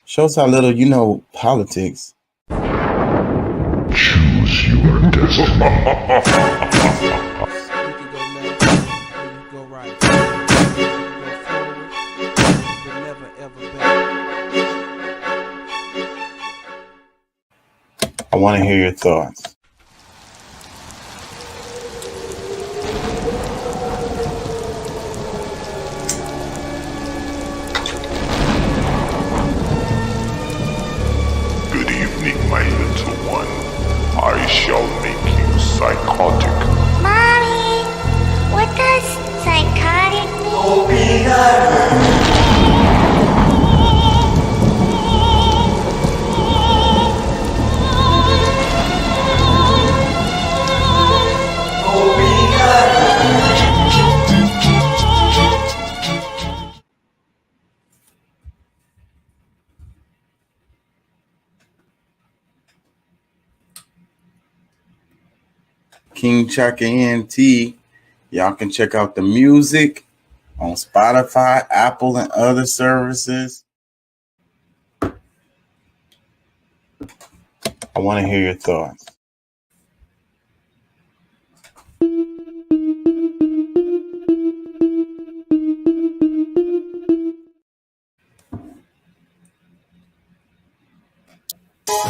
Shows how little you know politics. Choose your destiny. You can go left or you can go right. You can go forward, but never ever back. I want to hear your thoughts. Good evening, my little one. I shall make you psychotic. Mommy, what does psychotic King Chaka ENT. Y'all can check out the music on Spotify, Apple, and other services. I want to hear your thoughts.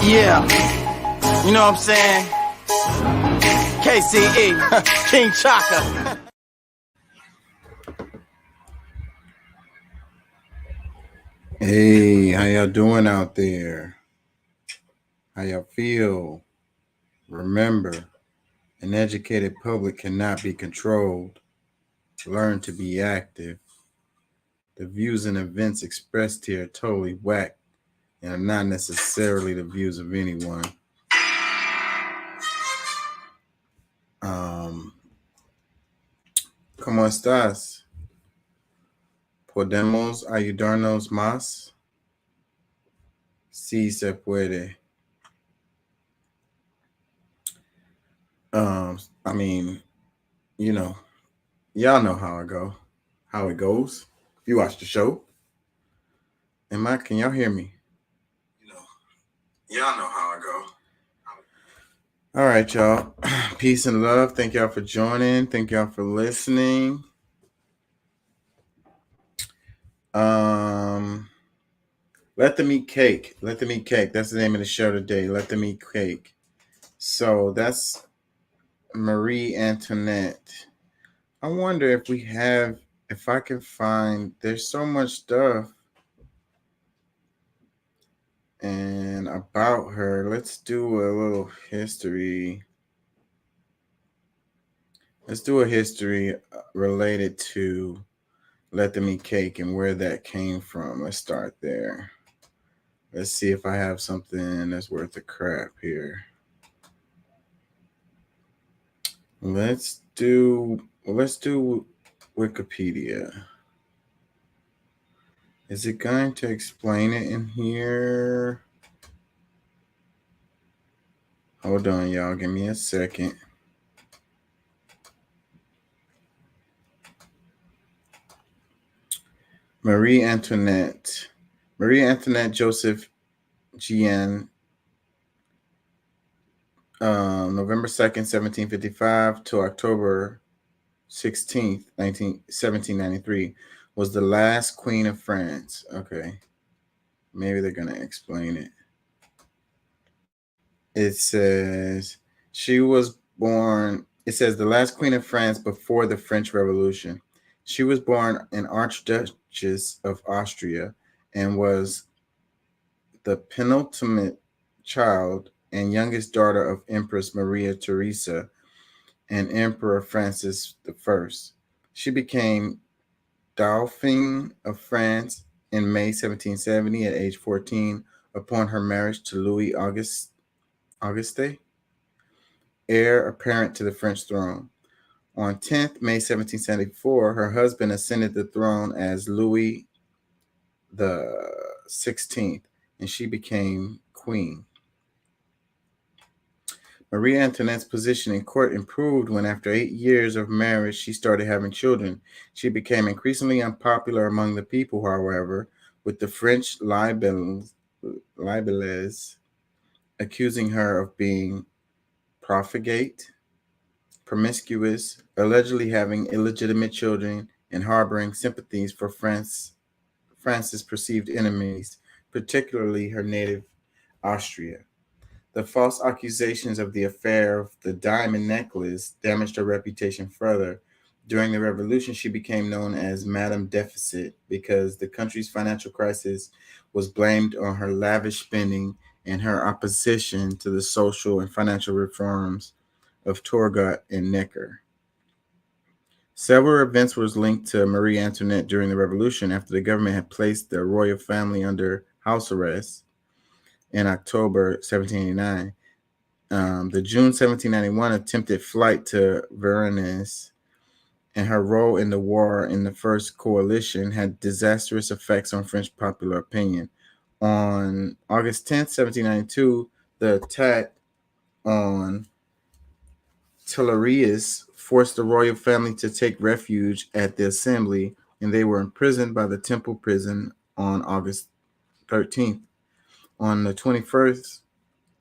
Yeah, you know what I'm saying? KCE, King Chaka. Hey, how y'all doing out there? How y'all feel? Remember, an educated public cannot be controlled. Learn to be active. The views and events expressed here are totally whack and are not necessarily the views of anyone. ¿Cómo estás? ¿Podemos ayudarnos más? Sí se puede. I mean, you know, y'all know how it goes. If you watch the show. Can y'all hear me? Y'all know how it go. All right, y'all. Peace and love. Thank y'all for joining. Thank y'all for listening. Let Them Eat Cake. Let Them Eat Cake. That's the name of the show today. Let Them Eat Cake. So that's Marie Antoinette. I wonder if I can find, there's so much stuff and about her. Let's do a little history. Let's do a history related to Let Them Eat Cake and where that came from. Let's start there. Let's see if I have something that's worth the crap here. Let's do Wikipedia. Is it going to explain it in here? Hold on, y'all. Give me a second. Marie Antoinette Joseph Jeanne, November 2nd, 1755 to October 16th, 1793, was the last queen of France. Okay. Maybe they're going to explain it. It says she was born, it says the last queen of France before the French Revolution. She was born an Archduchess of Austria and was the penultimate child and youngest daughter of Empress Maria Theresa and Emperor Francis I. She became Dauphin of France in May 1770 at age 14 upon her marriage to Louis Auguste, heir apparent to the French throne. On 10th May 1774, her husband ascended the throne as Louis the 16th, and she became queen. Marie Antoinette's position in court improved when, after 8 years of marriage, she started having children. She became increasingly unpopular among the people, however, with the French libels libelous, accusing her of being profligate, promiscuous, allegedly having illegitimate children, and harboring sympathies for France's perceived enemies, particularly her native Austria. The false accusations of the affair of the diamond necklace damaged her reputation further. During the revolution, she became known as Madame Deficit because the country's financial crisis was blamed on her lavish spending and her opposition to the social and financial reforms of Turgot and Necker. Several events were linked to Marie Antoinette during the revolution after the government had placed the royal family under house arrest in October 1789. The June 1791 attempted flight to Varennes and her role in the war in the First Coalition had disastrous effects on French popular opinion. On August 10th, 1792, the attack on Tuileries forced the royal family to take refuge at the Assembly, and they were imprisoned by the Temple prison on August 13th. On the 21st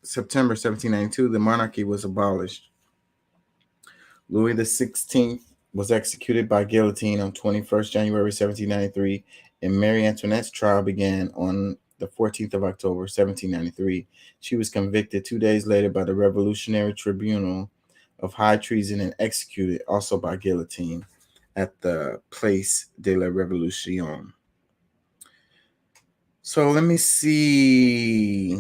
September 1792, the monarchy was abolished. Louis XVI was executed by guillotine on 21st January 1793, and Marie Antoinette's trial began on the 14th of October 1793. She was convicted 2 days later by the Revolutionary Tribunal of high treason and executed also by guillotine at the Place de la Révolution. So let me see.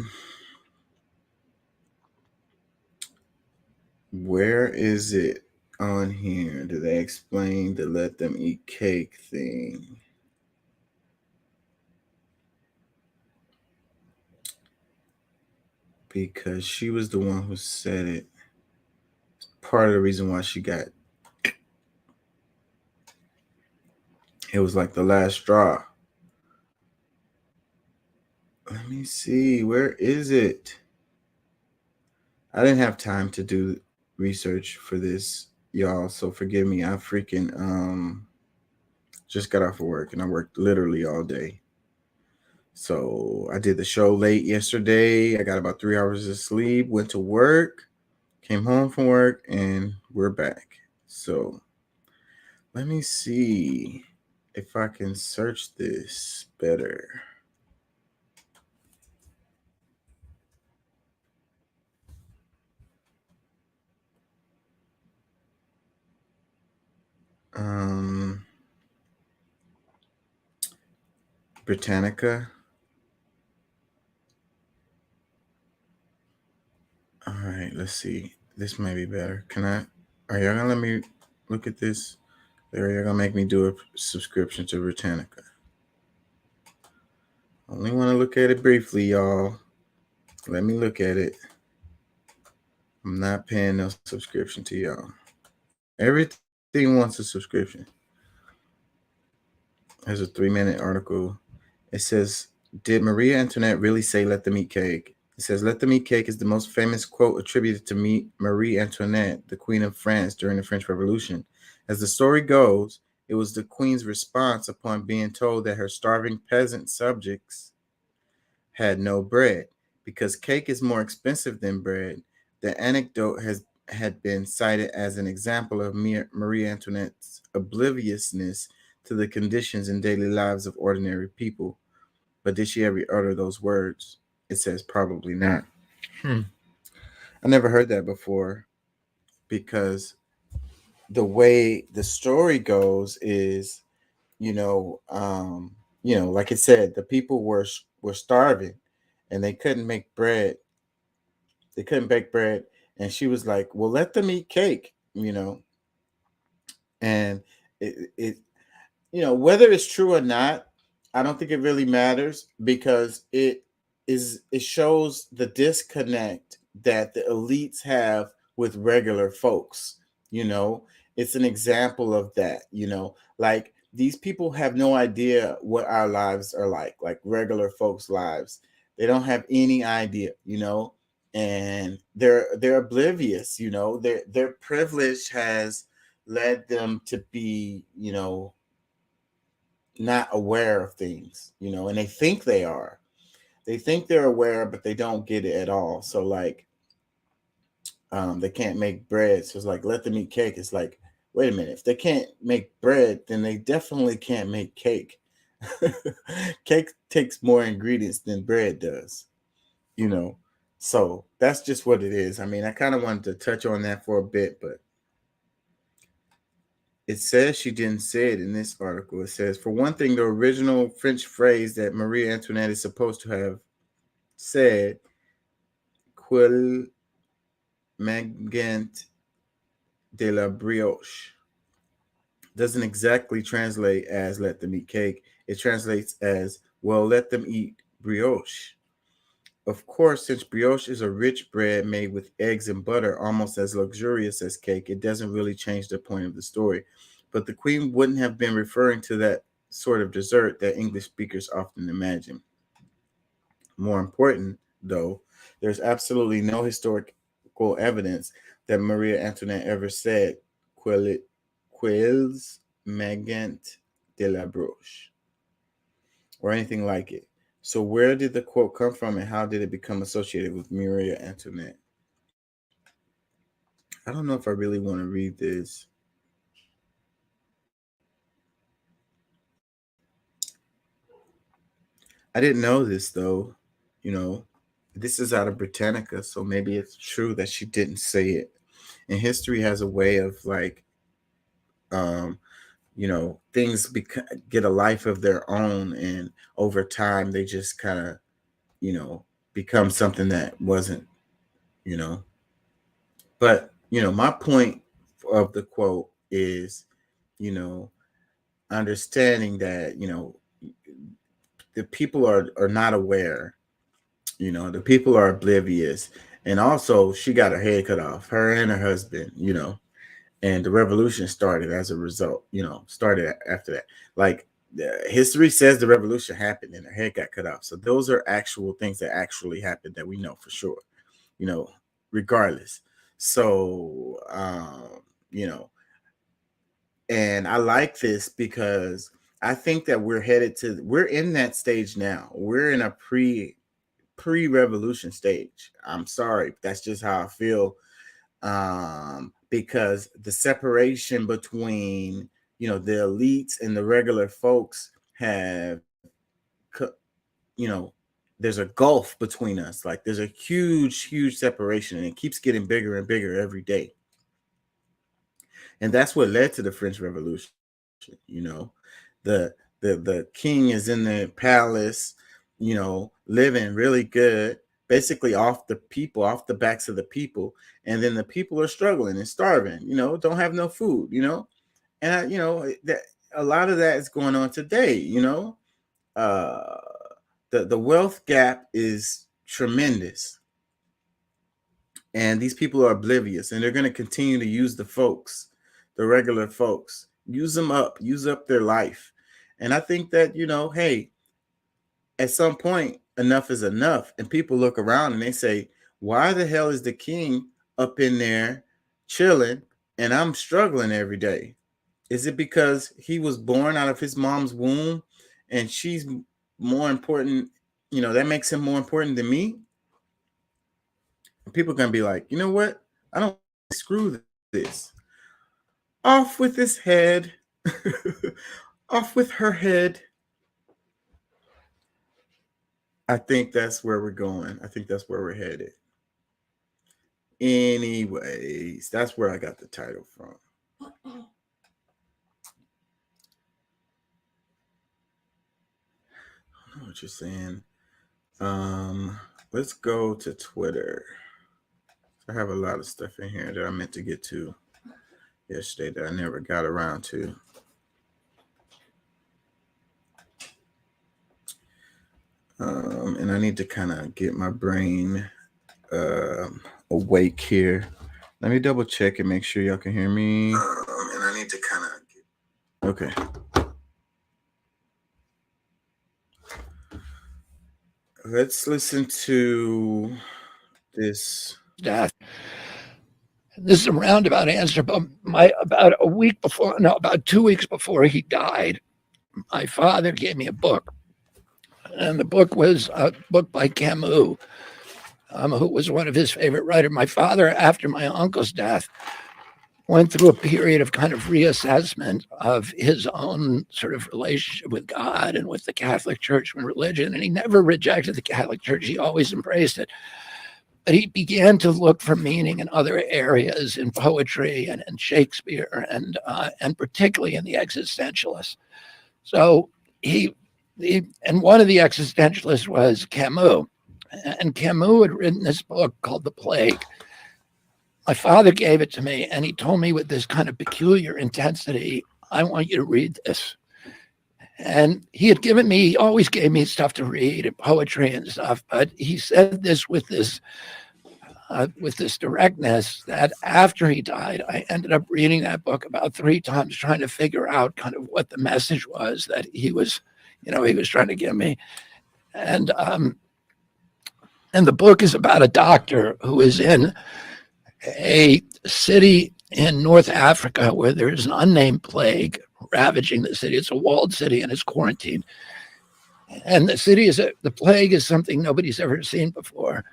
Where is it on here? Do they explain the let them eat cake thing? Because she was the one who said it. Part of the reason why she got it was like the last straw. Let me see. Where is it? I didn't have time to do research for this, y'all, so forgive me. I freaking just got off of work and I worked literally all day. So I did the show late yesterday. I got about 3 hours of sleep, went to work, came home from work, and we're back. So let me see if I can search this better. Britannica. All right, let's see. This may be better. Are y'all gonna let me look at this? Or y'all gonna make me do a subscription to Britannica? Only want to look at it briefly, y'all. Let me look at it. I'm not paying no subscription to y'all. Everything wants a subscription. There's a 3-minute article. It says, did Marie Antoinette really say let them eat cake? It says, let them eat cake is the most famous quote attributed to Marie Antoinette, the Queen of France during the French Revolution. As the story goes, it was the Queen's response upon being told that her starving peasant subjects had no bread. Because cake is more expensive than bread, the anecdote had been cited as an example of Marie Antoinette's obliviousness to the conditions and daily lives of ordinary people. But did she ever utter those words? It says probably not. I never heard that before, because the way the story goes is, like it said, the people were starving and they couldn't make bread. They couldn't bake bread. And she was like, well, let them eat cake, and it whether it's true or not, I don't think it really matters, because it shows the disconnect that the elites have with regular folks. It's an example of that. Like, these people have no idea what our lives are like regular folks' lives. They don't have any idea, and they're oblivious. Their privilege has led them to be, not aware of things, and they think they are. they think they're aware, but they don't get it at all. So like, they can't make bread. So it's like, let them eat cake. It's like, wait a minute. If they can't make bread, then they definitely can't make cake. Cake takes more ingredients than bread does, you know. So that's just what it is. I mean, I kind of wanted to touch on that for a bit, but it says she didn't say it in this article. It says, for one thing, the original French phrase that Marie Antoinette is supposed to have said, "Quelle magent de la brioche," doesn't exactly translate as "let them eat cake." It translates as, well, let them eat brioche. Of course, since brioche is a rich bread made with eggs and butter, almost as luxurious as cake, it doesn't really change the point of the story. But the queen wouldn't have been referring to that sort of dessert that English speakers often imagine. More important, though, there's absolutely no historical evidence that Maria Antoinette ever said, "Quelles magent de la brioche," or anything like it. So where did the quote come from, and how did it become associated with Maria Antoinette? I don't know if I really want to read this. I didn't know this, though. You know, this is out of Britannica, so maybe it's true that she didn't say it. And history has a way of like, things get a life of their own, and over time they just kind of, become something that wasn't, you know. But my point of the quote is, understanding that the people are not aware. The people are oblivious, and also she got her head cut off, her and her husband. And the revolution started as a result. Started after that. Like, history says the revolution happened and her head got cut off. So those are actual things that actually happened that we know for sure. Regardless. So and I like this because I think that we're in that stage now. We're in a pre-revolution stage. I'm sorry, that's just how I feel. Because the separation between the elites and the regular folks have, there's a gulf between us. Like, there's a huge separation, and it keeps getting bigger and bigger every day. And that's what led to the French Revolution. The king is in the palace, living really good, basically off the backs of the people. And then the people are struggling and starving, don't have no food, and that a lot of that is going on today. The wealth gap is tremendous, and these people are oblivious, and they're going to continue to use the regular folks, use up their life. And I think that, hey, at some point, enough is enough. And people look around and they say, why the hell is the king up in there chilling and I'm struggling every day? Is it because he was born out of his mom's womb and she's more important? That makes him more important than me? And people are going to be like, you know what? I don't screw this. Off with his head. Off with her head. I think that's where we're going. I think that's where we're headed. Anyways, that's where I got the title from. I don't know what you're saying. Let's go to Twitter. I have a lot of stuff in here that I meant to get to yesterday that I never got around to. And I need to kind of get my brain awake here. Let me double check and make sure y'all can hear me. And I need to kind of okay. Let's listen to this. Death. This is a roundabout answer, but about 2 weeks before he died, my father gave me a book. And the book was a book by Camus, who was one of his favorite writers. My father, after my uncle's death, went through a period of kind of reassessment of his own sort of relationship with God and with the Catholic Church and religion. And he never rejected the Catholic Church. He always embraced it. But he began to look for meaning in other areas, in poetry and in Shakespeare, and particularly in the existentialists. So and one of the existentialists was Camus. And Camus had written this book called The Plague. My father gave it to me, and he told me with this kind of peculiar intensity, I want you to read this. And he always gave me stuff to read and poetry and stuff, but he said this with this directness that after he died, I ended up reading that book about 3 times, trying to figure out kind of what the message was that he was trying to give me. And the book is about a doctor who is in a city in North Africa where there is an unnamed plague ravaging the city. It's a walled city and it's quarantined. And the plague is something nobody's ever seen before.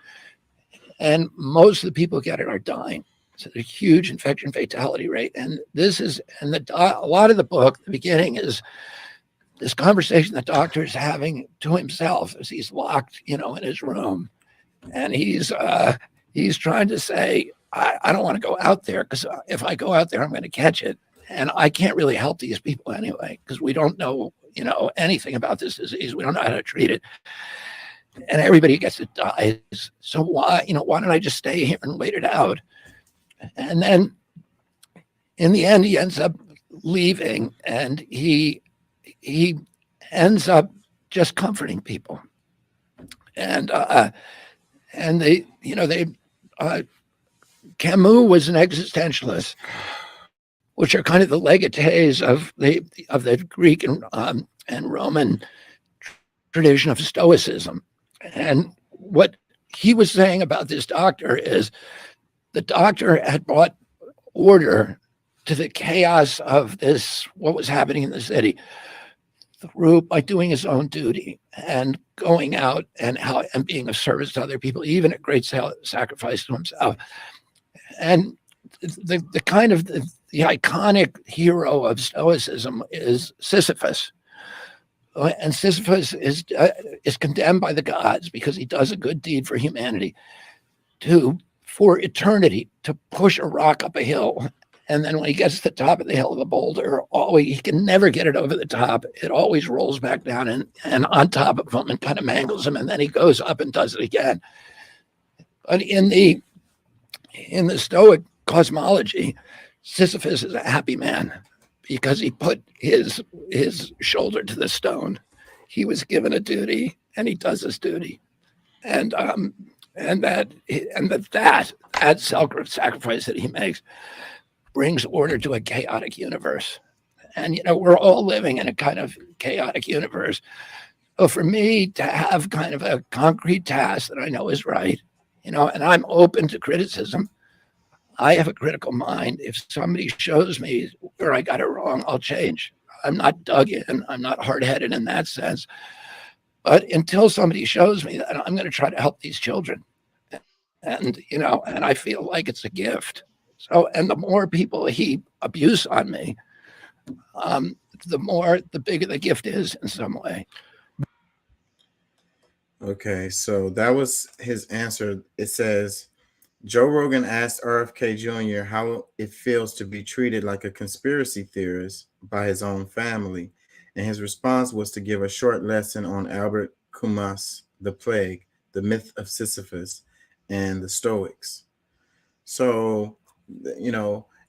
And most of the people get it are dying. It's a huge infection fatality rate. And a lot of the book, the beginning is this conversation the doctor is having to himself as he's locked, in his room. And he's trying to say, I don't want to go out there because if I go out there, I'm going to catch it. And I can't really help these people anyway, because we don't know, anything about this disease. We don't know how to treat it. And everybody gets it dies. So why don't I just stay here and wait it out? And then in the end, he ends up leaving, and he ends up just comforting people. And Camus was an existentialist, which are kind of the legatees of the Greek and Roman tradition of Stoicism. And what he was saying about this doctor is the doctor had brought order to the chaos of what was happening in the city by doing his own duty and going out and being of service to other people, even at great sacrifice to himself. And the iconic hero of Stoicism is Sisyphus. And Sisyphus is condemned by the gods because he does a good deed for humanity for eternity to push a rock up a hill. And then when he gets to the top of the hill of a boulder, he can never get it over the top. It always rolls back down and on top of him and kind of mangles him. And then he goes up and does it again. But in the Stoic cosmology, Sisyphus is a happy man because he put his shoulder to the stone. He was given a duty, and he does his duty, and that self-sacrifice that he makes brings order to a chaotic universe. And we're all living in a kind of chaotic universe. So for me to have kind of a concrete task that I know is right, and I'm open to criticism. I have a critical mind. If somebody shows me where I got it wrong, I'll change. I'm not dug in. I'm not hard-headed in that sense. But until somebody shows me that, I'm going to try to help these children. And I feel like it's a gift. So, and the more people he abuse on me, the bigger the gift is in some way. Okay, so that was his answer. It says, Joe Rogan asked RFK Jr. how it feels to be treated like a conspiracy theorist by his own family. And his response was to give a short lesson on Albert Camus' The Plague, the myth of Sisyphus, and the Stoics. So,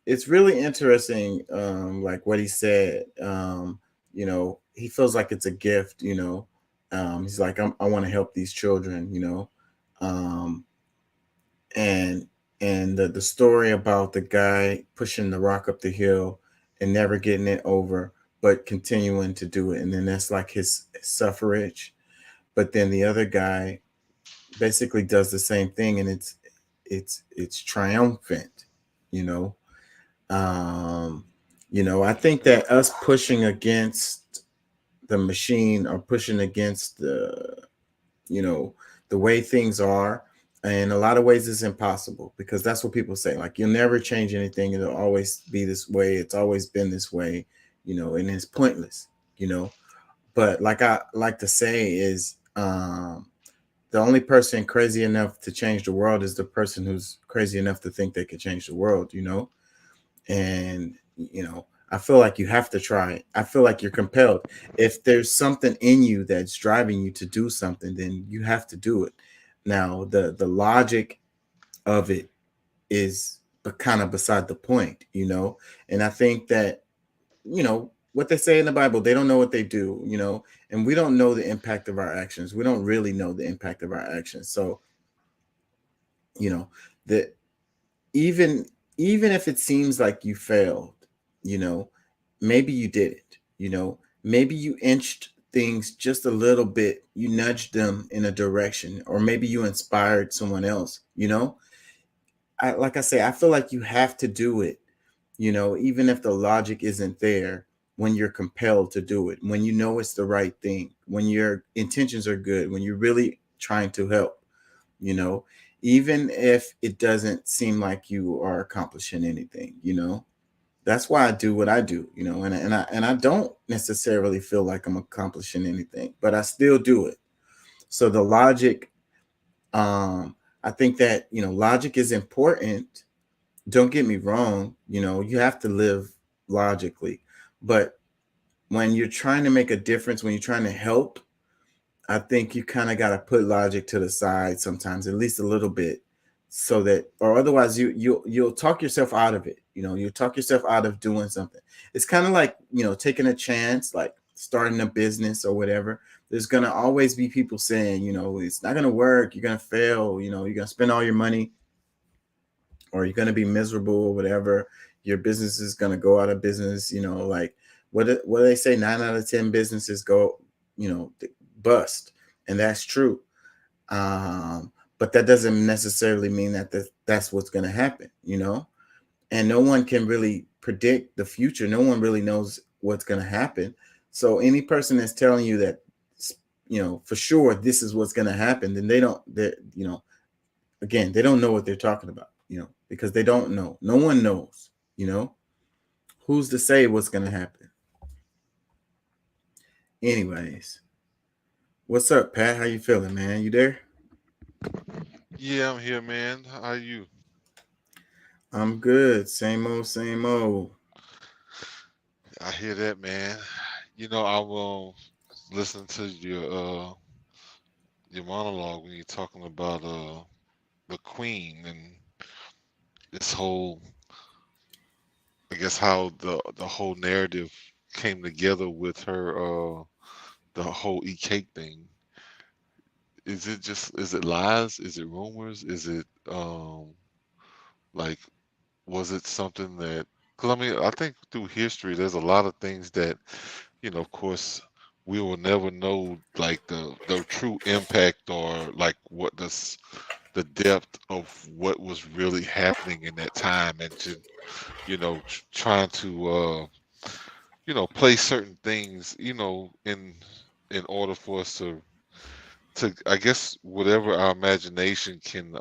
it's really interesting, like what he said. He feels like it's a gift, he's like, I want to help these children, and the story about the guy pushing the rock up the hill and never getting it over, but continuing to do it. And then that's like his suffrage. But then the other guy basically does the same thing, and it's triumphant, I think that us pushing against the machine are pushing against you know, the way things are. In a lot of ways, it's impossible because that's what people say. Like, you'll never change anything. It'll always be this way. It's always been this way, and it's pointless, you know. But like I like to say is, the only person crazy enough to change the world is the person who's crazy enough to think they could change the world, And, I feel like you have to try it. I feel like you're compelled. If there's something in you that's driving you to do something, then you have to do it. Now, the logic of it is kind of beside the point. And I think that, what they say in the Bible, they don't know what they do, and we don't know the impact of our actions. We don't really know the impact of our actions. So, that even if it seems like you failed, maybe you did it, maybe you inched things just a little bit, you nudged them in a direction, or maybe you inspired someone else. Like I say, I feel like you have to do it, even if the logic isn't there, when you're compelled to do it, when you know it's the right thing, when your intentions are good, when you're really trying to help, you know, even if it doesn't seem like you are accomplishing anything. That's why I do what I do, and I don't necessarily feel like I'm accomplishing anything, but I still do it. So the logic, I think that, logic is important. Don't get me wrong, you have to live logically, but when you're trying to make a difference, when you're trying to help, I think you kind of got to put logic to the side sometimes, at least a little bit, so that, or otherwise you'll talk yourself out of it. You'll talk yourself out of doing something. It's kind of like, taking a chance, like starting a business or whatever. There's going to always be people saying, it's not going to work. You're going to fail. You're going to spend all your money, or you're going to be miserable or whatever. Your business is going to go out of business. Like what do they say? 9 out of 10 businesses go, bust. And that's true. But that doesn't necessarily mean that that's what's going to happen, and no one can really predict the future. No one really knows what's going to happen. So any person that's telling you that, for sure, this is what's going to happen, then again, they don't know what they're talking about, because they don't know. No one knows, who's to say what's going to happen. Anyways, what's up, Pat? How you feeling, man? You there? Yeah, I'm here, man. How are you? I'm good. Same old, same old. I hear that, man. I will listen to your monologue when you're talking about the Queen and this whole, I guess, how the whole narrative came together with her, the whole eat cake thing. Is it lies? Is it rumors? Is it like, was it something that, because I mean, I think through history there's a lot of things that, of course, we will never know, like the true impact, or like what the depth of what was really happening in that time, and to trying to place certain things, in order for us to, I guess, whatever our imagination can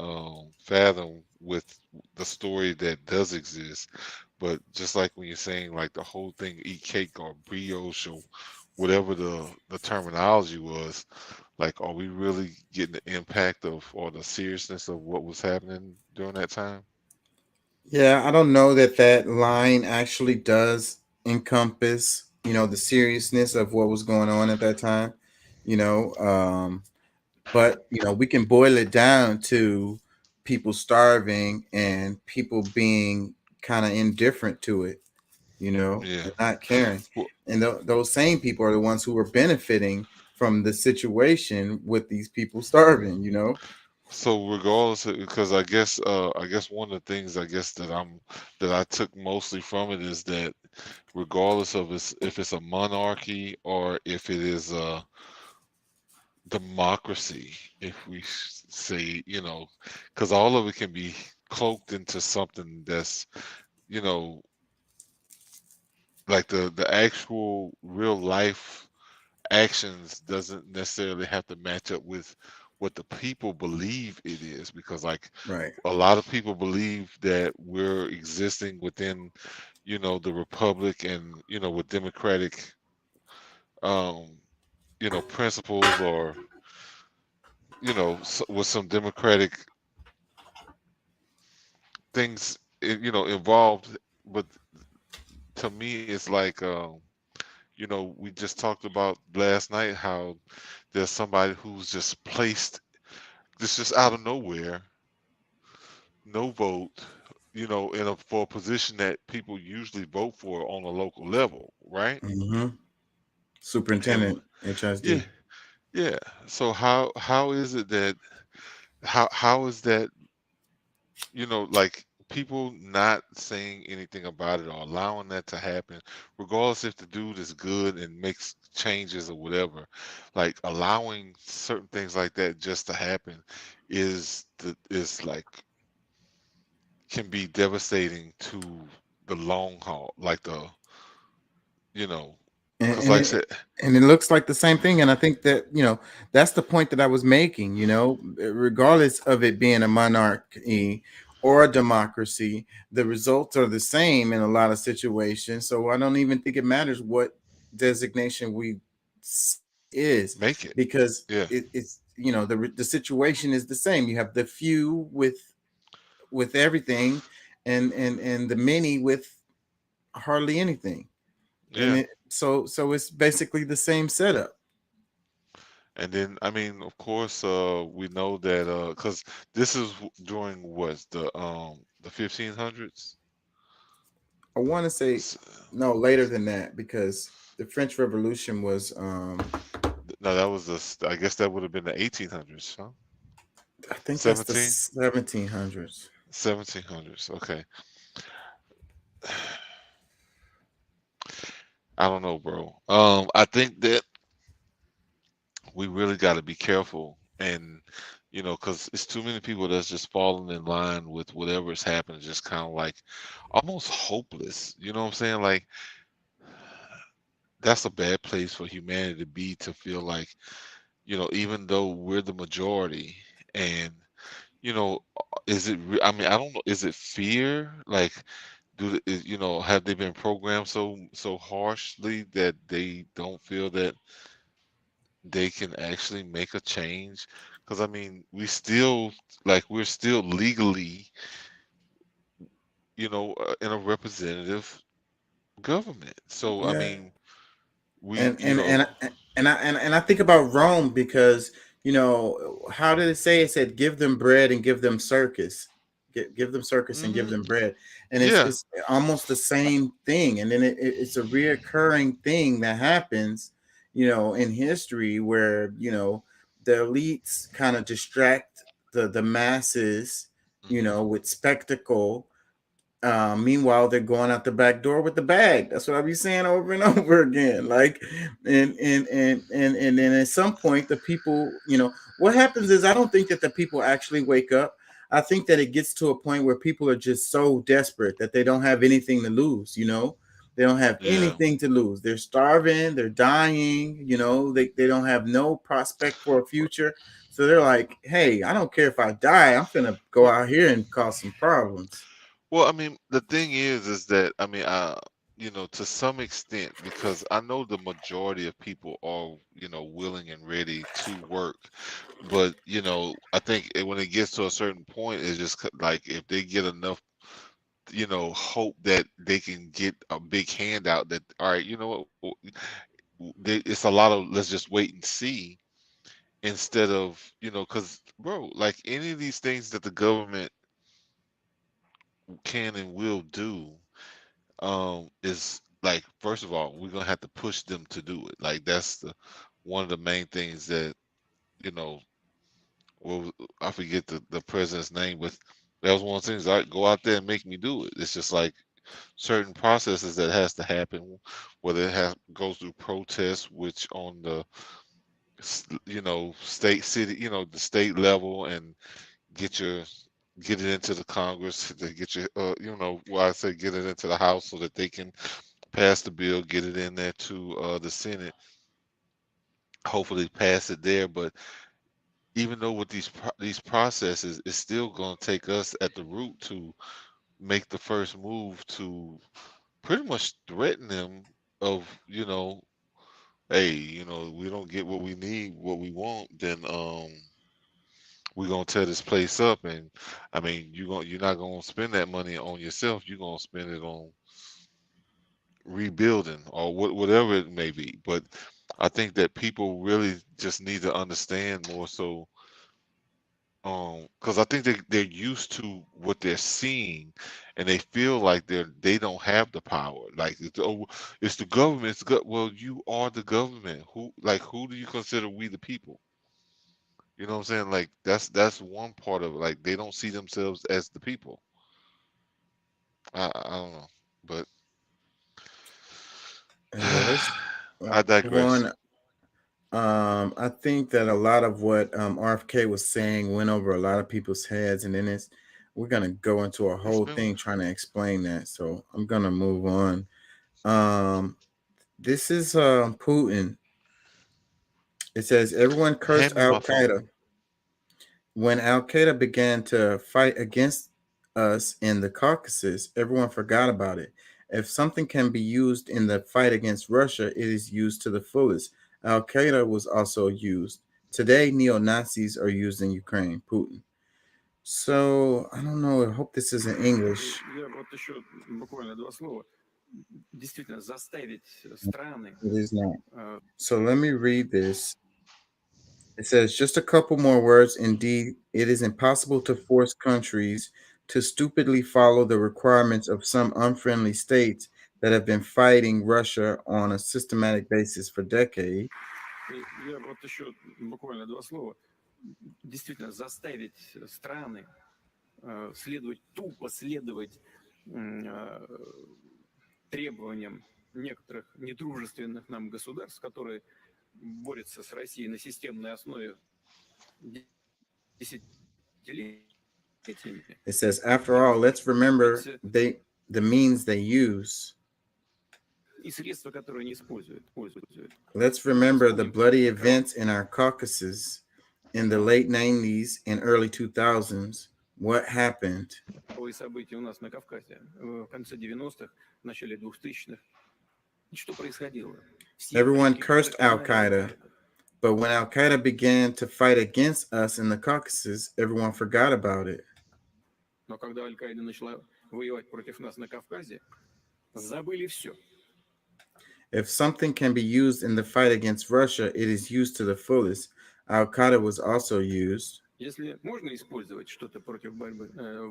fathom with the story that does exist. But just like when you're saying, like, the whole thing, eat cake or brioche or whatever the terminology was, like, are we really getting the impact of, or the seriousness of what was happening during that time? Yeah, I don't know that line actually does encompass, the seriousness of what was going on at that time, you know. But we can boil it down to people starving and people being kind of indifferent to it, Yeah. and not caring. Well, And those same people are the ones who were benefiting from the situation with these people starving. so regardless, because I guess one of the things, I guess, that I took mostly from it is that regardless of if it's a monarchy or if it is a democracy, if we say, because all of it can be cloaked into something that's, you know, like the actual real life actions doesn't necessarily have to match up with what the people believe it is, because like Right. a lot of people believe that we're existing within, the republic, and with democratic um principles, or with some democratic things involved. But to me it's like, we just talked about last night how there's somebody who's just placed this just out of nowhere, no vote, for a position that people usually vote for on a local level, right? Mm-hmm. And Superintendent yeah, HSD. yeah. So how is it that how is that, like people not saying anything about it or allowing that to happen, regardless if the dude is good and makes changes or whatever, like allowing certain things like that just to happen is like can be devastating to the long haul, like you know, and because and like I it, said, and it looks like the same thing. And I think that that's the point that I was making. Regardless of it being a monarchy or a democracy, the results are the same in a lot of situations. So I don't even think it matters what designation we is, make it. because Yeah, it's the situation is the same. You have the few with everything, and the many with hardly anything. And yeah. so it's basically the same setup. And then, I mean, of course, we know that because this is during what the 1500s. I want to say no later than that, because the French Revolution was No, that was I guess that would have been the 1800s, huh? I think that's the 17, 1700s. 1700s. Okay. I don't know, bro. I think that we really got to be careful, and because it's too many people that's just falling in line with whatever's happening, just kind of like almost hopeless. You know what I'm saying? Like that's a bad place for humanity to be, to feel like, even though we're the majority, and is it? I mean, I don't know. Is it fear? Like, have they been programmed so harshly that they don't feel that they can actually make a change? Because I mean, we're still legally, in a representative government. So I Yeah. mean, we, and and and and I think about Rome, because how did it say? It said, "Give them bread and give them circus, give them circus and give hmm them bread," and it's yeah, it's almost the same thing. And then it's a reoccurring thing that happens, in history, where the elites kind of distract the masses, hmm with spectacle. Meanwhile, they're going out the back door with the bag. That's what I be saying over and over again. Like, and then at some point, the people, what happens is, I don't think that the people actually wake up. I think that it gets to a point where people are just so desperate that they don't have anything to lose. They don't have yeah. anything to lose. They're starving. They're dying. They don't have no prospect for a future. So they're like, hey, I don't care if I die. I'm gonna go out here and cause some problems. Well, I mean, the thing is that I mean, to some extent, because I know the majority of people are, willing and ready to work, but I think when it gets to a certain point, it's just like if they get enough, hope that they can get a big handout, that all right, you know what, it's a lot of let's just wait and see, instead of because bro, like any of these things that the government can and will do, is like, first of all, we're gonna have to push them to do it. Like that's the one of the main things that, you know well, I forget the president's name, but that was one of the things. I go out there and make me do it. It's just like certain processes that has to happen, whether it goes through protests, which on the state, city, the state level, and get your get it into the Congress, to get your why I say get it into the House so that they can pass the bill, get it in there to the Senate. hopefully pass it there. But even though with these processes, it's still going to take us at the root to make the first move to pretty much threaten them of, hey, we don't get what we need, what we want, then we're gonna tear this place up. And I mean, you're not gonna spend that money on yourself. You're gonna spend it on rebuilding or whatever it may be. But I think that people really just need to understand more so, because I think they're used to what they're seeing, and they feel like they don't have the power. Like it's the government. Well, you are the government. Who do you consider we the people? You know what I'm saying? Like that's one part of it. Like they don't see themselves as the people. I don't know, but Yeah, let's I digress. move on. I think that a lot of what RFK was saying went over a lot of people's heads, and then we're gonna go into a whole thing trying to explain that. So I'm gonna move on. This is Putin. It says everyone cursed Hand me my Al phone. Qaeda when Al Qaeda began to fight against us in the Caucasus. Everyone forgot about it. If something can be used in the fight against Russia, it is used to the fullest. Al Qaeda was also used. Today, neo Nazis are used in Ukraine. Putin. So I don't know. I hope this is in English. Я вот еще буквально два слова. Действительно, заставить страны. It is not. So let me read this. It says just a couple more words. Indeed, it is impossible to force countries to stupidly follow the requirements of some unfriendly states that have been fighting Russia on a systematic basis for decades. Я вот еще буквально два слова. Действительно, заставить страны тупо следовать требованиям некоторых недружественных нам государств, которые борются с Россией на системной основе десятилетиями. It says, after all, let's remember the means they use. И средства, которые они используют. Let's remember the bloody events in our Caucasus in the late 90s and early 2000s. What happened? События у нас на Кавказе в конце 90-х, в начале 2000-х. Что происходило? Everyone cursed Al Qaeda, but when Al Qaeda began to fight against us in the Caucasus, everyone forgot about it. Но когда Аль-Каида начала воевать против нас на Кавказе, забыли все. If something can be used in the fight against Russia, it is used to the fullest. Al Qaeda was also used. Если можно использовать что-то против в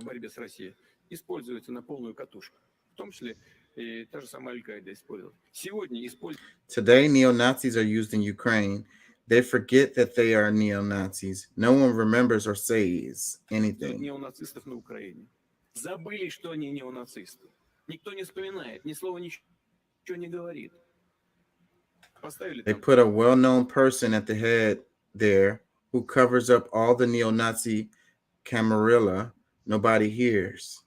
борьбе с Россией, используется на полную катушку. В том числе и та же самая Аль-Каида использовала. Сегодня используется. Today, neo-Nazis are used in Ukraine. They forget that they are neo-Nazis. No one remembers or says anything. Неонацистов на Украине. Забыли, что они неонацисты. Никто не вспоминает, ни слова ничего не говорит. They put a well-known person at the head there who covers up all the neo-Nazi camarilla. Nobody hears.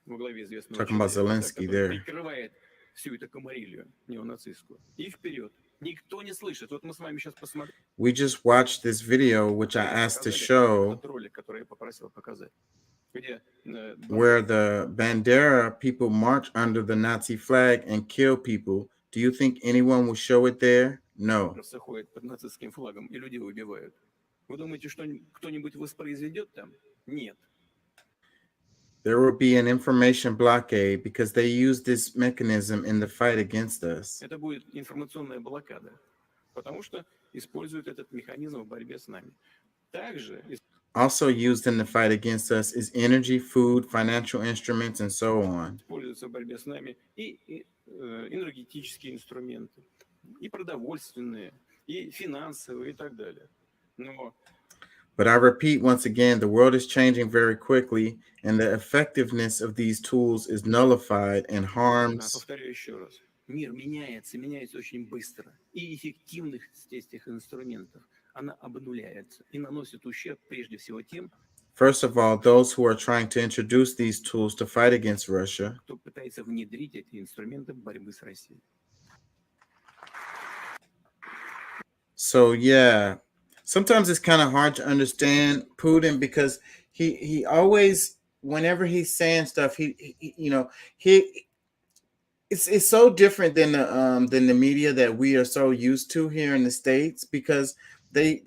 Talking about Zelensky there. Прикрывает всю эту камарилью неонацистскую. И вперед. Никто не слышит. Вот мы с вами сейчас посмотрим. We just watched this video, which I asked to show, ролик, который я попросил показать, где where the Bandera people march under the Nazi flag and kill people. Do you think anyone will show it there? No. ходят под нацистским флагом и людей убивают. Вы думаете, что кто-нибудь воспроизведет там? Нет. There will be an information blockade because they use this mechanism in the fight against us. Это будет информационная блокада, потому что используют этот механизм в борьбе с нами. Также also used in the fight against us is energy, food, financial instruments, and so on. Используются в борьбе с нами и энергетические инструменты, и продовольственные, и финансовые, и так далее. But I repeat once again, the world is changing very quickly, and the effectiveness of these tools is nullified and harms. Повторяю еще раз. Мир меняется очень быстро, и эффективность этих инструментов, она обнуляется и наносит ущерб прежде всего тем, First of all, those who are trying to introduce these tools to fight against Russia. Кто пытается внедрить эти инструменты в борьбе с Россией. So yeah, sometimes it's kind of hard to understand Putin because he always, whenever he's saying stuff, he it's so different than the media that we are so used to here in the States, because they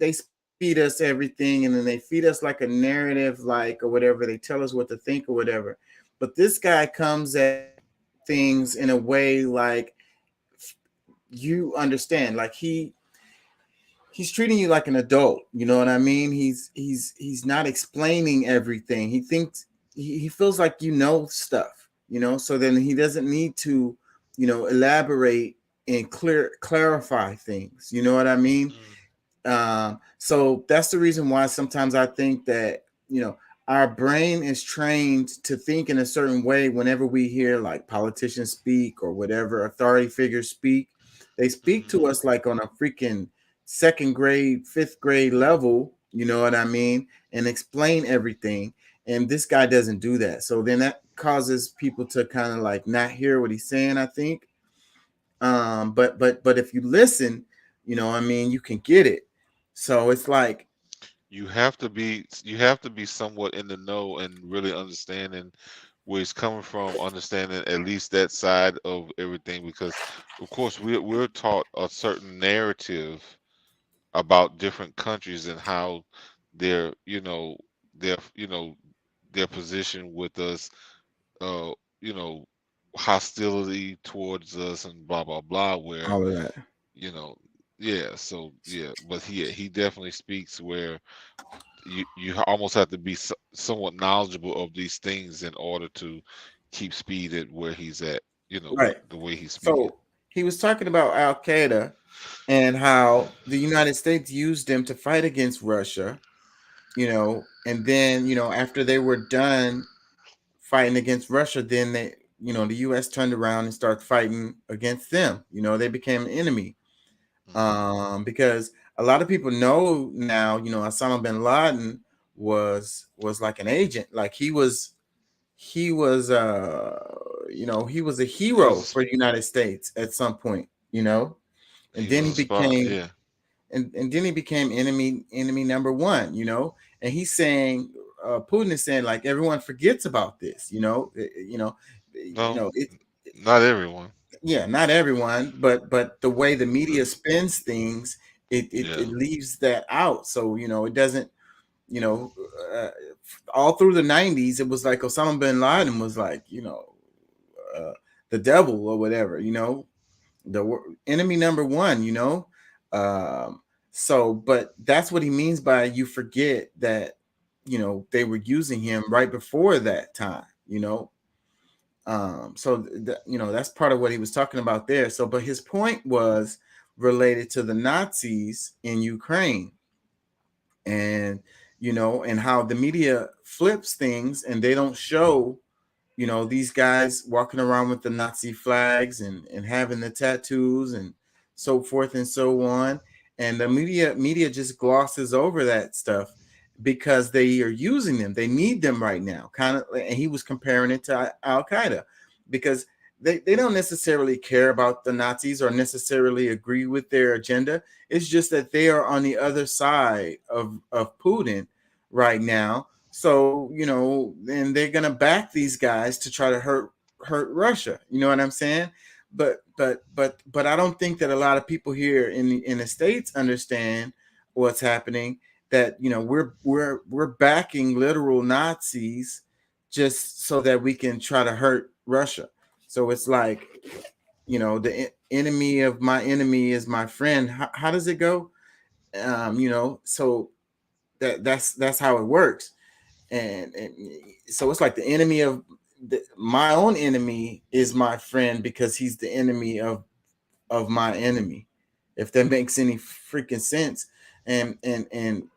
feed us everything, and then they feed us like a narrative, like, or whatever, they tell us what to think or whatever. But this guy comes at things in a way like you understand, like he's treating you like an adult, you know what I mean? He's not explaining everything. He thinks he feels like you know stuff, so then he doesn't need to, elaborate and clarify things, you know what I mean? So that's the reason why sometimes I think that, our brain is trained to think in a certain way whenever we hear like politicians speak or whatever authority figures speak. They speak to us like on a freaking second grade, fifth grade level, you know what I mean? And explain everything. And this guy doesn't do that. So then that causes people to kind of like not hear what he's saying, I think. But if you listen, I mean, you can get it. So it's like, You have to be somewhat in the know and really understanding where he's coming from, understanding at least that side of everything, because of course we're taught a certain narrative about different countries and how their their their position with us, uh you know hostility towards us and blah blah blah, where all of that. you know yeah, so yeah, but he definitely speaks where you almost have to be somewhat knowledgeable of these things in order to keep speed at where he's at, Right. the way he's speaking. So he was talking about Al Qaeda and how the United States used them to fight against Russia, and then, after they were done fighting against Russia, then the US turned around and started fighting against them. They became an enemy. Because a lot of people know now, Osama bin Laden was like an agent. Like he was a He hero was for the United States at some point, and he then was he a spy, became yeah. and then he became enemy number one, and he's saying, Putin is saying, like, everyone forgets about this, No, it, not everyone. yeah, not everyone, but the way the media spins things, it Yeah. leaves that out. So it doesn't, you know, uh, all through the '90s, it was like Osama bin Laden was like, uh, the devil or whatever, enemy number one, Um, so, but that's what he means by you forget that, they were using him right before that time, so that's part of what he was talking about there. So, but his point was related to the Nazis in Ukraine, and and how the media flips things, and they don't show these guys walking around with the Nazi flags and having the tattoos and so forth and so on. And the media just glosses over that stuff because they are using them. They need them right now. Kind of, and he was comparing it to Al Qaeda because they don't necessarily care about the Nazis or necessarily agree with their agenda. It's just that they are on the other side of Putin right now. So, and they're gonna back these guys to try to hurt Russia. You know what I'm saying? But I don't think that a lot of people here in the States understand what's happening. That we're backing literal Nazis just so that we can try to hurt Russia. So it's like, the enemy of my enemy is my friend. How does it go? So that's how it works. And so it's like the enemy of my own enemy is my friend because he's the enemy of my enemy, if that makes any freaking sense. And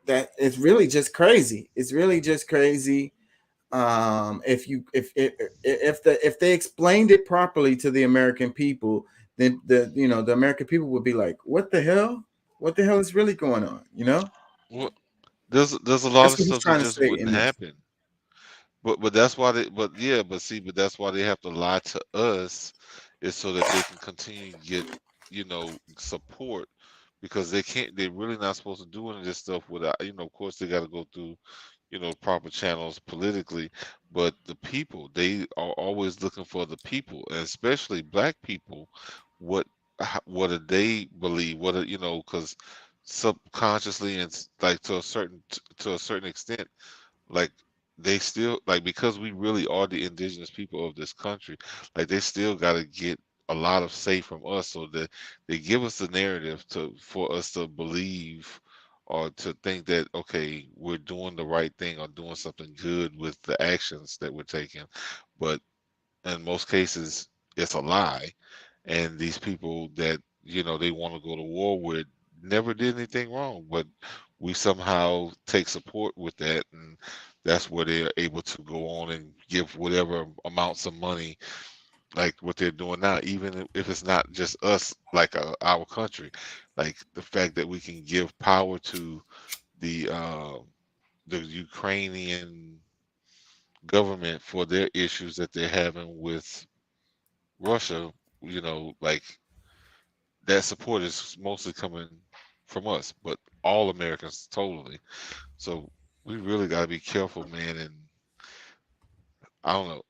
that it's really just crazy. It's really just crazy. If they explained it properly to the American people, then the American people would be like, what the hell is really going on? Well, there's a lot That's of what he's stuff that trying to just say wouldn't in this. happen. But that's why but that's why they have to lie to us, is so that they can continue to get, support, because they're really not supposed to do any of this stuff without, of course they got to go through, proper channels politically, but the people, they are always looking for the people, and especially black people, what what do they believe? What are, because subconsciously and like to a certain extent, like they still like, because we really are the indigenous people of this country, like they still got to get a lot of say from us, so that they give us the narrative for us to believe or to think that, okay, we're doing the right thing or doing something good with the actions that we're taking. But in most cases it's a lie, and these people that they want to go to war with never did anything wrong, but we somehow take support with that, and that's where they're able to go on and give whatever amounts of money, like what they're doing now, even if it's not just us, like our country, like the fact that we can give power to the Ukrainian government for their issues that they're having with Russia, like that support is mostly coming from us, but all Americans totally. So we really got to be careful, man. And I don't know.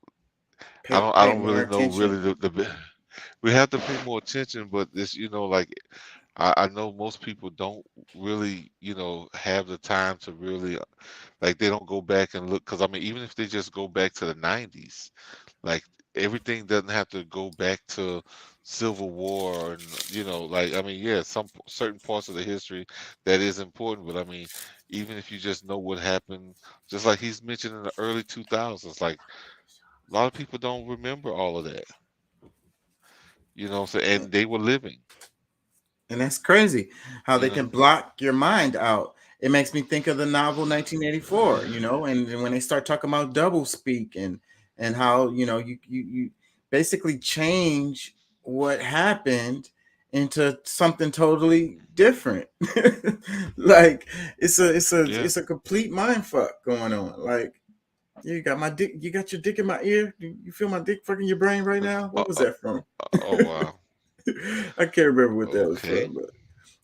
I Pay don't more really know really attention. we have to pay more attention, but this, like I know most people don't really, have the time to really, like, they don't go back and look, because I mean, even if they just go back to the 90s, like everything doesn't have to go back to Civil War, and like, I mean, yeah, some certain parts of the history that is important, but I mean, even if you just know what happened, just like he's mentioned in the early 2000s, like a lot of people don't remember all of that, so, and they were living. And that's crazy how you they know can block your mind out. It makes me think of the novel 1984, and when they start talking about double speak and how, you basically change what happened into something totally different. Like yeah. it's a complete mind fuck going on. Like, you got your dick in my ear. You feel my dick fucking your brain right now? uh, What was uh, that from? oh wow. I can't remember what that was Okay. from, but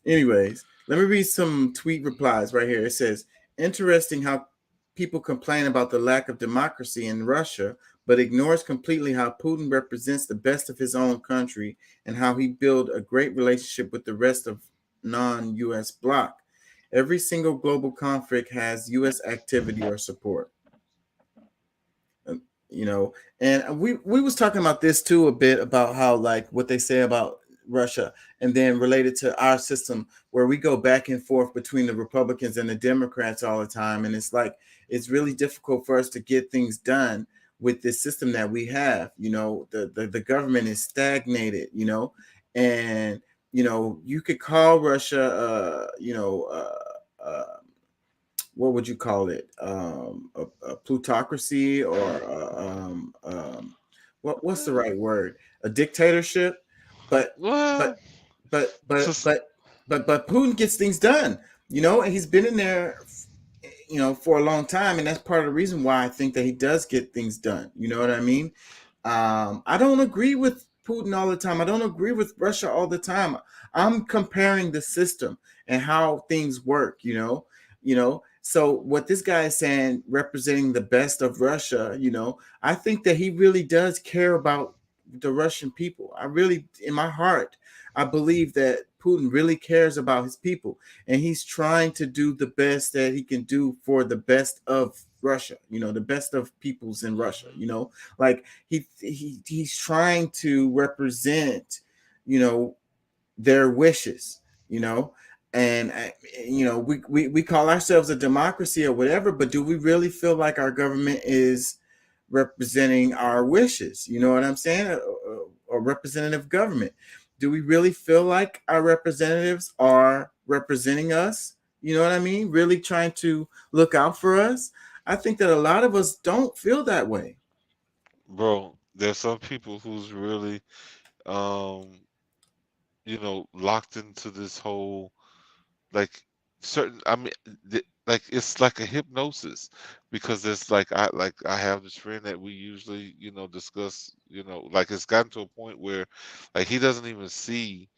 anyways, let me read some tweet replies right here. It says, interesting how people complain about the lack of democracy in Russia, but ignores completely how Putin represents the best of his own country and how he built a great relationship with the rest of non-US bloc. Every single global conflict has US activity or support. Uh, You know, and we was talking about this too a bit, about how, like, what they say about Russia, and then related to our system, where we go back and forth between the Republicans and the Democrats all the time, and it's like it's really difficult for us to get things done with this system that we have. The government is stagnated. And you could call Russia, what would you call it? A plutocracy, or what's the right word? A dictatorship. But but Well, but but just but but Putin gets things done. And he's been in there, for a long time, and that's part of the reason why I think that he does get things done. You know what I mean? I don't agree with Putin all the time. I don't agree with Russia all the time. I'm comparing the system and how things work. So what this guy is saying, representing the best of Russia, I think that he really does care about the Russian people. I really, in my heart, I believe that Putin really cares about his people, and he's trying to do the best that he can do for the best of Russia, the best of peoples in Russia, like he's trying to represent, their wishes, and we call ourselves a democracy or whatever, but do we really feel like our government is representing our wishes? You know what I'm saying? A representative government. Do we really feel like our representatives are representing us? You know what I mean? Really trying to look out for us? I think that a lot of us don't feel that way. bro, there's some people who's really um locked into this whole, like, certain, I mean, like it's like a hypnosis, because it's like I have this friend that we usually discuss, like it's gotten to a point where, like, he doesn't even see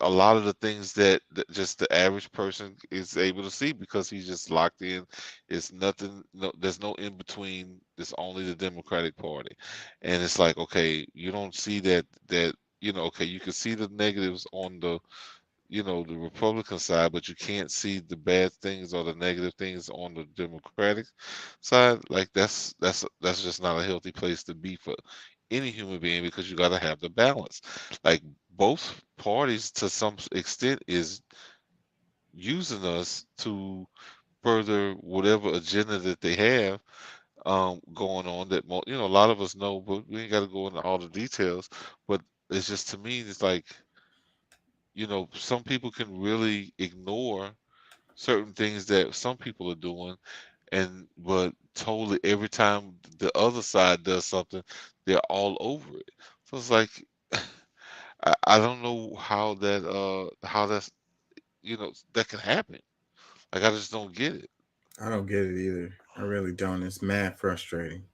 a lot of the things that just the average person is able to see because he's just locked in. It's nothing. No, there's no in between. It's only the Democratic Party, and it's like, okay, you don't see that. Okay, you can see the negatives on the Republican side, but you can't see the bad things or the negative things on the Democratic side. Like that's just not a healthy place to be for any human being because you got to have the balance. Like both parties to some extent is using us to further whatever agenda that they have going on that a lot of us know, but we ain't got to go into all the details. But it's just, to me, it's like, some people can really ignore certain things that some people are doing, but totally every time the other side does something, they're all over it. So it's like I don't know how that's that can happen. Like I just don't get it. I don't get it either. I really don't. It's mad frustrating.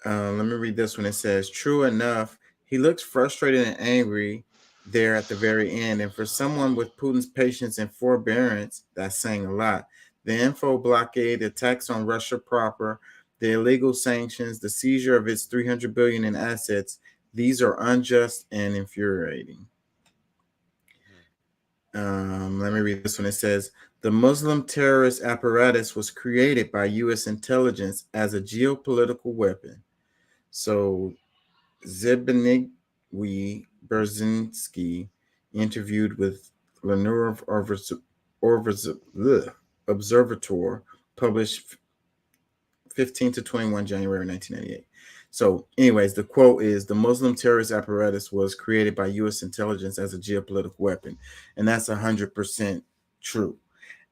Let me read this one. It says, "True enough, he looks frustrated and angry there at the very end. And for someone with Putin's patience and forbearance, that's saying a lot. The info blockade, the attacks on Russia proper, the illegal sanctions, the seizure of its 300 billion in assets, these are unjust and infuriating." Let me read this one. It says, "The Muslim terrorist apparatus was created by U.S. intelligence as a geopolitical weapon." So Zbigniew Brzezinski, interviewed with Lenore Observator, published 15 to 21 January 1998. So, anyways, the quote is, "The Muslim terrorist apparatus was created by U.S. intelligence as a geopolitical weapon." And that's 100% true.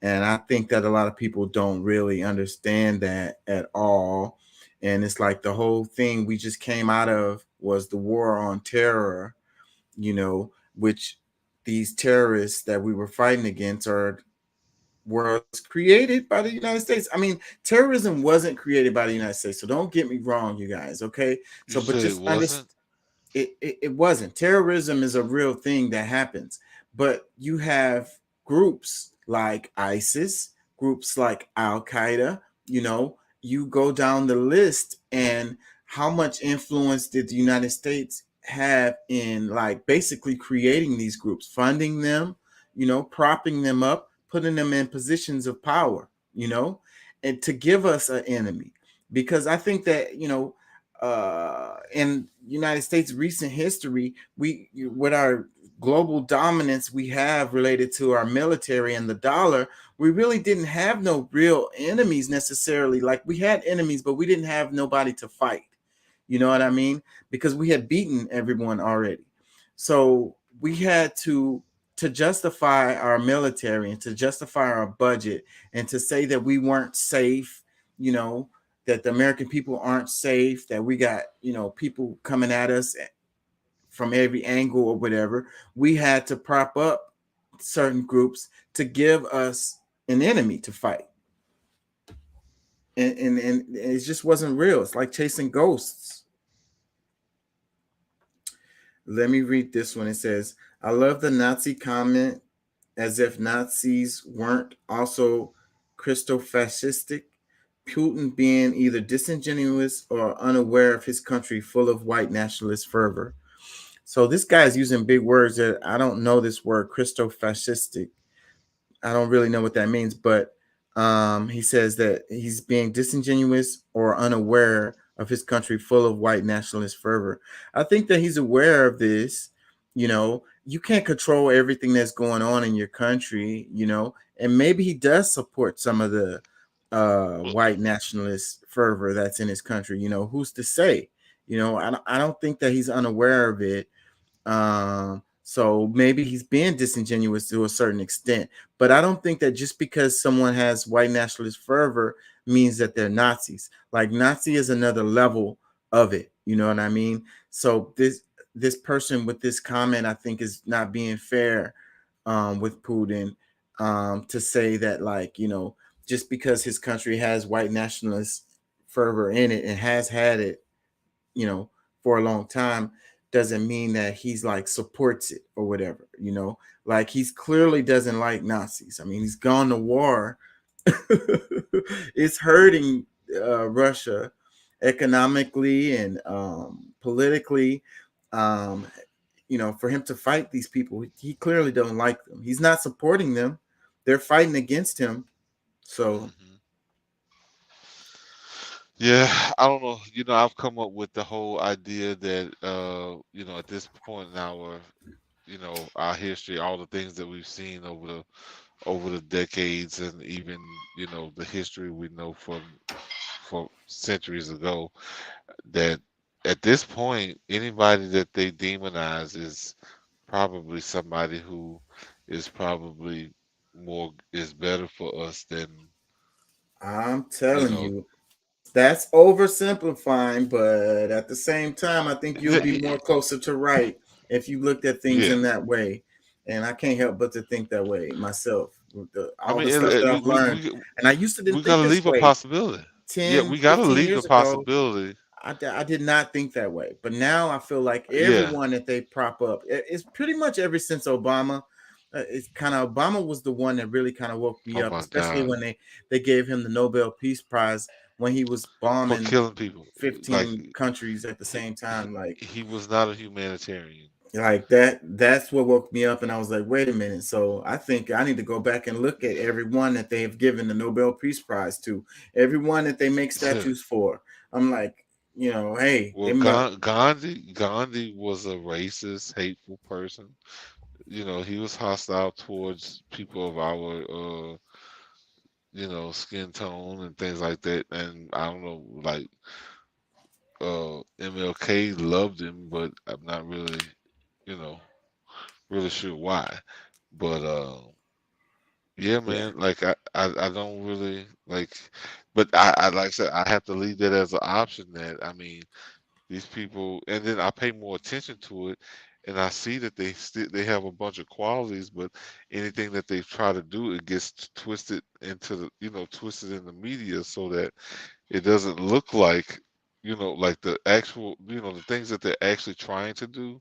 And I think that a lot of people don't really understand that at all. And it's like the whole thing we just came out of was the war on terror, which these terrorists that we were fighting against was created by the United States. I mean, terrorism wasn't created by the United States. So don't get me wrong, you guys. Okay. You But said just it wasn't? it wasn't. Terrorism is a real thing that happens. But you have groups like ISIS, groups like Al Qaeda, you go down the list, and how much influence did the United States have in like basically creating these groups, funding them, propping them up, putting them in positions of power, and to give us an enemy. Because I think that, in United States recent history, with our global dominance we have related to our military and the dollar, we really didn't have no real enemies necessarily. Like we had enemies, but we didn't have nobody to fight. You know what I mean? Because we had beaten everyone already. So we had to justify our military and to justify our budget and to say that we weren't safe, that the American people aren't safe, that we got, people coming at us from every angle or whatever. We had to prop up certain groups to give us an enemy to fight. And it just wasn't real. It's like chasing ghosts. Let me read this one. It says, "I love the Nazi comment, as if Nazis weren't also Christofascistic. Putin being either disingenuous or unaware of his country full of white nationalist fervor." So this guy is using big words that I don't know this word, Christofascistic. I don't really know what that means, but he says that he's being disingenuous or unaware of his country full of white nationalist fervor. I think that he's aware of this. You can't control everything that's going on in your country, and maybe he does support some of the white nationalist fervor that's in his country. Who's to say? I don't think that he's unaware of it. So maybe he's being disingenuous to a certain extent, but I don't think that just because someone has white nationalist fervor means that they're Nazis. Like Nazi is another level of it. You know what I mean? So this person with this comment, I think, is not being fair with Putin to say that, like, just because his country has white nationalist fervor in it and has had it, for a long time, doesn't mean that he's like supports it or whatever, you know. Like he's clearly doesn't like Nazis. I mean, he's gone to war. It's hurting Russia economically and politically. Um, you know, for him to fight these people, he clearly don't like them. He's not supporting them. They're fighting against him. So Mhm. Yeah, I don't know. I've come up with the whole idea that at this point in our history, all the things that we've seen over the decades, and even the history we know from centuries ago, that at this point, anybody that they demonize is probably somebody who is probably is better for us than I'm you telling know. you, that's oversimplifying, but at the same time, I think you'll Yeah, be more closer to right if you looked at things yeah. in that way. And I can't help but to think that way myself. With I all mean, the stuff that we I've learned, and I used to we didn't think gotta this leave a way possibility. Yeah, 10, we gotta 15 leave the years ago. possibility. I did not think that way, but now I feel like Yeah. everyone that they prop up, it's pretty much ever since Obama. It's kind of Obama was the one that really kind of woke me Oh up, my especially God. when they gave him the Nobel Peace Prize when he was For bombing killing people. Like 15 countries at the he, same he, time. he was not a humanitarian. Like that's what woke me up, and I was like, wait a minute. So I think I need to go back and look at everyone that they have given the Nobel Peace Prize to, everyone that they make statues for. I'm like, hey, they Well, must. Gandhi was a racist, hateful person. He was hostile towards people of our skin tone and things like that. And I don't know, like MLK loved him, but I'm not really, you know, really sure why. But yeah, Yeah. man, like I don't really like, but I like I said, I have to leave that as an option. That I mean, these people, and then I pay more attention to it, and I see that they have a bunch of qualities, but anything that they try to do, it gets twisted into twisted in the media so that it doesn't look like like the actual the things that they're actually trying to do,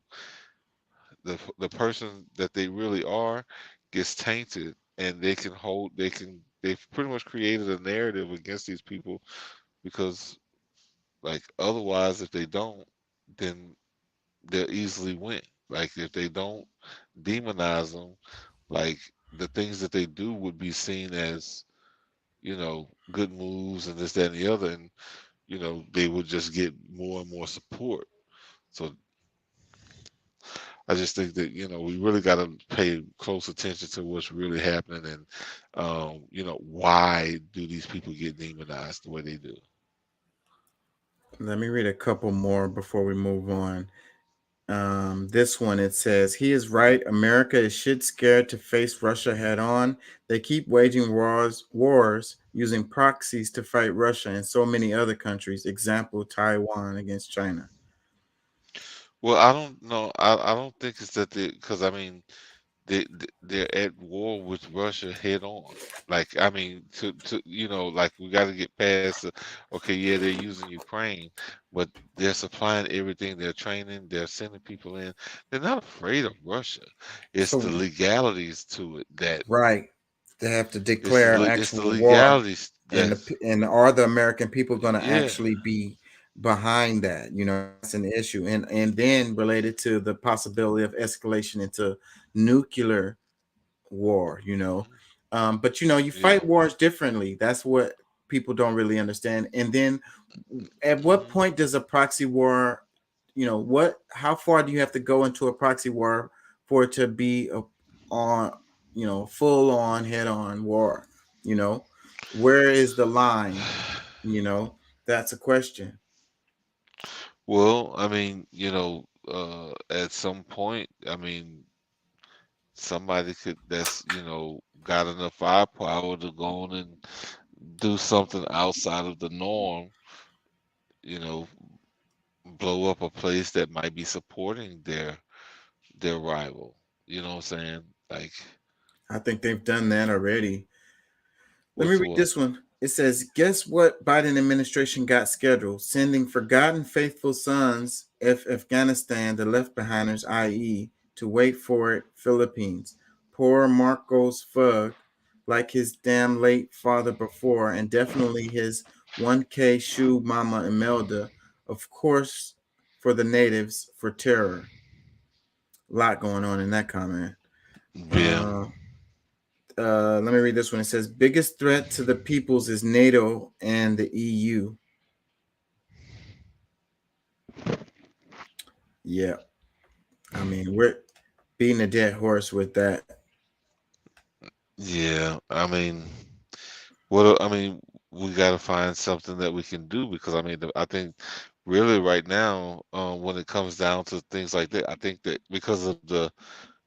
the person that they really are gets tainted, and they've pretty much created a narrative against these people, because like otherwise if they don't, then they'll easily win. Like if they don't demonize them, like the things that they do would be seen as good moves and this, that, and the other, and they would just get more and more support. So I just think that we really got to pay close attention to what's really happening, and why do these people get demonized the way they do? Let me read a couple more before we move on. This one, it says, he is right. America is shit scared to face Russia head on. They keep waging wars using proxies to fight Russia and so many other countries. Example, Taiwan against China. Well, I don't know. I don't think it's that because I mean they're at war with Russia head on. Like I mean, to like we got to get past. Okay, yeah, they're using Ukraine, but they're supplying everything. They're training. They're sending people in. They're not afraid of Russia. It's the So, legalities to it that right, they have to declare it's the actual war, legalities and that's and are the American people going to yeah. actually be behind that? That's an issue, and then related to the possibility of escalation into nuclear war. But you Yeah. fight wars differently. That's what people don't really understand. And then, at what hmm point does a proxy war? How far do you have to go into a proxy war for it to be on, full on head on war? You know, where is the line? That's a question. Well, I mean, at some point, I mean, somebody could that's got enough firepower to go on and do something outside of the norm, you know, blow up a place that might be supporting their rival. You know what I'm saying? Like I think they've done that already. Let me with read what? this one. it says, guess what Biden administration got scheduled? Sending forgotten faithful sons of Afghanistan, the left behinders, i.e., to wait for it, Philippines. Poor Marcos Fug, like his damn late father before, and definitely his 1K shoe mama Imelda, of course, for the natives, for terror. A lot going on in that comment. Yeah. Let me read this one. It says, biggest threat to the peoples is NATO and the EU. Yeah. I mean, we're beating a dead horse with that. Yeah. I mean, we got to find something that we can do, because I think really right now, when it comes down to things like that, I think that because of the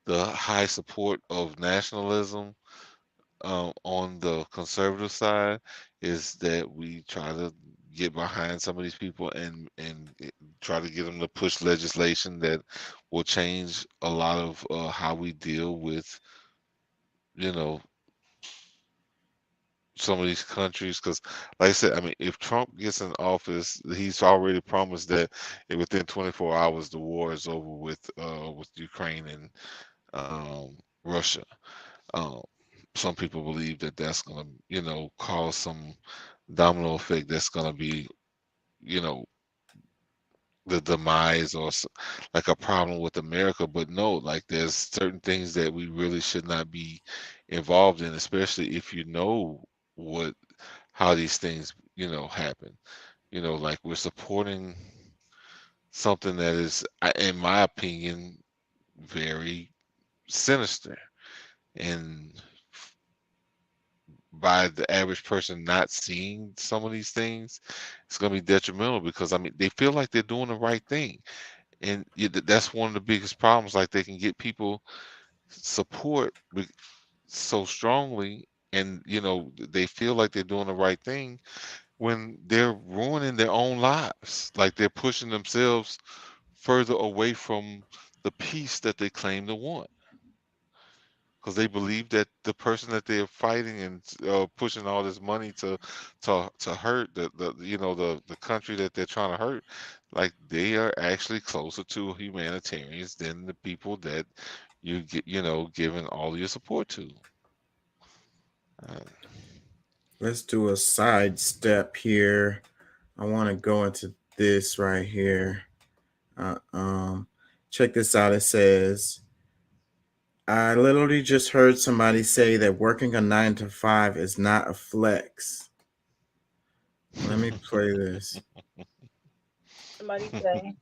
high support of nationalism on the conservative side, is that we try to get behind some of these people and try to get them to push legislation that will change a lot of how we deal with, you know, some of these countries. Because like I said, if Trump gets in office, he's already promised that within 24 hours the war is over with Ukraine and Russia. Um, some people believe that that's going to, cause some domino effect that's going to be, the demise or like a problem with America. But no, like there's certain things that we really should not be involved in, especially if you know how these things, happen. Like we're supporting something that is, in my opinion, very sinister. And by the average person not seeing some of these things, it's going to be detrimental, because they feel like they're doing the right thing. And that's one of the biggest problems. Like they can get people support so strongly, and they feel like they're doing the right thing when they're ruining their own lives. Like they're pushing themselves further away from the peace that they claim to want, because they believe that the person that they're fighting and pushing all this money to hurt the country that they're trying to hurt, like they are actually closer to humanitarians than the people that you get giving all your support to. Let's do a side step here. I want to go into this right here. Check this out. It says, I literally just heard somebody say that working a 9 to 5 is not a flex. Let me play this. Somebody say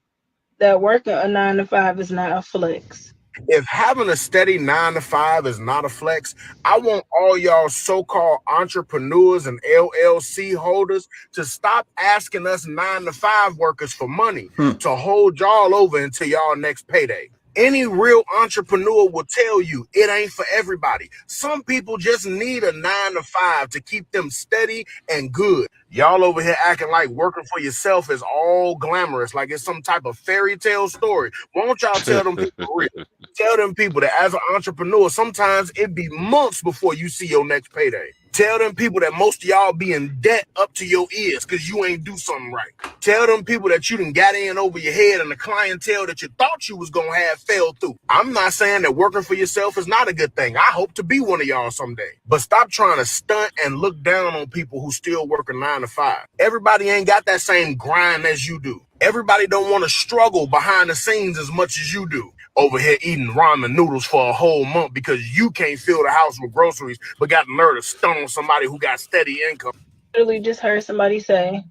that working a 9 to 5 is not a flex. If having a steady 9 to 5 is not a flex, I want all y'all so-called entrepreneurs and LLC holders to stop asking us 9 to 5 workers for money to hold y'all over until y'all next payday. Any real entrepreneur will tell you it ain't for everybody. Some people just need a 9 to 5 to keep them steady and good. Y'all over here acting like working for yourself is all glamorous, like it's some type of fairy tale story. Why don't y'all tell them people real? Tell them people that as an entrepreneur, sometimes it be months before you see your next payday. Tell them people that most of y'all be in debt up to your ears because you ain't do something right. Tell them people that you done got in over your head and the clientele that you thought you was going to have fell through. I'm not saying that working for yourself is not a good thing. I hope to be one of y'all someday. But stop trying to stunt and look down on people who still work a 9 to 5. Everybody ain't got that same grind as you do. Everybody don't want to struggle behind the scenes as much as you do. Over here eating ramen noodles for a whole month because you can't fill the house with groceries, but got the nerve to stun on somebody who got steady income. Literally just heard somebody say.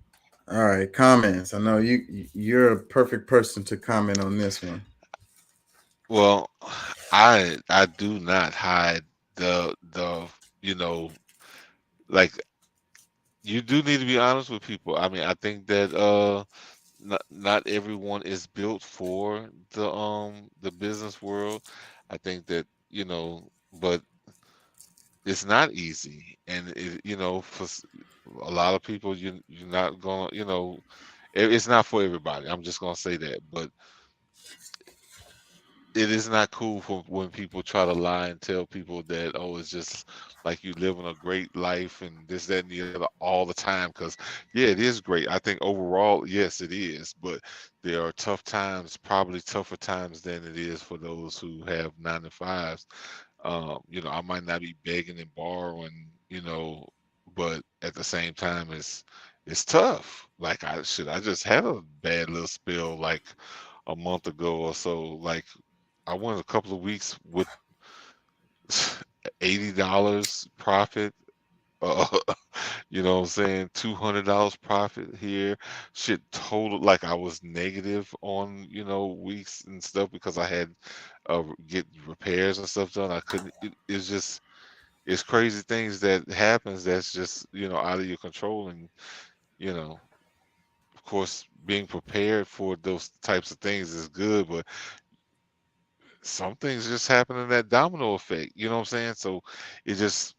All right, comments. I know you're a perfect person to comment on this one. Well, I do not hide the like, you do need to be honest with people. I think that not everyone is built for the business world. I think that but it's not easy, and for a lot of people, you're not gonna it's not for everybody. I'm just gonna say that. But it is not cool for when people try to lie and tell people that, oh, it's just like you living a great life and this, that, and the other all the time. Because yeah, it is great. I think overall, yes, it is. But there are tough times, probably tougher times than it is for those who have 9 to 5s. I might not be begging and borrowing, but at the same time, it's tough. Like I just had a bad little spill like a month ago or so. Like I went a couple of weeks with $80 profit. Uh, you know what I'm saying? $200 profit here. Shit total like I was negative on, weeks and stuff because I had get repairs and stuff done. I couldn't it's crazy things that happens that's just, out of your control. And, of course being prepared for those types of things is good, but some things just happen in that domino effect. You know what I'm saying? So it just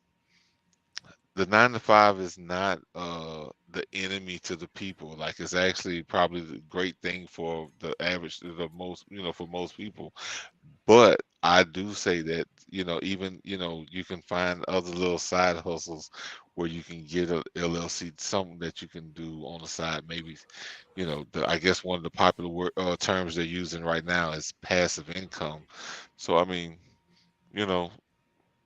the 9 to 5 is not the enemy to the people. Like it's actually probably the great thing for the average, the most, for most people. But I do say that, even, you can find other little side hustles where you can get a LLC, something that you can do on the side. Maybe, I guess one of the popular terms they're using right now is passive income. So, I mean, you know,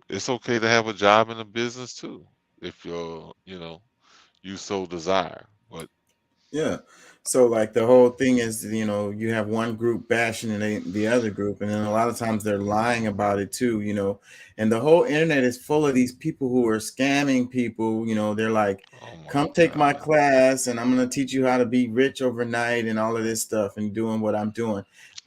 it's okay to have a job in a business too, if you so desire. But Yeah. So like the whole thing is, you have one group bashing the other group, and then a lot of times they're lying about it too, and the whole internet is full of these people who are scamming people. They're like, oh my come take my God, class and I'm going to teach you how to be rich overnight and all of this stuff and doing what I'm doing.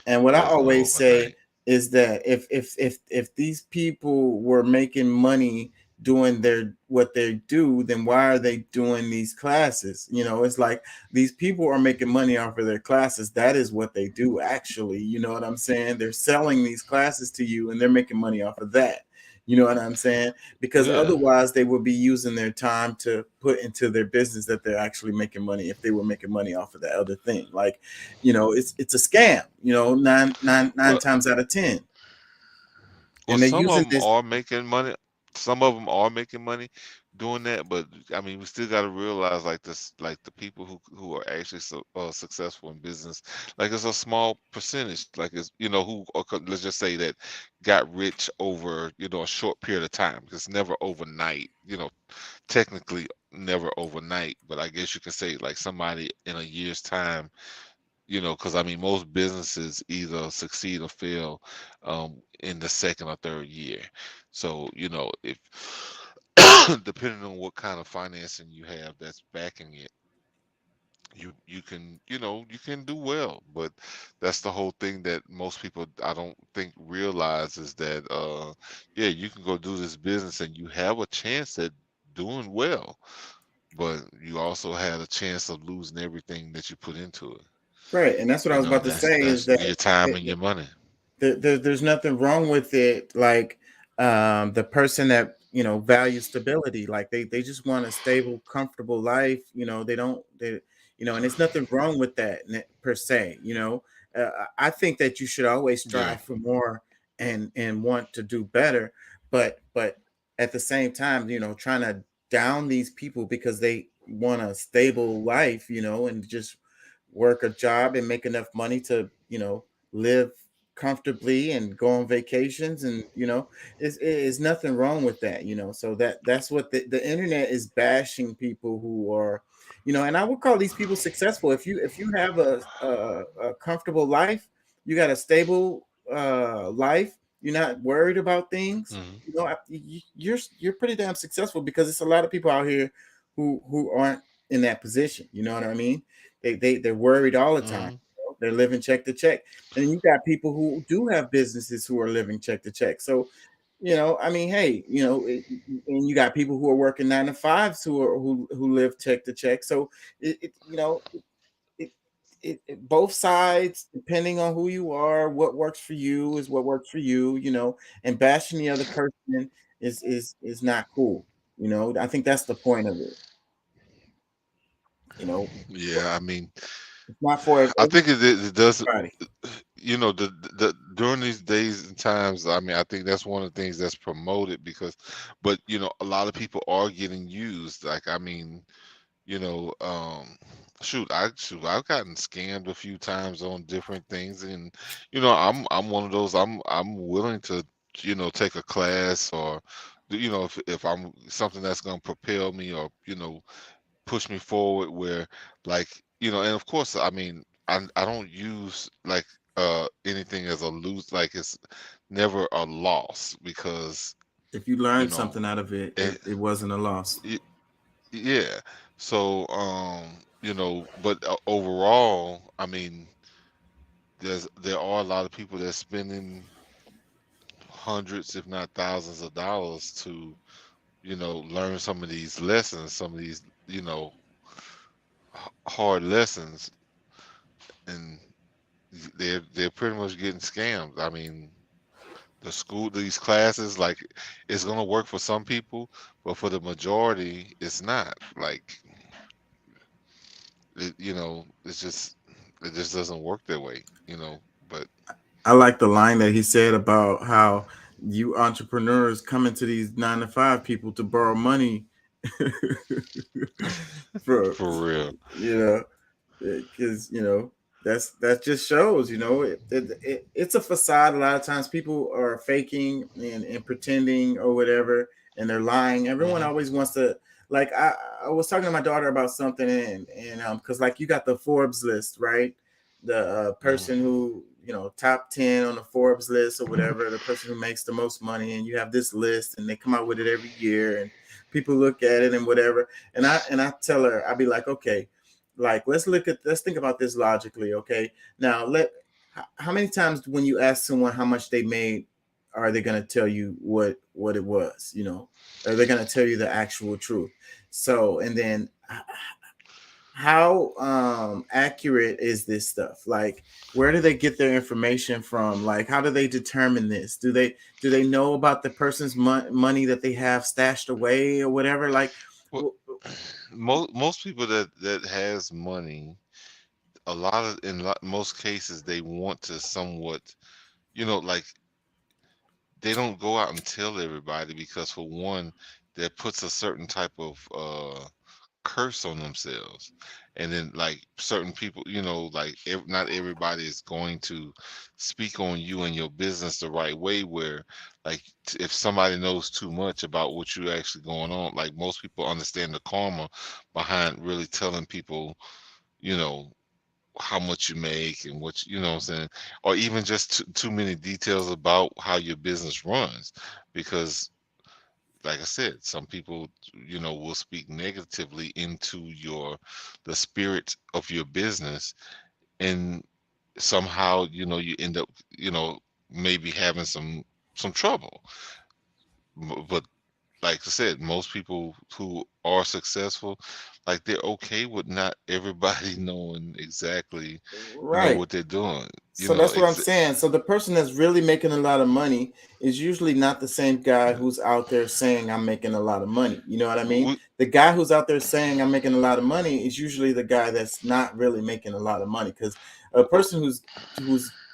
And what I definitely always say overnight. is that if these people were making money doing what they do, then why are they doing these classes? It's like these people are making money off of their classes. That is what they do, actually. You know what I'm saying? They're selling these classes to you and they're making money off of that. You know what I'm saying? Because Yeah. otherwise they would be using their time to put into their business that they're actually making money if they were making money off of that other thing. Like, it's a scam, nine Well, times out of 10. Well, And they're some of using them this. are making money. Some of them are making money doing that, but I mean, we still got to realize like this, like the people who are actually successful in business, like it's a small percentage. Like it's who let's just say that got rich over a short period of time. It's never overnight. Technically never overnight, but I guess you can say like somebody in a year's time, because I mean, most businesses either succeed or fail in the second or third year. So, if depending on what kind of financing you have that's backing it, you can do well. But that's the whole thing that most people I don't think realize is that yeah, you can go do this business and you have a chance at doing well, but you also had a chance of losing everything that you put into it. Right. And that's what I was about And to that's say is that's that your time and your money. there's nothing wrong with it. Like the person that values stability, like they just want a stable, comfortable life. They don't and it's nothing wrong with that per se. I think that you should always Yeah. strive for more and want to do better, but at the same time, trying to down these people because they want a stable life, and just work a job and make enough money to live comfortably and go on vacations, and it's nothing wrong with that. So that's what the internet is bashing people who are, and I would call these people successful. If you have a comfortable life, you got a stable life, you're not worried about things, Hmm. you're pretty damn successful, because it's a lot of people out here who aren't in that position. You know what I mean? They're worried all the time. Hmm. They're living check to check. And you got people who do have businesses who are living check to check. So, I mean, hey, and you got people who are working 9 to 5s who live check to check. So both sides, depending on who you are, what works for you is what works for you, and bashing the other person is not cool. I think that's the point of it. You know, Yeah, I mean, it's not for I think it does. everybody. you know, the during these days and times, I mean, I think that's one of the things that's promoted because, but you know, a lot of people are getting used. Like, I mean, you know, I've gotten scammed a few times on different things, and you know, I'm one of those. I'm willing to, you know, take a class or, you know, if I'm something that's going to propel me or, you know, push me forward where, like, you know, and of course, I mean, I don't use like anything as a lose, like it's never a loss because, If you you learned know, something out of it, it, it wasn't a loss. yeah. So, you know, but overall, I mean, there are a lot of people that spending hundreds, if not thousands of dollars to, you know, learn some of these lessons, some of these, you know, hard lessons, and they're pretty much getting scammed. I mean, these classes, like, it's gonna work for some people, but for the majority, it's not. Like, you know, it just doesn't work that way, you know. But I like the line that he said about how you entrepreneurs come into these 9 to 5 people to borrow money for, for real, you know, because you know that just shows, you know, it's a facade. A lot of times people are faking and pretending or whatever, and they're lying. Everyone hmm always wants to, like, I was talking to my daughter about something, and because like you got the Forbes list, right? The person hmm who, you know, top 10 on the Forbes list or whatever, the person who makes the most money, and you have this list, and they come out with it every year, and people look at it and whatever. And I tell her, I'd be like, okay, like let's think about this logically. Okay, now how many times when you ask someone how much they made, are they going to tell you what it was? You know, are they going to tell you the actual truth? So, and then how accurate is this stuff? Like, where do they get their information from? Like, how do they determine this? Do they know about the person's money that they have stashed away or whatever? Like, well, most people that has money, a lot of most cases they want to somewhat, you know, like, they don't go out and tell everybody because, for one, that puts a certain type of curse on themselves. And then, like, certain people, you know, like, not everybody is going to speak on you and your business the right way, where, like, if somebody knows too much about what you actually going on, like, most people understand the karma behind really telling people, you know, how much you make and you know what I'm saying, or even just too many details about how your business runs, because, like I said, some people, you know, will speak negatively into the spirit of your business, and somehow, you know, you end up, you know, maybe having some trouble. But like I said, most people who are successful, like, they're okay with not everybody knowing exactly, you know, right. what they're doing. You So know, that's what I'm saying. So the person that's really making a lot of money is usually not the same guy who's out there saying I'm making a lot of money. You know what I mean? we, The guy who's out there saying I'm making a lot of money is usually the guy that's not really making a lot of money, because a person who's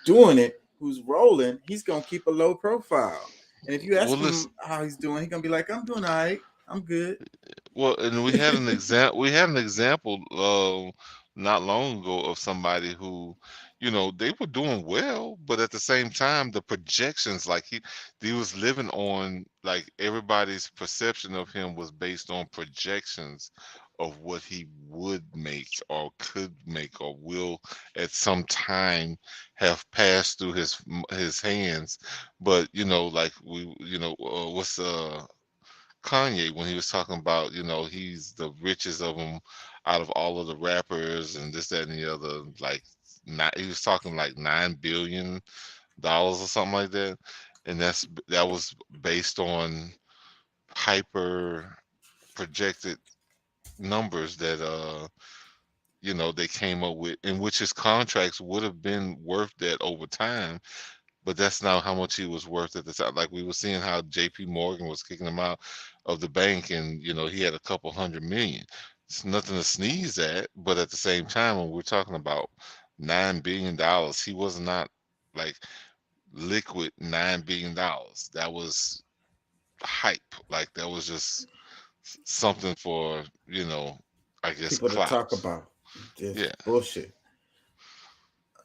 doing it, who's rolling, he's gonna keep a low profile. And if you well, ask listen. him how he's doing, he's gonna be like, I'm doing all right. I'm good. Well, and we had an example not long ago of somebody who, you know, they were doing well, but at the same time, the projections, like, he was living on, like, everybody's perception of him was based on projections of what he would make or could make or will at some time have passed through his hands. But, you know, like, you know, what's Kanye, when he was talking about, you know, he's the richest of them out of all of the rappers and this, that, and the other. Like, not, he was talking like $9 billion or something like that, and that was based on hyper projected numbers that you know, they came up with, in which his contracts would have been worth that over time, but that's not how much he was worth at the time. Like, we were seeing how J.P. Morgan was kicking him out of the bank, and you know, he had a couple 100 million. It's nothing to sneeze at, but at the same time, when we're talking about $9 billion, he was not. like liquid $9 billion. That was hype. Like that was just something for, I guess People to talk clout. about. Just Yeah. bullshit.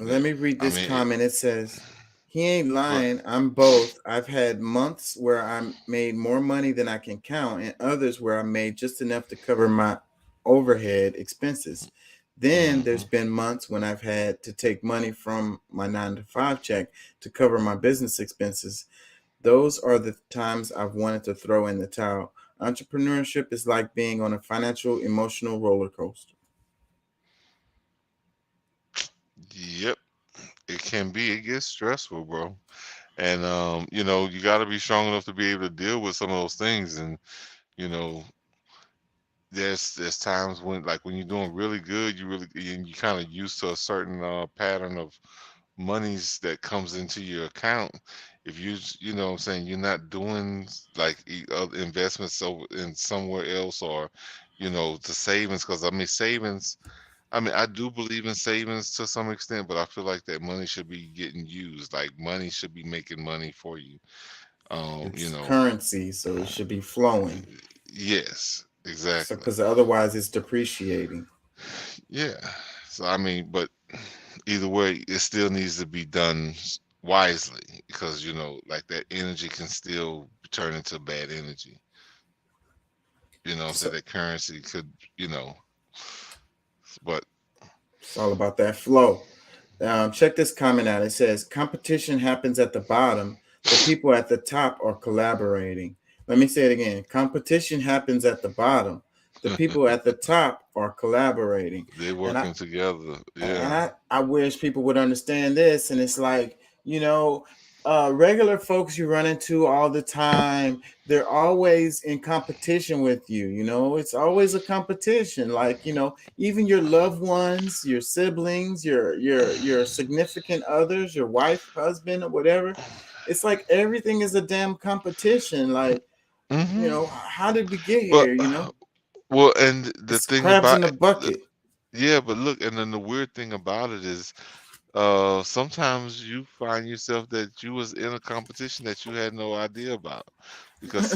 Yeah. Let me read I this mean, comment. It says, he ain't but lying. I'm both. I've had months where I made more money than I can count, and others where I made just enough to cover my overhead expenses. Then there's mhm. been months when I've had to take money from my 9 to 5 check to cover my business expenses. Those are the times I've wanted to throw in the towel. Entrepreneurship is like being on a financial, emotional roller coaster. Yep, it can be. It gets stressful, bro. And you got to be strong enough to be able to deal with some of those things. And you know, there's times when, like, when you're doing really good, you kind of used to a certain pattern of monies that comes into your account. If you know what I'm saying, you're not doing like other investments over in somewhere else, or the savings. Because I mean, savings, I mean, I do believe in savings to some extent, but I feel like that money should be getting used. Like money should be making money for you. um you It's know currency, so it should be flowing. yes, So, exactly. because otherwise it's depreciating. Yeah. So I mean, but either way, it still needs to be done wisely, because like that energy can still turn into bad energy. What I'm saying, So that currency could, you know, but it's all about that flow. Check this comment out. It says competition happens at the bottom. The people at the top are collaborating. Let me say it again. Competition happens at the bottom. The people at the top are collaborating. they're And I working together. and Yeah. I wish people would understand this. And it's like, you know, regular folks you run into all the time, they're always in competition with you. It's always a competition. Like, even your loved ones, your siblings, your significant others, your wife, husband, or whatever. It's like everything is a damn competition. Like, Hmm. how did we get But here? well, and the It's thing crabs in about the the- bucket. yeah, but look, and then the weird thing about it is, sometimes you find yourself that you was in a competition that you had no idea about, because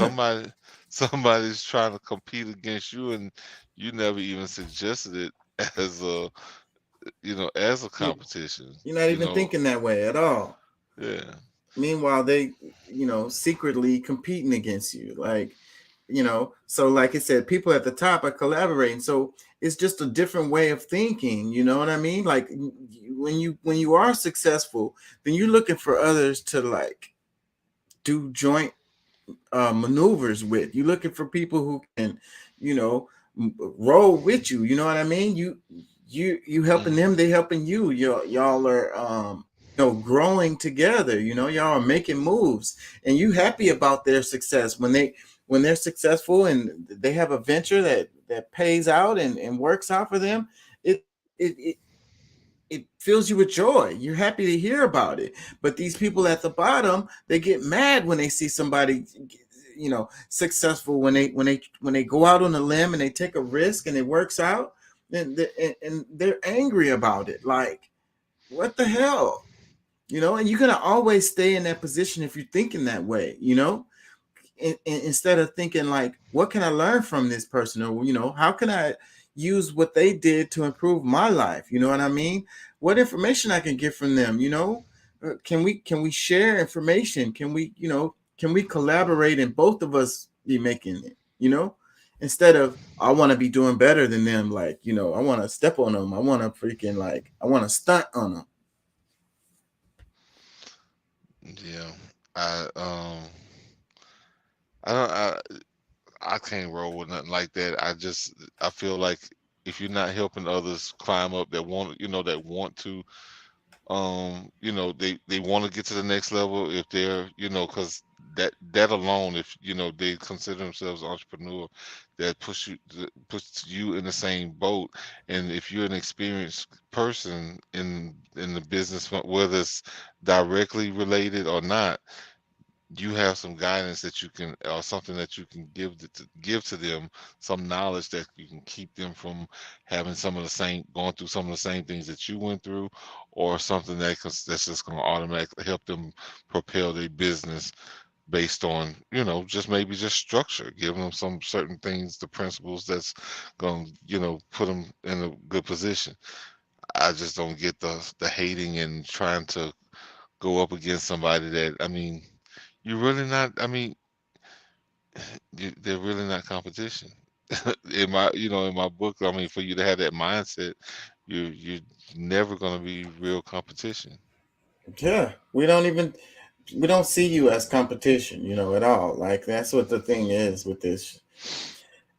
somebody's trying to compete against you, and you never even suggested it as a You- competition. You're not you even know thinking that way at all. yeah. Meanwhile, they, secretly competing against you. Like, so like I said, people at the top are collaborating. So it's just a different way of thinking. You know what I mean? Like when you are successful, then you're looking for others to like do joint maneuvers with. You're looking for people who can, you know, roll with you. You know what I mean? You helping Mm. them, they helping you. Y'all are growing together. Y'all are making moves, and you happy about their success when they're successful and they have a venture that pays out and works out for them. It it, it it fills you with joy. You're happy to hear about it. But these people at the bottom, they get mad when they see somebody, successful, when they go out on a limb and they take a risk and it works out, and they're angry about it. Like, what the hell? And you're gonna always stay in that position if you're thinking that way, instead of thinking like, what can I learn from this person, or how can I use what they did to improve my life? You know what I mean? What information I can get from them? Can we share information? Can we collaborate and both of us be making it? Instead of, I want to be doing better than them. Like, I want to step on them. I want to freaking, like, I want to stunt on them. Yeah. I I don't I can't roll with nothing like that. I feel like if you're not helping others climb up, that want to, they want to get to the next level, if they're, because that alone, if they consider themselves entrepreneur, that puts you in the same boat. And if you're an experienced person in the business, whether it's directly related or not, you have some guidance that you can, or something that you can give to them, some knowledge that you can keep them from having going through some of the same things that you went through, or something that's just going to automatically help them propel their business based on, just structure, giving them some certain things, the principles that's going to, put them in a good position. I just don't get the hating and trying to go up against somebody that, you're really not, they're really not competition. In my book, for you to have that mindset, you're never going to be real competition. Yeah, we don't see you as competition, at all. Like, that's what the thing is with this.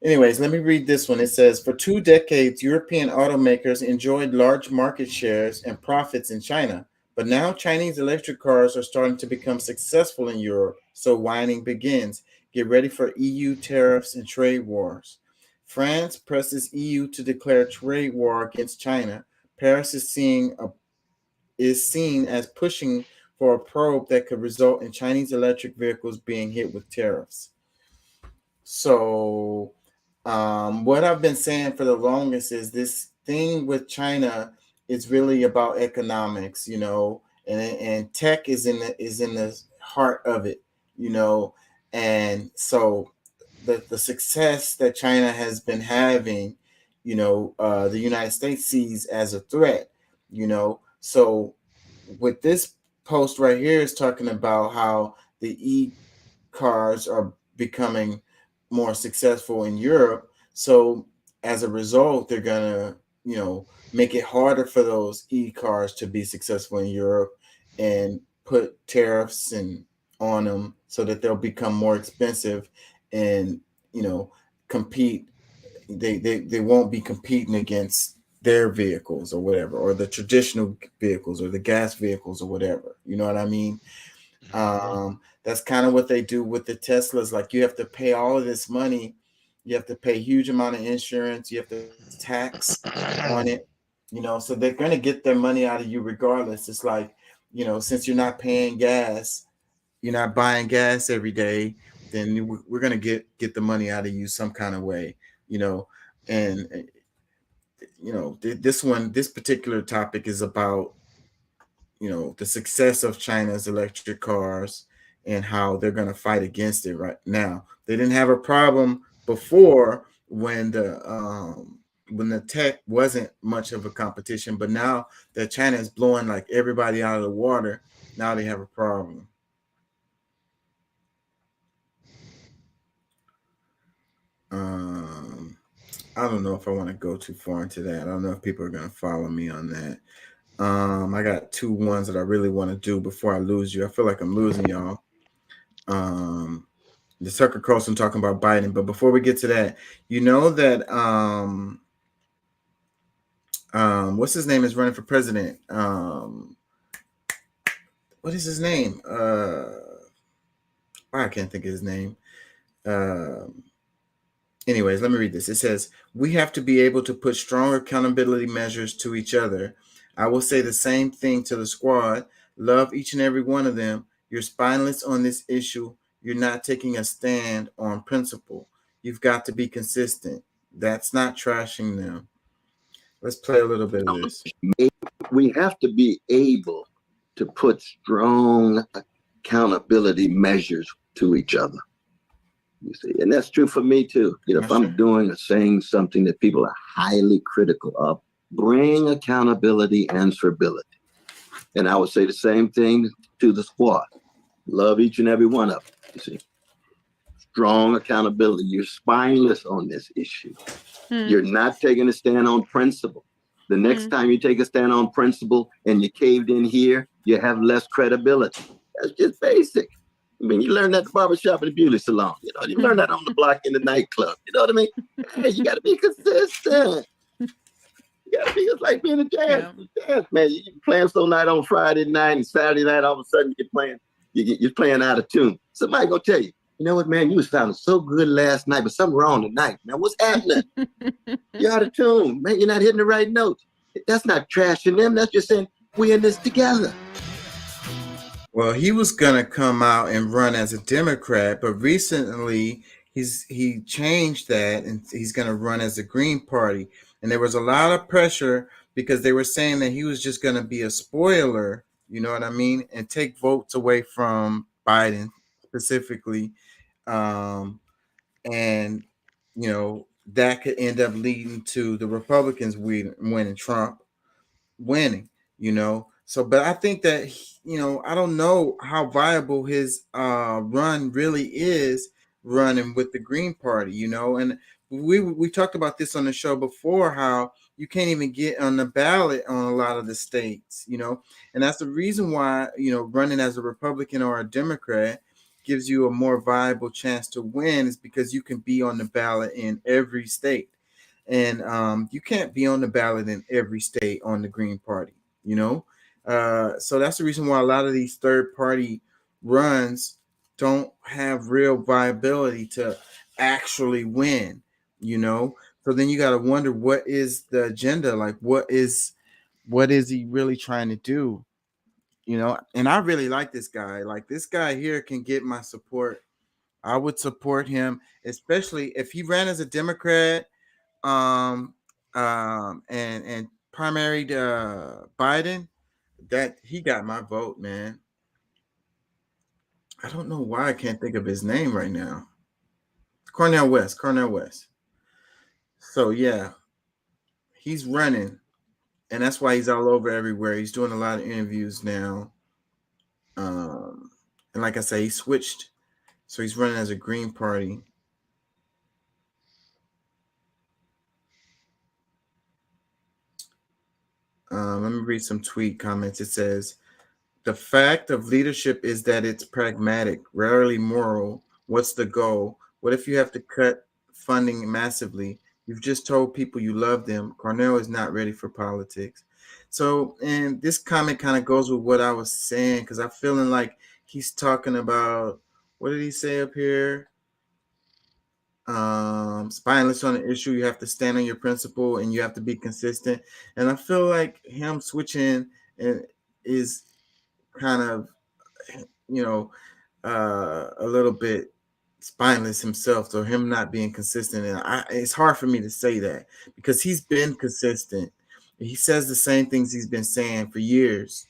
Anyways, let me read this one. It says, for 2 decades, European automakers enjoyed large market shares and profits in China. But now Chinese electric cars are starting to become successful in Europe. So whining begins. Get ready for EU tariffs and trade wars. France presses EU to declare trade war against China. Paris is seen as pushing for a probe that could result in Chinese electric vehicles being hit with tariffs. So what I've been saying for the longest is this thing with China is really about economics, and tech is in the heart of it, and so the success that China has been having, the United States sees as a threat, So with this post right here is talking about how the e-cars are becoming more successful in Europe. So as a result, they're gonna, make it harder for those e-cars to be successful in Europe and put tariffs on them so that they'll become more expensive and, compete. They won't be competing against their vehicles or whatever, or the traditional vehicles or the gas vehicles or whatever. You know what I mean? That's kind of what they do with the Teslas. Like, you have to pay all of this money. You have to pay a huge amount of insurance. You have to tax on it, so they're going to get their money out of you regardless. It's like, since you're not paying gas, you're not buying gas every day, then we're going to get the money out of you some kind of way, and this particular topic is about, the success of China's electric cars and how they're going to fight against it right now. They didn't have a problem before when the tech wasn't much of a competition, but now that China is blowing like everybody out of the water, now they have a problem. I don't know if I want to go too far into that. I don't know if people are going to follow me on that. I got 2 ones that I really want to do before I lose you. I feel like I'm losing y'all. The Tucker Carlson talking about Biden, but before we get to that, that what's his name is running for president. What is his name? I can't think of his name. Anyways, let me read this. It says, we have to be able to put strong accountability measures to each other. I will say the same thing to the squad. Love each and every one of them. You're spineless on this issue. You're not taking a stand on principle. You've got to be consistent. That's not trashing them. Let's play a little bit of this. We have to be able to put strong accountability measures to each other. You see, and that's true for me too. If I'm doing or saying something that people are highly critical of, bring accountability, answerability. And I would say the same thing to the squad. Love each and every one of them. You see, strong accountability. You're spineless on this issue. You're not taking a stand on principle. The next time you take a stand on principle and you caved in here, you have less credibility. That's just basic. You learn that at the barbershop and the beauty salon. You learn that on the block in the nightclub. You know what I mean? Hey, you got to be consistent. You got to be, it's like being a jazz man. You're playing some night on Friday night and Saturday night, all of a sudden you're playing out of tune. Somebody gonna tell you, you know what, man, you was sounding so good last night, but something wrong tonight. Man, what's happening? You're out of tune, man. You're not hitting the right notes. That's not trashing them. That's just saying we're in this together. Well, he was gonna come out and run as a Democrat, but recently he changed that and he's gonna run as a Green Party. And there was a lot of pressure because they were saying that he was just gonna be a spoiler, you know what I mean, and take votes away from Biden specifically. Um, and that could end up leading to the Republicans winning, Trump winning, so but I think that I don't know how viable his run really is, running with the Green Party, and we talked about this on the show before, how you can't even get on the ballot on a lot of the states, and that's the reason why running as a Republican or a Democrat gives you a more viable chance to win, is because you can be on the ballot in every state. And you can't be on the ballot in every state on the Green Party, so that's the reason why a lot of these third party runs don't have real viability to actually win, so then you got to wonder, what is the agenda, like what is he really trying to do, and I really like this guy. Like, this guy here can get my support. I would support him, especially if he ran as a Democrat, and primaried Biden. That he got my vote, man. I don't know why I can't think of his name right now. Cornel West. So yeah, he's running, and that's why he's all over everywhere. He's doing a lot of interviews now. And like I say, he switched, so he's running as a Green Party. Let me read some tweet comments. It says, the fact of leadership is that it's pragmatic, rarely moral. What's the goal? What if you have to cut funding massively? You've just told people you love them. Cornel is not ready for politics. So, and this comment kind of goes with what I was saying, because I'm feeling like he's talking about, what did he say up here? Spineless on an issue, you have to stand on your principle and you have to be consistent. And I feel like him switching is kind of, a little bit spineless himself, so him not being consistent. And it's hard for me to say that, because he's been consistent. He says the same things he's been saying for years.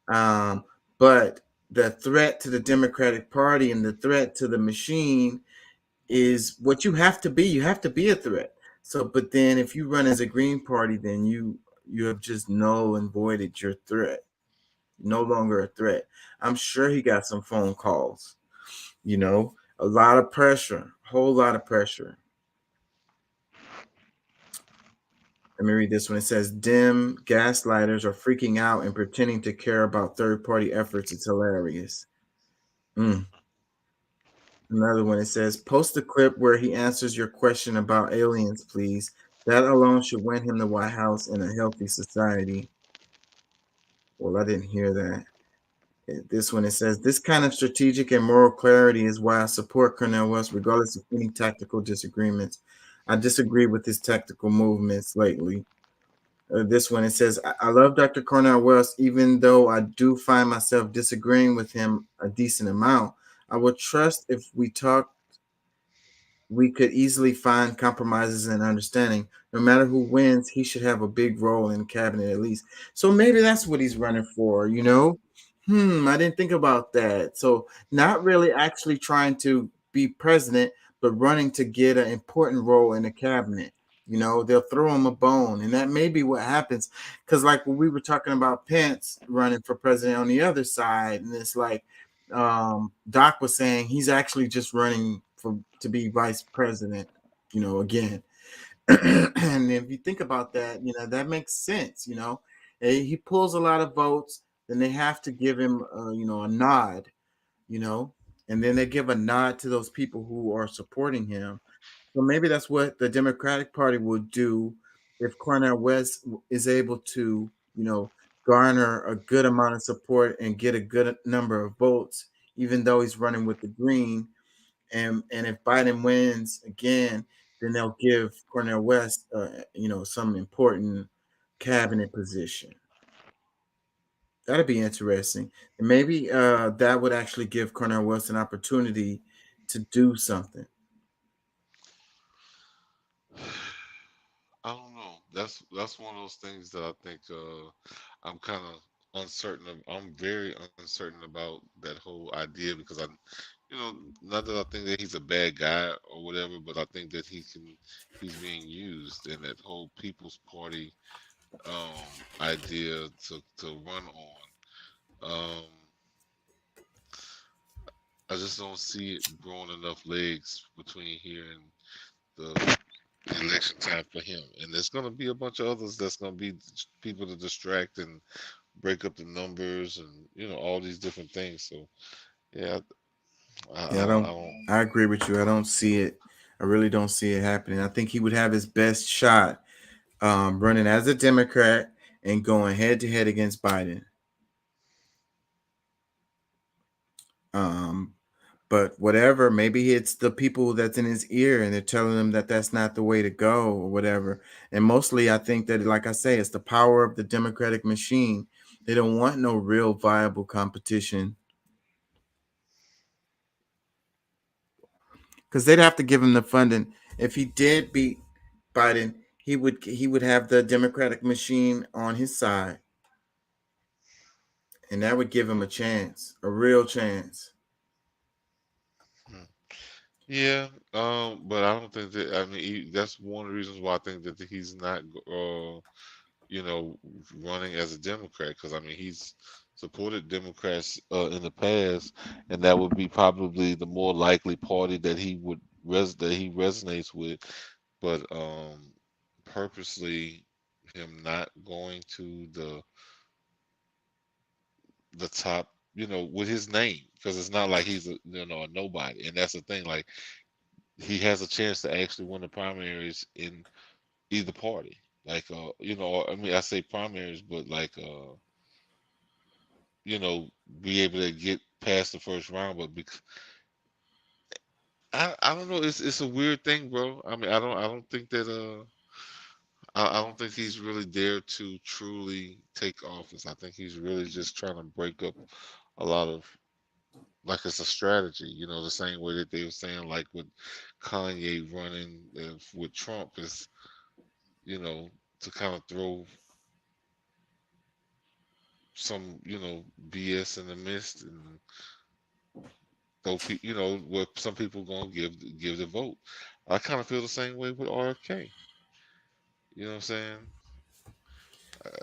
But the threat to the Democratic Party and the threat to the machine is what you have to be. You have to be a threat. So, but then if you run as a Green Party, then you have just null and voided your threat. No longer a threat. I'm sure he got some phone calls, a lot of pressure, a whole lot of pressure. Let me read this one. It says, dim gaslighters are freaking out and pretending to care about third-party efforts. It's hilarious. Another one, it says, post the clip where he answers your question about aliens, please. That alone should win him the White House in a healthy society. Well, I didn't hear that. This one, it says, this kind of strategic and moral clarity is why I support Cornel West, regardless of any tactical disagreements. I disagree with his tactical movements lately. This one, it says, I love Dr. Cornel West, even though I do find myself disagreeing with him a decent amount. I would trust if we talked, we could easily find compromises and understanding. No matter who wins, he should have a big role in the cabinet at least. So maybe that's what he's running for, I didn't think about that. So not really actually trying to be president, but running to get an important role in the cabinet. They'll throw him a bone, and that may be what happens. Because like when we were talking about Pence running for president on the other side, and it's like Doc was saying he's actually just running to be vice president, again. And if you think about that, that makes sense. He pulls a lot of votes, then they have to give him a nod, and then they give a nod to those people who are supporting him. So maybe that's what the Democratic Party would do if Cornel West is able to, garner a good amount of support and get a good number of votes, even though he's running with the Green. And if Biden wins again, then they'll give Cornel West, some important cabinet position. That'd be interesting. And maybe that would actually give Cornel West an opportunity to do something. I don't know. That's one of those things that I think I'm kind of uncertain of. I'm very uncertain about that whole idea because not that I think that he's a bad guy or whatever, but I think that he's being used in that whole People's Party idea to run on. I just don't see it growing enough legs between here and the election time for him. And there's going to be a bunch of others that's going to be people to distract and break up the numbers and all these different things. So yeah, I agree with you. I don't see it. I really don't see it happening. I think he would have his best shot running as a Democrat and going head to head against Biden. But whatever, maybe it's the people that's in his ear and they're telling him that that's not the way to go or whatever. And mostly I think that, like I say, it's the power of the Democratic machine. They don't want no real viable competition. Because they'd have to give him the funding. If he did beat Biden, he would have the Democratic machine on his side. And that would give him a chance, a real chance. Yeah, but I don't think that. I mean, that's one of the reasons why I think that he's not, running as a Democrat. Because I mean, he's supported Democrats in the past, and that would be probably the more likely party that he resonates with. But purposely, him not going to the top, with his name, because it's not like he's a nobody, and that's the thing. Like he has a chance to actually win the primaries in either party. Like I mean, I say primaries, but like be able to get past the first round. But because I don't know, it's a weird thing, bro. I mean, I don't think that I don't think he's really there to truly take office. I think he's really just trying to break up a lot of, like it's a strategy, the same way that they were saying, like with Kanye running with Trump is, to kind of throw some, BS in the mist and throw, what some people gonna give the vote. I kind of feel the same way with RFK. You know what I'm saying?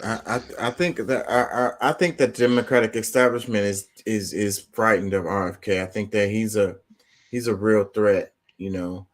I think that I think the Democratic establishment is frightened of RFK. I think that he's a real threat, and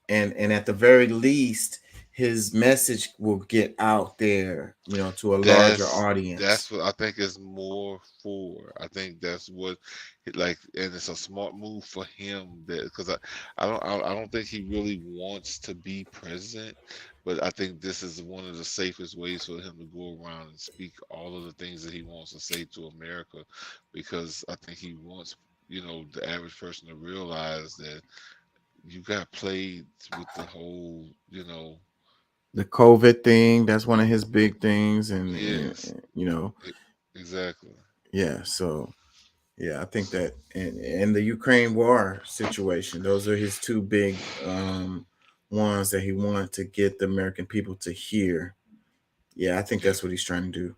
at the very least, his message will get out there, to a larger audience. That's what I think is more for. I think that's what, and it's a smart move for him because I don't think he really wants to be president, but I think this is one of the safest ways for him to go around and speak all of the things that he wants to say to America, because I think he wants, the average person to realize that you got played with the whole, the COVID thing. That's one of his big things, and yes, exactly. Yeah, so yeah, I think that and the Ukraine war situation, those are his two big ones that he wanted to get the American people to hear. Yeah, I think that's what he's trying to do.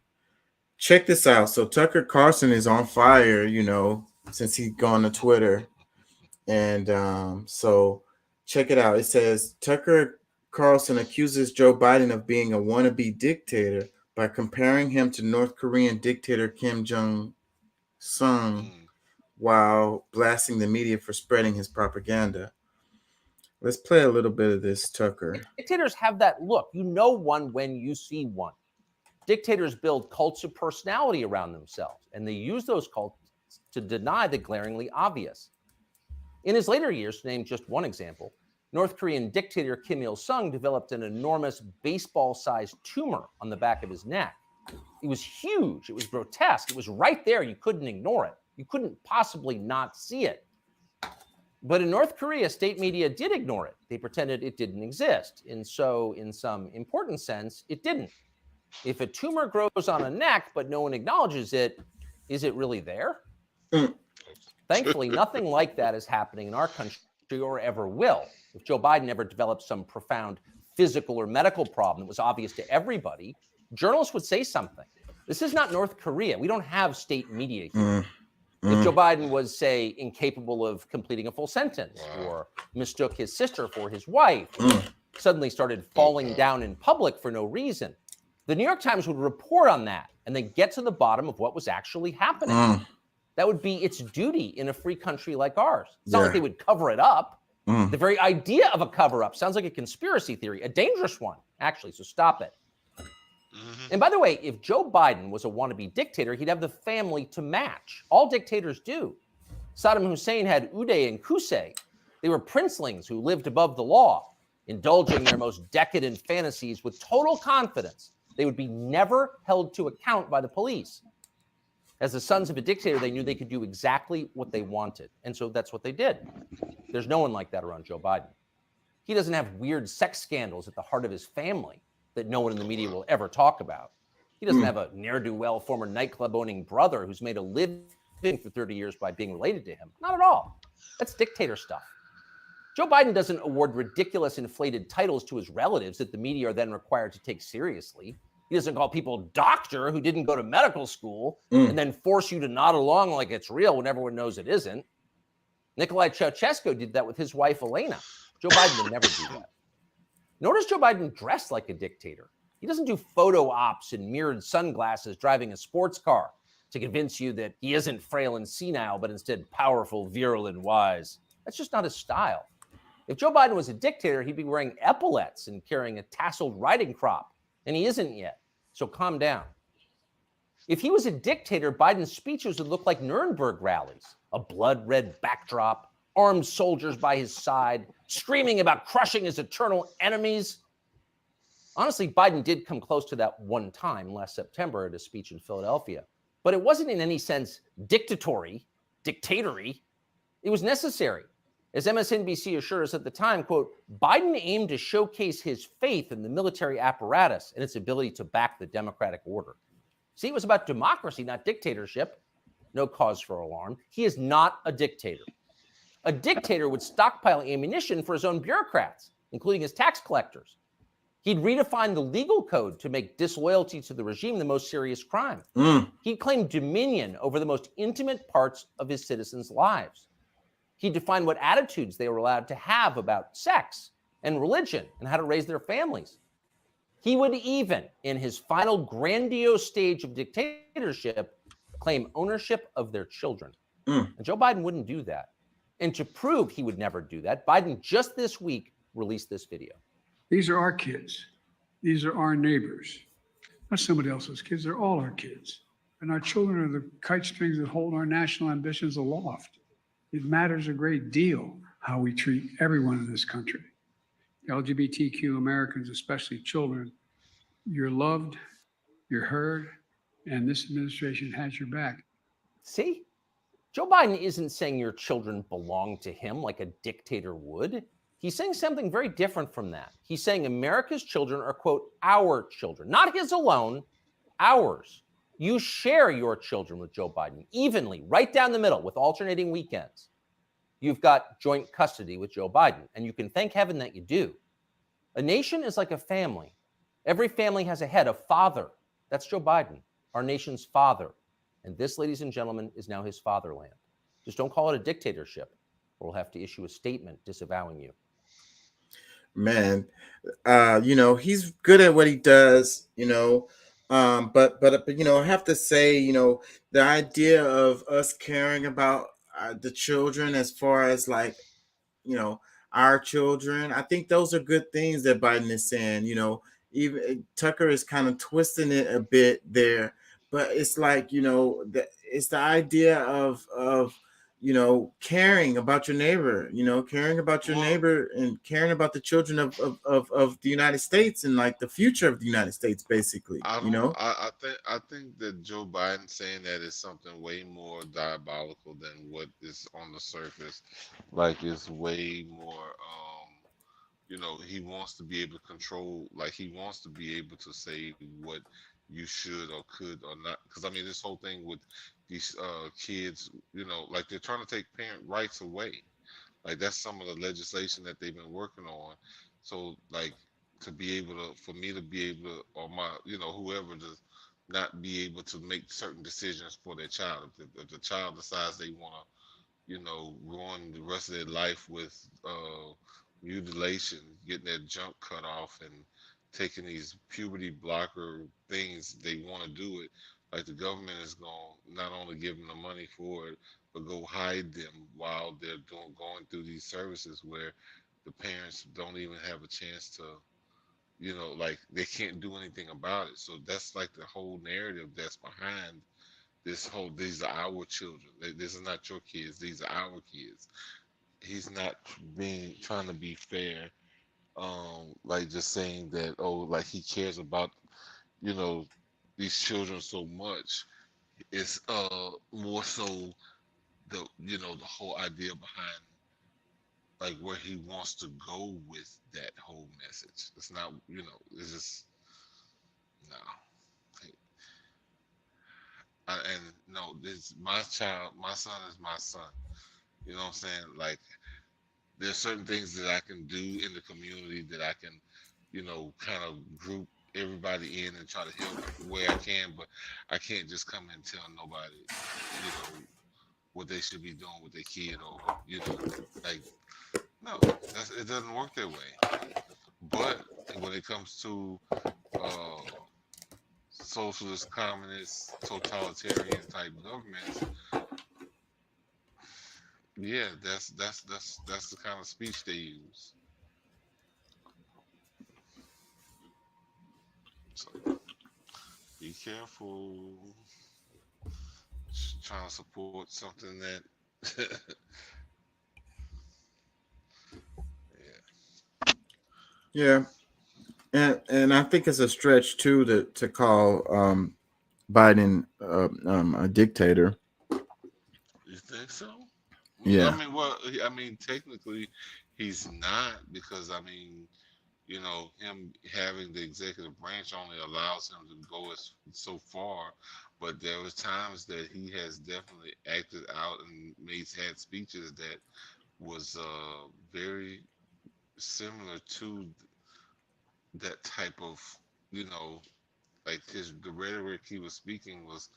Check this out. So Tucker Carlson is on fire, since he's gone to Twitter. And so check it out. It says Tucker Carlson accuses Joe Biden of being a wannabe dictator by comparing him to North Korean dictator Kim Jong-un while blasting the media for spreading his propaganda. Let's play a little bit of this, Tucker. Dictators have that look. You know one when you see one. Dictators build cults of personality around themselves, and they use those cults to deny the glaringly obvious. In his later years, to name just one example, North Korean dictator Kim Il-sung developed an enormous baseball-sized tumor on the back of his neck. It was huge. It was grotesque. It was right there. You couldn't ignore it. You couldn't possibly not see it. But in North Korea, state media did ignore it. They pretended it didn't exist. And so, in some important sense, it didn't. If a tumor grows on a neck, but no one acknowledges it, is it really there? Thankfully, nothing like that is happening in our country or ever will. If Joe Biden ever developed some profound physical or medical problem that was obvious to everybody, journalists would say something. This is not North Korea. We don't have state media here. If Joe Biden was, say, incapable of completing a full sentence or mistook his sister for his wife, suddenly started falling down in public for no reason, the New York Times would report on that and then get to the bottom of what was actually happening. That would be its duty in a free country like ours. It's not like they would cover it up. The very idea of a cover-up sounds like a conspiracy theory, a dangerous one, actually, so stop it. And by the way, if Joe Biden was a wannabe dictator, he'd have the family to match. All dictators do. Saddam Hussein had Uday and Qusay. They were princelings who lived above the law, indulging their most decadent fantasies with total confidence they would be never held to account by the police. As the sons of a dictator, they knew they could do exactly what they wanted. And so that's what they did. There's no one like that around Joe Biden. He doesn't have weird sex scandals at the heart of his family that no one in the media will ever talk about. He doesn't have a ne'er-do-well former nightclub-owning brother who's made a living for 30 years by being related to him. Not at all. That's dictator stuff. Joe Biden doesn't award ridiculous inflated titles to his relatives that the media are then required to take seriously. He doesn't call people doctor who didn't go to medical school and then force you to nod along like it's real when everyone knows it isn't. Nikolai Ceausescu did that with his wife, Elena. Joe Biden would never do that. Nor does Joe Biden dress like a dictator. He doesn't do photo ops in mirrored sunglasses driving a sports car to convince you that he isn't frail and senile, but instead powerful, virile, and wise. That's just not his style. If Joe Biden was a dictator, he'd be wearing epaulets and carrying a tasseled riding crop, and he isn't yet. So calm down. If he was a dictator, Biden's speeches would look like Nuremberg rallies, a blood-red backdrop, armed soldiers by his side, screaming about crushing his eternal enemies. Honestly, Biden did come close to that one time last September at a speech in Philadelphia, but it wasn't in any sense dictatory. It was necessary. As MSNBC assured us at the time, quote, Biden aimed to showcase his faith in the military apparatus and its ability to back the democratic order. See, it was about democracy, not dictatorship. No cause for alarm. He is not a dictator. A dictator would stockpile ammunition for his own bureaucrats, including his tax collectors. He'd redefine the legal code to make disloyalty to the regime the most serious crime. He'd claim dominion over the most intimate parts of his citizens' lives. He defined what attitudes they were allowed to have about sex and religion and how to raise their families. He would even, in his final grandiose stage of dictatorship, claim ownership of their children. And Joe Biden wouldn't do that. And to prove he would never do that, Biden just this week released this video. These are our kids. These are our neighbors. Not somebody else's kids. They're all our kids. And our children are the kite strings that hold our national ambitions aloft. It matters a great deal how we treat everyone in this country. LGBTQ Americans, especially children, you're loved, you're heard, and this administration has your back. See? Joe Biden isn't saying your children belong to him like a dictator would. He's saying something very different from that. He's saying America's children are, quote, our children, not his alone, ours. You share your children with Joe Biden evenly, right down the middle with alternating weekends. You've got joint custody with Joe Biden, and you can thank heaven that you do. A nation is like a family. Every family has a head, a father. That's Joe Biden, our nation's father. And this, ladies and gentlemen, is now his fatherland. Just don't call it a dictatorship, or we'll have to issue a statement disavowing you. Man, he's good at what he does, but I have to say, the idea of us caring about the children as far as our children, I think those are good things that Biden is saying. Even Tucker is kind of twisting it a bit there, but it's like, it's the idea of caring about your neighbor, caring about your neighbor and caring about the children of the United States and like the future of the United States, basically. I think that Joe Biden saying that is something way more diabolical than what is on the surface. Like, it's way more you know, he wants to be able to control, like he wants to be able to say what you should or could or not. Because I mean, this whole thing with these kids, you know, like they're trying to take parent rights away. Like that's some of the legislation that they've been working on. So like to be able to, for me to be able to, or my, you know, whoever to not be able to make certain decisions for their child. If the child decides they want to, you know, ruin the rest of their life with mutilation, getting their junk cut off, and taking these puberty blocker things, they want to do it. Like the government is going to not only give them the money for it, but go hide them while they're going through these services where the parents don't even have a chance to, you know, like they can't do anything about it. So that's like the whole narrative that's behind this whole, these are our children. This is not your kids, these are our kids. He's not being trying to be fair, like just saying that, oh, like he cares about, you know, these children so much. It's more so the, you know, the whole idea behind like where he wants to go with that whole message. It's not, you know, it's just no. And no, this my child, my son is my son. You know what I'm saying? Like there's certain things that I can do in the community that I can, you know, kind of group everybody in and try to help where I can, but I can't just come and tell nobody, you know, what they should be doing with their kid, or you know, like no, it doesn't work that way. But when it comes to socialist, communist, totalitarian type governments, yeah, that's the kind of speech they use. So be careful trying to support something that Yeah, and I think it's a stretch too to call Biden a dictator. You think so? Yeah. I mean, well, I mean, technically, he's not, because I mean, you know, him having the executive branch only allows him to go so far. But there was times that he has definitely acted out and had speeches that was very similar to that type of, you know, like the rhetoric he was speaking was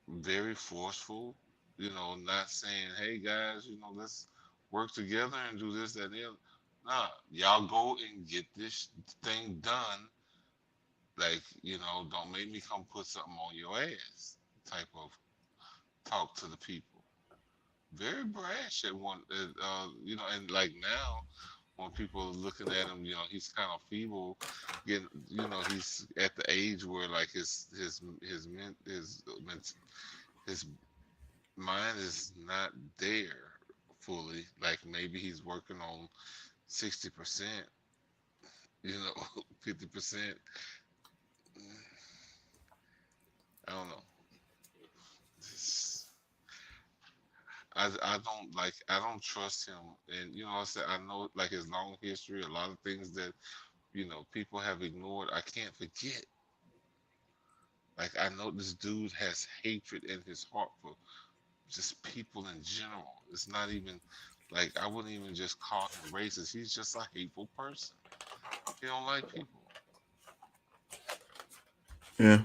very forceful, you know, not saying, hey guys, you know, let's work together and do this, that, and the other. Nah, y'all go and get this thing done. Like, you know, don't make me come put something on your ass type of talk to the people. Very brash at one, you know, and like now, when people are looking at him, you know, he's kind of feeble. Getting, you know, he's at the age where like his mind is not there fully. Like maybe he's working on 60%, you know, 50%. I don't know. I don't trust him, and you know I said I know like his long history, a lot of things that, you know, people have ignored. I can't forget. Like I know this dude has hatred in his heart for just people in general. It's not even like I wouldn't even just call him racist. He's just a hateful person. He don't like people. Yeah.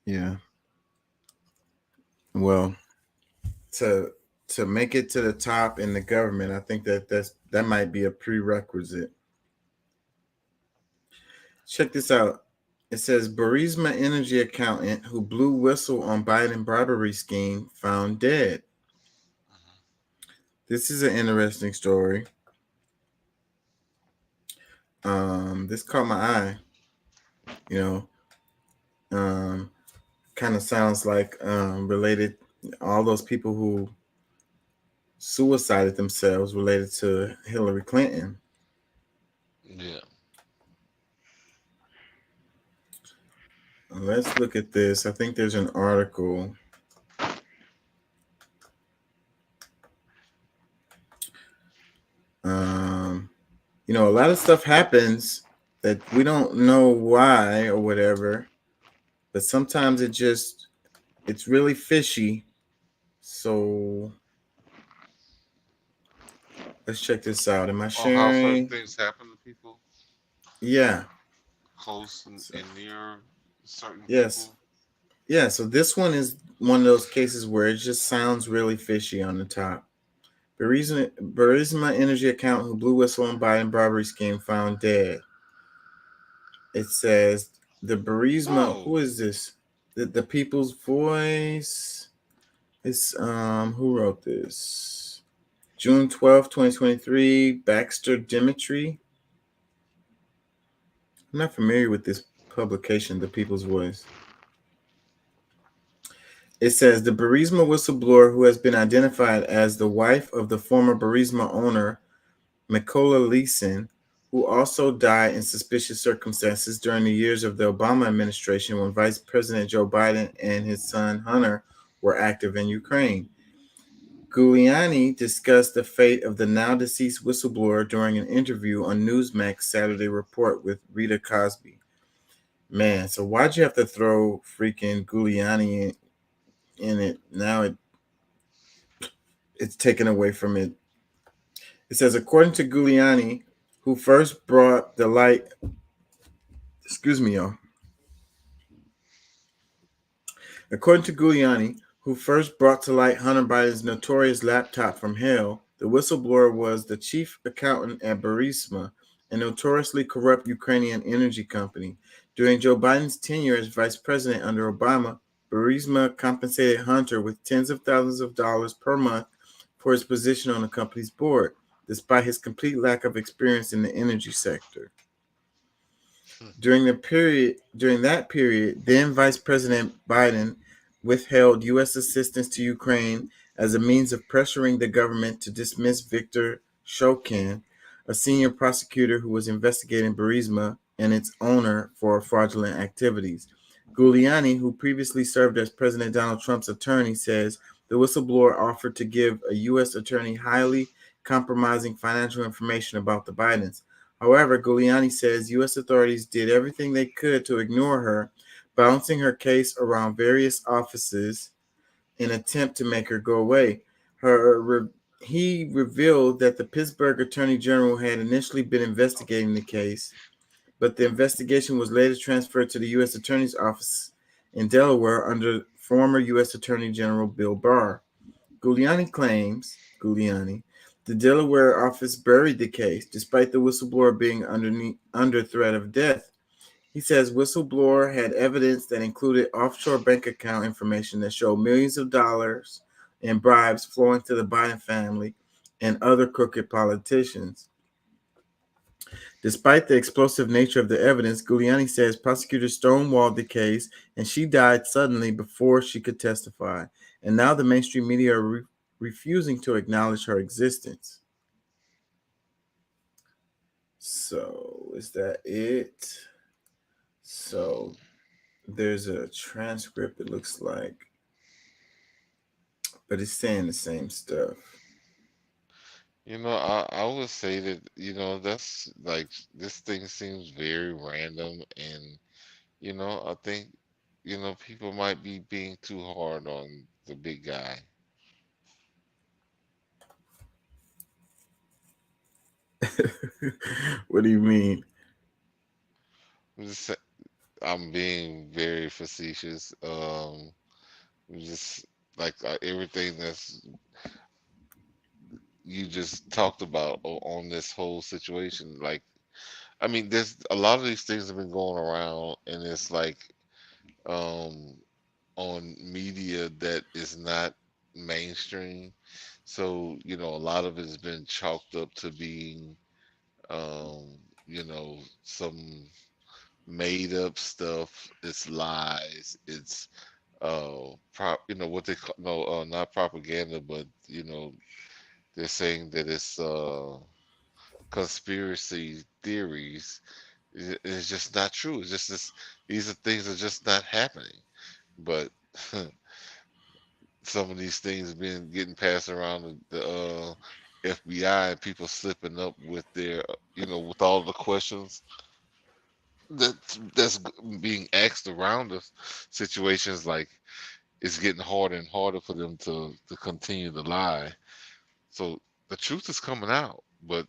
Yeah. Well, to make it to the top in the government, I think that might be a prerequisite. Check this out. It says Burisma energy accountant who blew whistle on Biden bribery scheme found dead. This is an interesting story. This caught my eye. You know, kind of sounds like related, all those people who suicided themselves related to Hillary Clinton. Yeah. Let's look at this. I think there's an article. a lot of stuff happens that we don't know why or whatever, but sometimes it's really fishy. So let's check this out. Am I Or how certain sharing? things happen to people Yeah. close and near certain Yes. people. Yeah. So this one is one of those cases where it just sounds really fishy on the top. Burisma Energy account who blew whistle on Biden bribery scheme found dead. It says the Burisma. Who Oh, is this? The People's Voice. It's who wrote this? June 12th, 2023. Baxter Dimitri. I'm not familiar with this publication, The People's Voice. It says the Burisma whistleblower, who has been identified as the wife of the former Burisma owner, Mikola Leeson, who also died in suspicious circumstances during the years of the Obama administration when Vice President Joe Biden and his son Hunter were active in Ukraine. Giuliani discussed the fate of the now deceased whistleblower during an interview on Newsmax Saturday Report with Rita Cosby. Man, so why'd you have to throw freaking Giuliani in it? Now it's taken away from it. It says, according to Giuliani, who first brought the light, excuse me, y'all. According to Giuliani, who first brought to light Hunter Biden's notorious laptop from hell, the whistleblower was the chief accountant at Burisma, a notoriously corrupt Ukrainian energy company. During Joe Biden's tenure as vice president under Obama, Burisma compensated Hunter with tens of thousands of dollars per month for his position on the company's board, despite his complete lack of experience in the energy sector. During that period, then Vice President Biden withheld U.S. assistance to Ukraine as a means of pressuring the government to dismiss Viktor Shokin, a senior prosecutor who was investigating Burisma and its owner for fraudulent activities. Giuliani, who previously served as President Donald Trump's attorney, says the whistleblower offered to give a U.S. attorney highly compromising financial information about the Bidens. However, Giuliani says U.S. authorities did everything they could to ignore her, bouncing her case around various offices in an attempt to make her go away. He revealed that the Pittsburgh Attorney General had initially been investigating the case, but the investigation was later transferred to the U.S. Attorney's Office in Delaware under former U.S. Attorney General Bill Barr. Giuliani claims the Delaware office buried the case, despite the whistleblower being under threat of death. He says whistleblower had evidence that included offshore bank account information that showed millions of dollars in bribes flowing to the Biden family and other crooked politicians. Despite the explosive nature of the evidence, Giuliani says prosecutors stonewalled the case and she died suddenly before she could testify. And now the mainstream media are refusing to acknowledge her existence. So, is that it? So, there's a transcript, it looks like, but it's saying the same stuff. I would say that, that's like this thing seems very random and, I think, people might be being too hard on the big guy. What do you mean? I'm being very facetious. Just like everything that's you just talked about on this whole situation. Like, I mean, there's a lot of these things have been going around, and it's like on media that is not mainstream. So, a lot of it has been chalked up to being, some made up stuff. It's lies. It's what they call no, not propaganda, but they're saying that it's conspiracy theories. It's just not true. It's just these are things that are just not happening. But some of these things been getting passed around the FBI and people slipping up with their, with all the questions that's being asked around us, situations like it's getting harder and harder for them to continue to lie. So the truth is coming out, but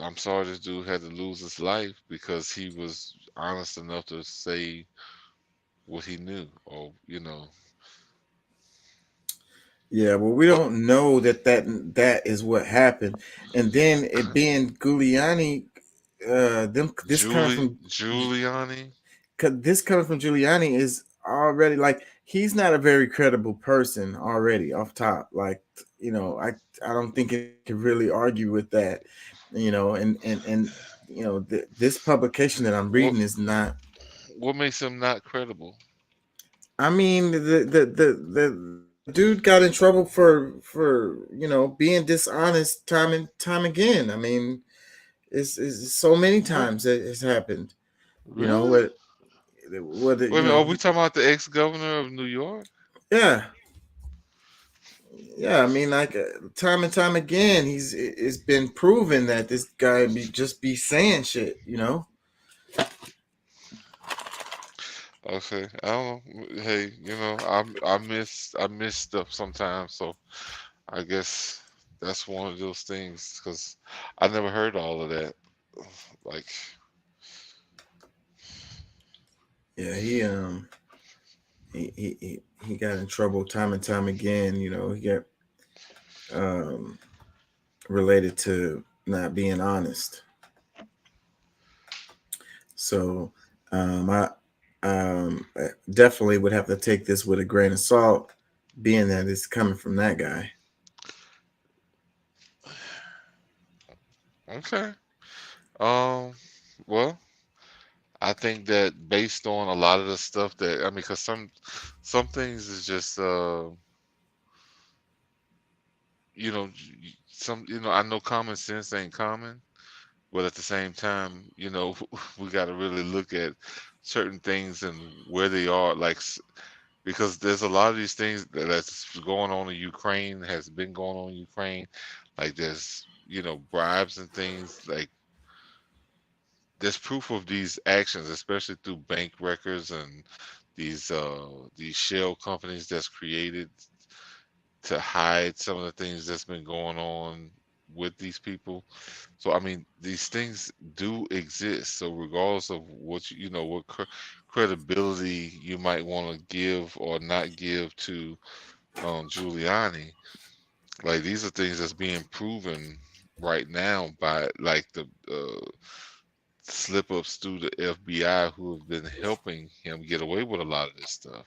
I'm sorry this dude had to lose his life because he was honest enough to say what he knew, or Yeah, well, we don't know that is what happened, and then it being Giuliani, this coming from Giuliani. this coming from Giuliani is already like he's not a very credible person already off top. Like I don't think it can really argue with that, and this publication that I'm reading is not. What makes him not credible? I mean, the dude got in trouble for being dishonest time and time again. I mean, it's so many times that it's happened. Really? What Wait a minute, are we talking about the ex-governor of New York? Yeah. Yeah, I mean, like time and time again, it's been proven that this guy be saying shit, Okay, I don't know. Hey, I miss stuff sometimes, so I guess that's one of those things because I never heard all of that. Like, yeah, he got in trouble time and time again. He got related to not being honest. So I definitely would have to take this with a grain of salt, being that it's coming from that guy. okay. Well, I think that based on a lot of the stuff that I mean, because some things is just I know common sense ain't common, but at the same time, we got to really look at certain things and where they are, like because there's a lot of these things that's going on in Ukraine, has been going on in Ukraine, like there's bribes and things like there's proof of these actions, especially through bank records and these shell companies that's created to hide some of the things that's been going on with these people. So I mean, these things do exist. So regardless of what what credibility you might want to give or not give to Giuliani, like these are things that's being proven right now by like the slip ups through the FBI who have been helping him get away with a lot of this stuff.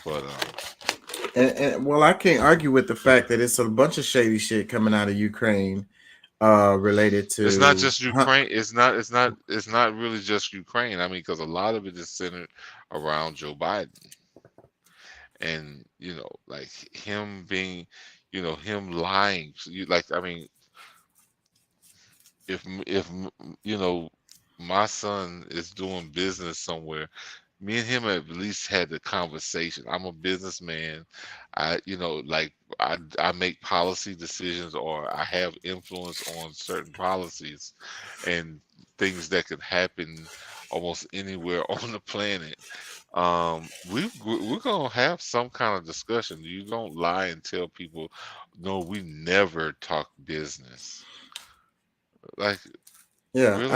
But and well, I can't argue with the fact that it's a bunch of shady shit coming out of Ukraine, related to. it's not just Ukraine. It's not really just Ukraine. I mean, because a lot of it is centered around Joe Biden, and like him being, him lying. So I mean, if my son is doing business somewhere, me and him have at least had the conversation. I'm a businessman. I make policy decisions or I have influence on certain policies and things that could happen almost anywhere on the planet. We're gonna have some kind of discussion. You don't lie and tell people, no, we never talk business. Like, Yeah, really?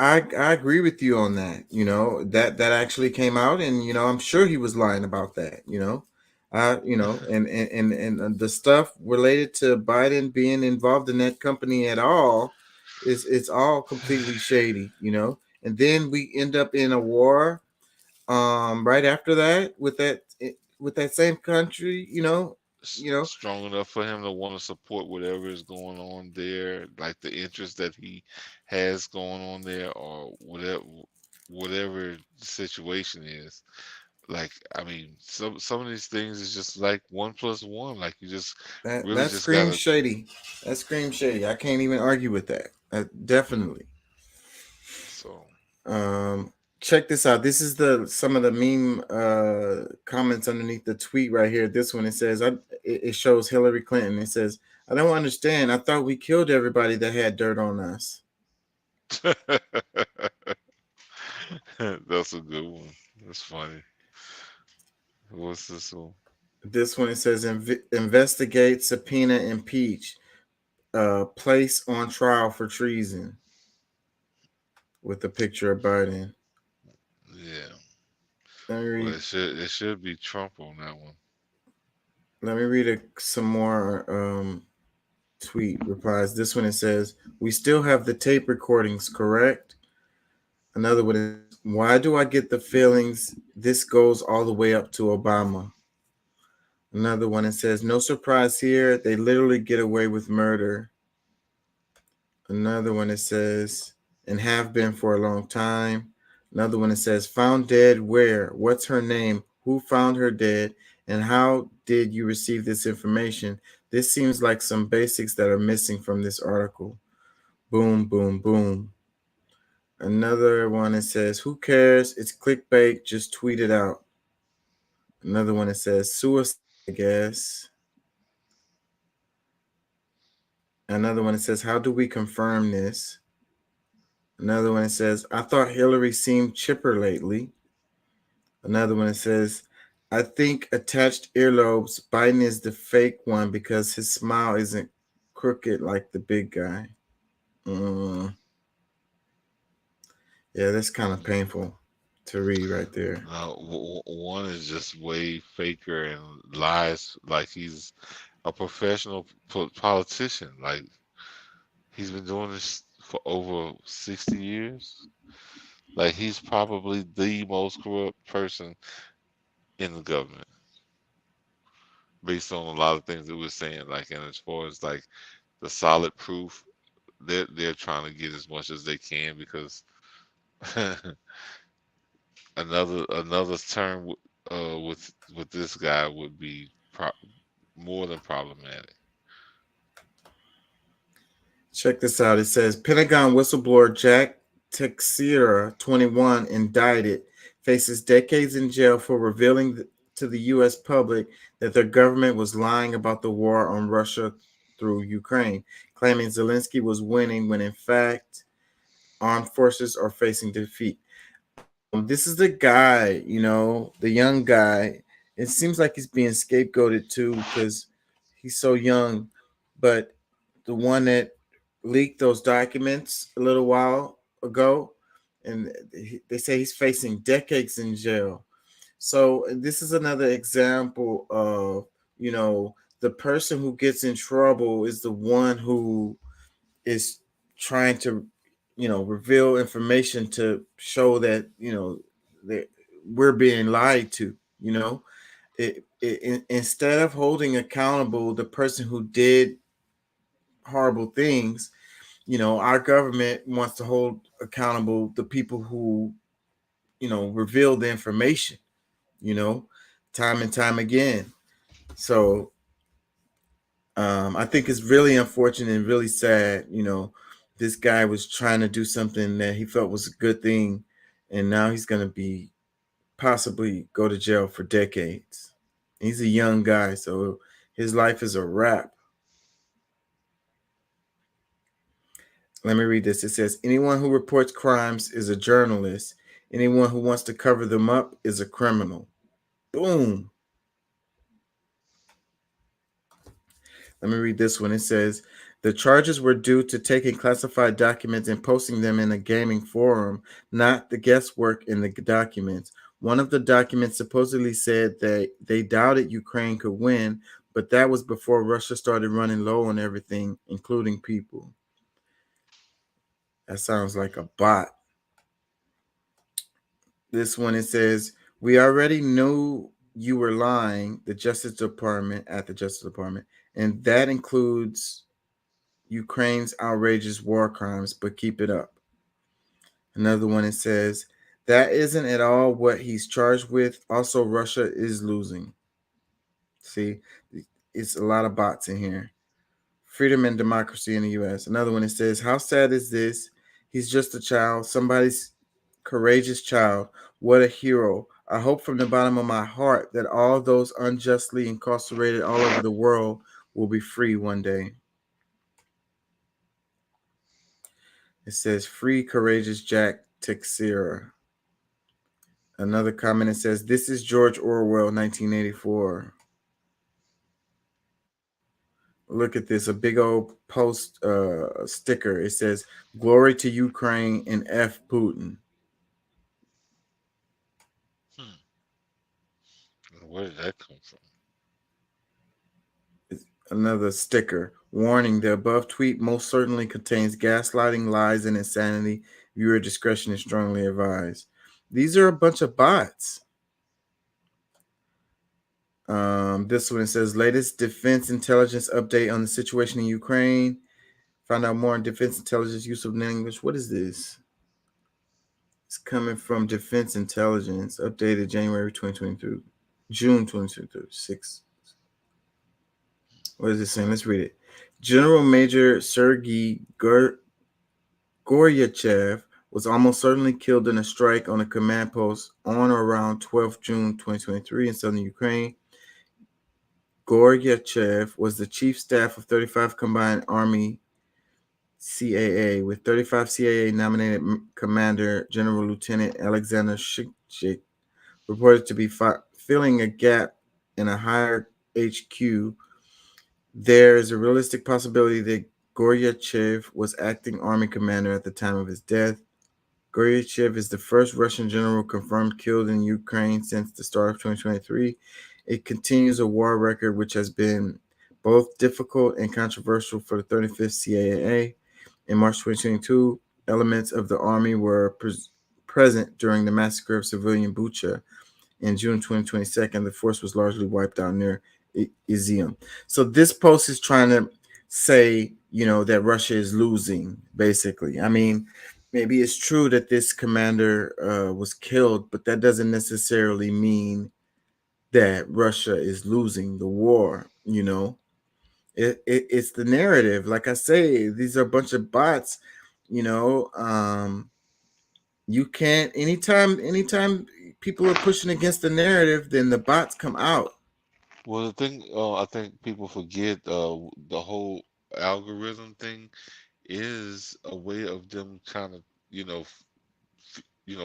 I agree with you on that. That actually came out, and I'm sure he was lying about that. And the stuff related to Biden being involved in that company at all it's all completely shady. And then we end up in a war, right after that with that same country. Strong enough for him to want to support whatever is going on there, like the interest that he has going on there, or whatever the situation is. Like, I mean, some of these things is just like 1+1. Like you just really that just screams gotta. shady. That screams shady. I can't even argue with that. Definitely. So check this out. This is some of the meme comments underneath the tweet right here. This one, it says, it shows Hillary Clinton. It says, I don't understand. I thought we killed everybody that had dirt on us. That's a good one. That's funny. What's this one? This one it says investigate, subpoena, impeach, place on trial for treason, with a picture of Biden. Yeah. Let me read. Well, it should be Trump on that one. Let me read some more tweet replies. This one it says, "We still have the tape recordings, correct?" Another one is, "Why do I get the feelings this goes all the way up to Obama?" Another one it says, "No surprise here. They literally get away with murder." Another one it says, "And have been for a long time." Another one it says, "Found dead where? What's her name? Who found her dead? And how did you receive this information? This seems like some basics that are missing from this article." Boom, boom, boom. Another one it says, "Who cares? It's clickbait. Just tweet it out." Another one it says, "Suicide, I guess." Another one it says, "How do we confirm this?" Another one it says, "I thought Hillary seemed chipper lately." Another one it says, "I think attached earlobes. Biden is the fake one because his smile isn't crooked like the big guy." Yeah, that's kind of painful to read right there. One is just way faker and lies like he's a professional politician. Like he's been doing this for over 60 years. Like he's probably the most corrupt person in the government, based on a lot of things that we're saying. Like, and as far as like the solid proof, they're trying to get as much as they can because another term with this guy would be more than problematic. Check this out. It says Pentagon whistleblower Jack Teixeira, 21, indicted, faces decades in jail for revealing to the U.S. public that their government was lying about the war on Russia through Ukraine, claiming Zelensky was winning when in fact armed forces are facing defeat. This is the guy, the young guy. It seems like he's being scapegoated too because he's so young, but the one that leaked those documents a little while ago, and they say he's facing decades in jail. So this is another example of, the person who gets in trouble is the one who is trying to, reveal information to show that, that we're being lied to, instead of holding accountable the person who did horrible things, our government wants to hold accountable the people who, reveal the information, time and time again. So I think it's really unfortunate and really sad. This guy was trying to do something that he felt was a good thing, and now he's going to be possibly go to jail for decades. He's a young guy, so his life is a wrap. Let me read this. It says, anyone who reports crimes is a journalist. Anyone who wants to cover them up is a criminal. Boom. Let me read this one. It says, the charges were due to taking classified documents and posting them in a gaming forum, not the guesswork in the documents. One of the documents supposedly said that they doubted Ukraine could win, but that was before Russia started running low on everything, including people. That sounds like a bot. This one, it says, we already knew you were lying, at the Justice Department, and that includes Ukraine's outrageous war crimes, but keep it up. Another one, it says, that isn't at all what he's charged with. Also, Russia is losing. See, it's a lot of bots in here. Freedom and democracy in the U.S. Another one, it says, how sad is this? He's just a child, somebody's courageous child. What a hero. I hope from the bottom of my heart that all those unjustly incarcerated all over the world will be free one day. It says, free courageous Jack Teixeira. Another comment, it says, this is George Orwell, 1984. Look at this, a big old post sticker. It says, glory to Ukraine and F Putin. Where did that come from? Another sticker. Warning, the above tweet most certainly contains gaslighting, lies, and insanity. Viewer discretion is strongly advised. These are a bunch of bots. This one says, latest defense intelligence update on the situation in Ukraine. Find out more on defense intelligence use of language. What is this? It's coming from Defense Intelligence, updated January 2022, June 2022, 6. What is it saying? Let's read it. General Major Sergei Goryachev was almost certainly killed in a strike on a command post on or around 12 June 2023 in southern Ukraine. Goryachev was the chief staff of 35 Combined Army CAA, with 35 CAA nominated Commander General Lieutenant Alexander Shikchik reported to be filling a gap in a higher HQ. There is a realistic possibility that Goryachev was acting army commander at the time of his death. Goryachev is the first Russian general confirmed killed in Ukraine since the start of 2023. It continues a war record which has been both difficult and controversial for the 35th CAA. In March 2022, elements of the army were present during the massacre of civilian Bucha. In June 2022, the force was largely wiped out near Izium. So this post is trying to say, you know, that Russia is losing, basically. I mean, maybe it's true that this commander was killed, but that doesn't necessarily mean that Russia is losing the war, you know. It's the narrative. Like I say, these are a bunch of bots, you know. You can't, anytime people are pushing against the narrative, then the bots come out. Well, the thing I think people forget, the whole algorithm thing is a way of them trying to,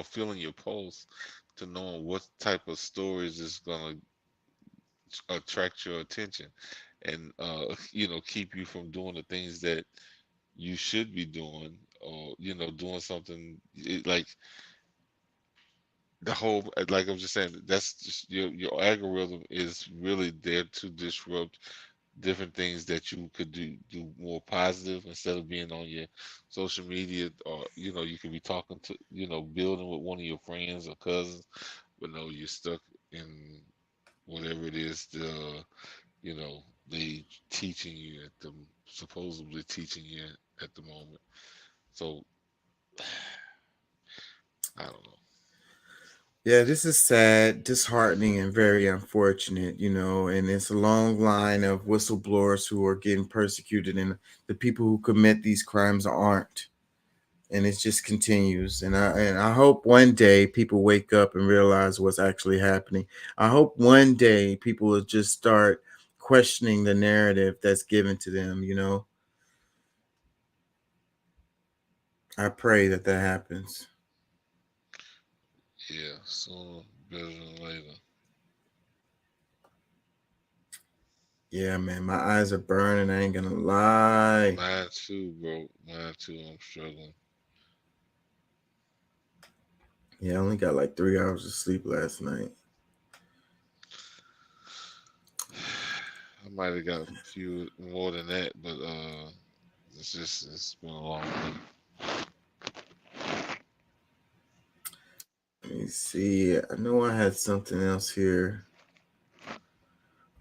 feeling your pulse to knowing what type of stories is gonna attract your attention, and keep you from doing the things that you should be doing, or doing something like the whole, like I'm just saying, that's just your algorithm is really there to disrupt different things that you could do more positive, instead of being on your social media, or you could be talking to, building with one of your friends or cousins, but no, you're stuck in whatever it is, they teaching you supposedly teaching you at the moment. So I don't know. Yeah, this is sad, disheartening, and very unfortunate, and it's a long line of whistleblowers who are getting persecuted, and the people who commit these crimes aren't. And it just continues. And I hope one day people wake up and realize what's actually happening. I hope one day people will just start questioning the narrative that's given to them, I pray that happens. Yeah, sooner better than later. Yeah, man, my eyes are burning. I ain't gonna lie. Mine too, bro. Mine too. I'm struggling. Yeah, I only got like 3 hours of sleep last night. I might have got a few more than that, but it's been a long week. Let me see. I know I had something else here.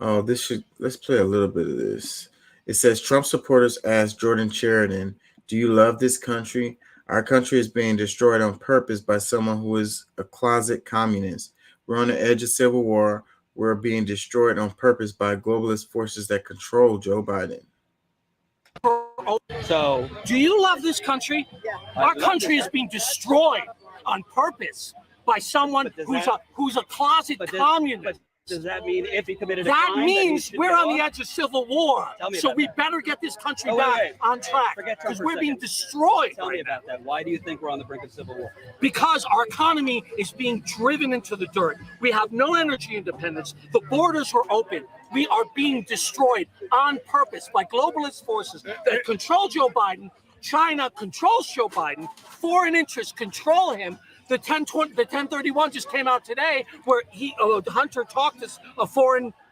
Oh, let's play a little bit of this. It says, Trump supporters asked Jordan Sheridan, do you love this country? Our country is being destroyed on purpose by someone who is a closet communist. We're on the edge of civil war. We're being destroyed on purpose by globalist forces that control Joe Biden. So, do you love this country? Our country is being destroyed on purpose by someone who's a closet communist. Does that mean if he committed a That crime, means that he we're should on go the off? edge of civil war. Tell me So about we that. better get this country Oh, wait, back wait. on track Forget Trump because for a we're being second. destroyed Tell me right now. about that. Why do you think we're on the brink of civil war? Because our economy is being driven into the dirt. We have no energy independence. The borders are open. We are being destroyed on purpose by globalist forces that control Joe Biden. China controls Joe Biden. Foreign interests control him. The 1031 just came out today, where Hunter talked to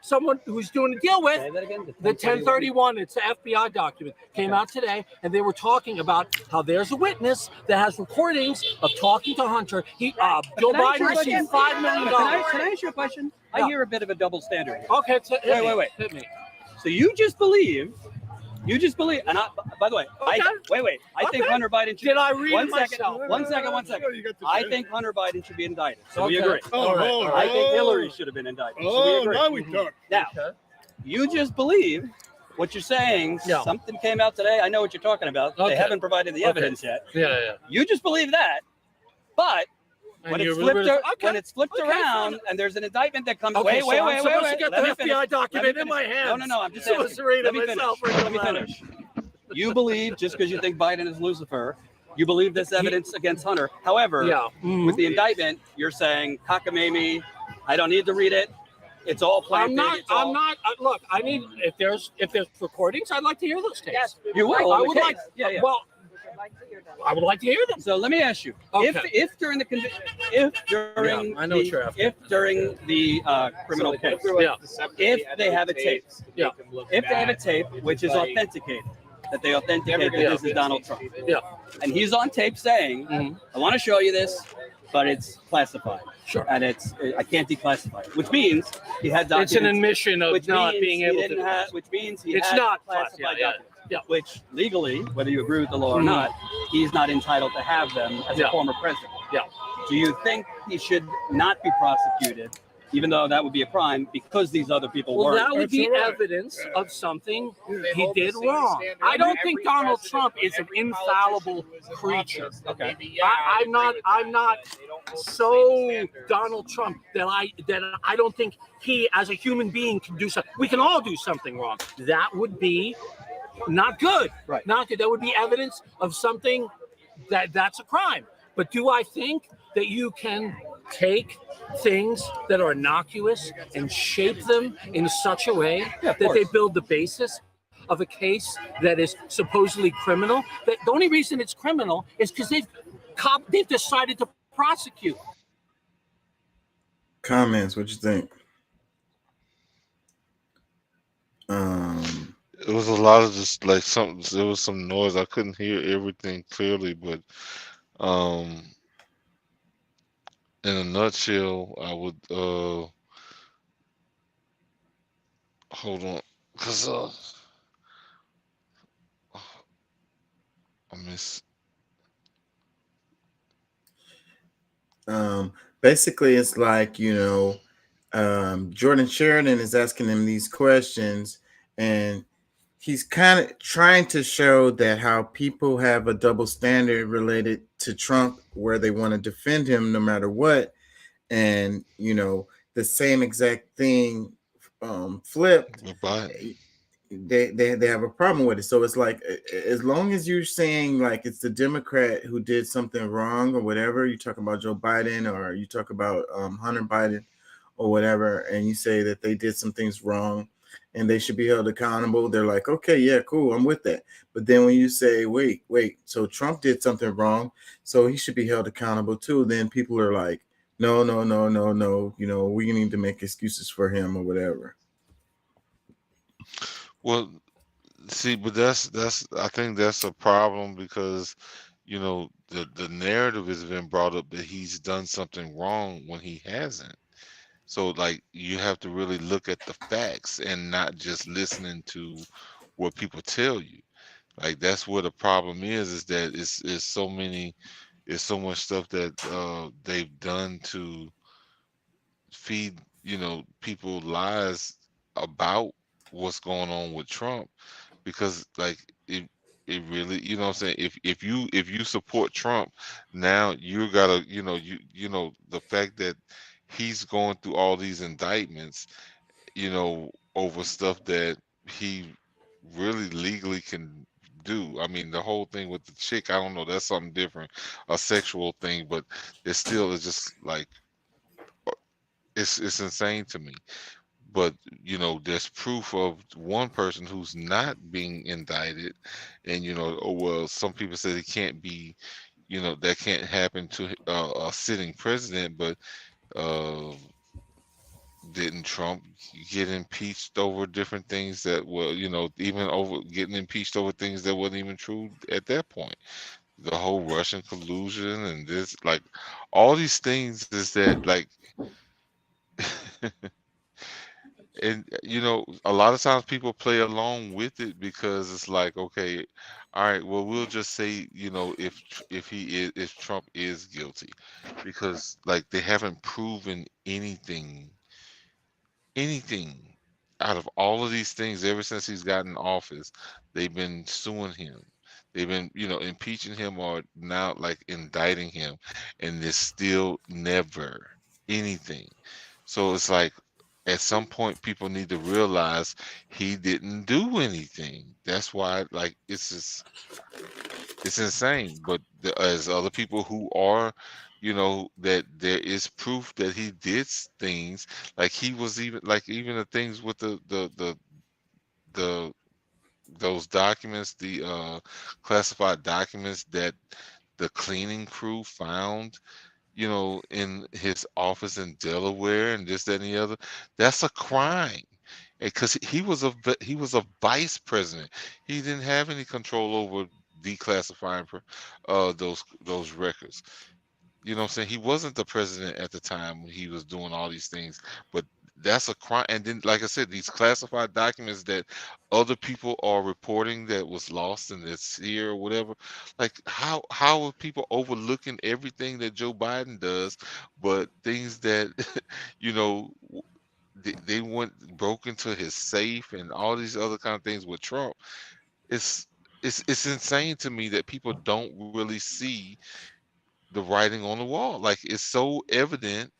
someone who's doing a deal with. Say that again. The 1031, it's an FBI document, came out today, and they were talking about how there's a witness that has recordings of talking to Hunter. Joe Can I ask you Biden a received question? $5 million. Can I ask you a question? I hear a bit of a double standard here. Okay, wait. Hit me. So you just believe, and by the way, I think Hunter Biden should. Did I read one it second, myself? One second. I think Hunter Biden should be indicted. So we Okay. agree. I think Hillary should have been indicted. So we agree. now we talk. Now, you just believe what you're saying. Yeah. Something came out today. I know what you're talking about. Okay. They haven't provided the evidence yet. Yeah. You just believe that, but when And it's you're- flipped, okay. when it's flipped Okay, around fine. and there's an indictment that comes. Okay, Wait. so I'm supposed to get Let the me finish. FBI document Let me in my finish. hands. No. I'm just I'm supposed asking. to read it Let me myself. finish. Let me finish. You believe just because you think Biden is Lucifer, you believe this evidence against Hunter. However, with the indictment, you're saying cockamamie. I don't need to read it. It's all planted. I'm not. Look, I need if there's recordings, I'd like to hear those tapes. Yes, you will. I in the would case. like. Yeah. Well, I would like to hear them. So let me ask you: Okay. if during the I know what you're after. if during the criminal case, if they have a tape, if they have a tape which is authenticated, that they authenticate that this is Donald Trump, and he's on tape saying, "I want to show you this, but it's classified." Sure. And I can't declassify it, which means he had documents. It's an admission of which not means being he able didn't to. have- which means he It's had not classified yeah. documents. Which legally, whether you agree with the law or Mhm. not, he's not entitled to have them as a former president. Yeah. Do you think he should not be prosecuted, even though that would be a crime, because these other people Well, weren't? that would be evidence of something he did wrong. I don't think Donald Trump is an infallible creature. Okay. I'm not so Donald Trump that I don't think he, as a human being, can do something. We can all do something wrong. That would be not good. Right. Not good. That would be evidence of something that's a crime. But do I think that you can take things that are innocuous and shape them in such a way that they build the basis of a case that is supposedly criminal? That the only reason it's criminal is because they've decided to prosecute. Comments, what you think? It was a lot of just like there was some noise. I couldn't hear everything clearly, but in a nutshell, I would hold on, because I miss. Basically it's like, Jordan Sheridan is asking him these questions, and he's kind of trying to show that how people have a double standard related to Trump, where they want to defend him no matter what. And, the same exact thing flipped, they have a problem with it. So it's like, as long as you're saying like it's the Democrat who did something wrong or whatever, you talk about Joe Biden or you talk about Hunter Biden or whatever, and you say that they did some things wrong and they should be held accountable, they're like, okay, yeah, cool, I'm with that. But then when you say, wait, so Trump did something wrong, so he should be held accountable too, then people are like, no, we need to make excuses for him or whatever. Well, see, but that's I think that's a problem, because the narrative has been brought up that he's done something wrong when he hasn't. So like you have to really look at the facts and not just listening to what people tell you. Like that's where the problem is that it's so much stuff that they've done to feed people lies about what's going on with Trump, because like it really, what I'm saying, if you support Trump, now you gotta the fact that he's going through all these indictments, over stuff that he really legally can do. I mean, the whole thing with the chick, I don't know, that's something different, a sexual thing, but it still is just like it's insane to me. But there's proof of one person who's not being indicted, and oh well, some people say it can't be, that can't happen to a sitting president, but didn't Trump get impeached over different things that were, even over getting impeached over things that wasn't even true at that point? The whole Russian collusion and this, like, all these things is that, like, and a lot of times people play along with it because it's like, okay, all right, well, we'll just say, if Trump is guilty, because like they haven't proven anything out of all of these things ever since he's gotten in office. They've been suing him. They've been, impeaching him or now like indicting him, and there's still never anything. So it's like at some point people need to realize he didn't do anything. That's why, like, it's insane. But as other people who are, that there is proof that he did things, like he was even the things with the those documents, the classified documents that the cleaning crew found, in his office in Delaware and this, that, and the other. That's a crime. Because he was a vice president. He didn't have any control over declassifying those records. You know what I'm saying? He wasn't the president at the time when he was doing all these things, but that's a crime. And then, like I said, these classified documents that other people are reporting that was lost in the sea or whatever. Like, how are people overlooking everything that Joe Biden does, but things that they broke into his safe and all these other kind of things with Trump. It's insane to me that people don't really see the writing on the wall. Like, it's so evident,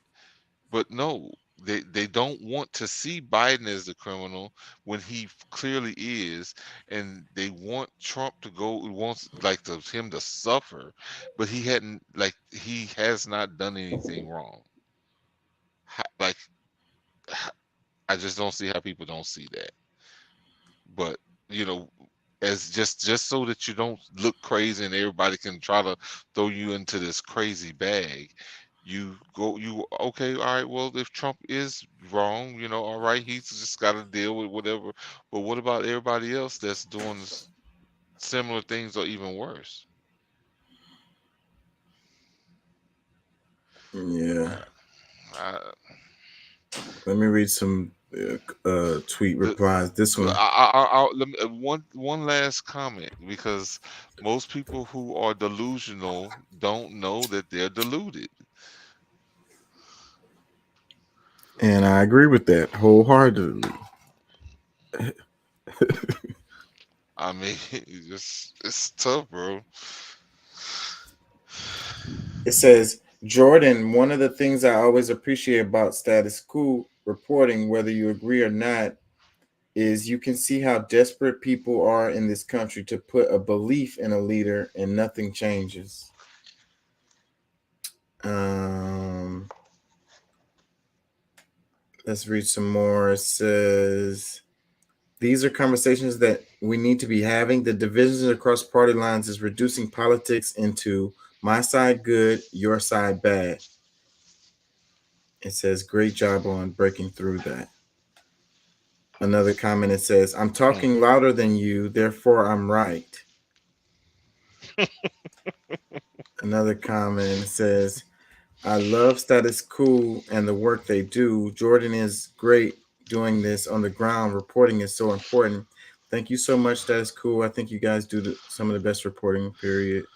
but no, they don't want to see Biden as the criminal when he clearly is, and they want Trump to go, wants him to suffer, but he has not done anything wrong. Like, I just don't see how people don't see that. But as just so that you don't look crazy and everybody can try to throw you into this crazy bag, okay, all right, well, if Trump is wrong, all right, he's just got to deal with whatever. But what about everybody else that's doing similar things or even worse? Yeah. Let me read some tweet replies. This one. Let me, one last comment, because most people who are delusional don't know that they're deluded. And I agree with that wholeheartedly. I mean, it's tough, bro. It says, Jordan, one of the things I always appreciate about Status Quo reporting, whether you agree or not, is you can see how desperate people are in this country to put a belief in a leader and nothing changes. Let's read some more. It says, these are conversations that we need to be having. The divisions across party lines is reducing politics into my side good, your side bad. It says, great job on breaking through that. Another comment, it says, I'm talking louder than you, therefore I'm right. Another comment, it says, I love Status Quo and the work they do. Jordan is great doing this on the ground. Reporting is so important. Thank you so much, Status Quo. I think you guys do some of the best reporting, period.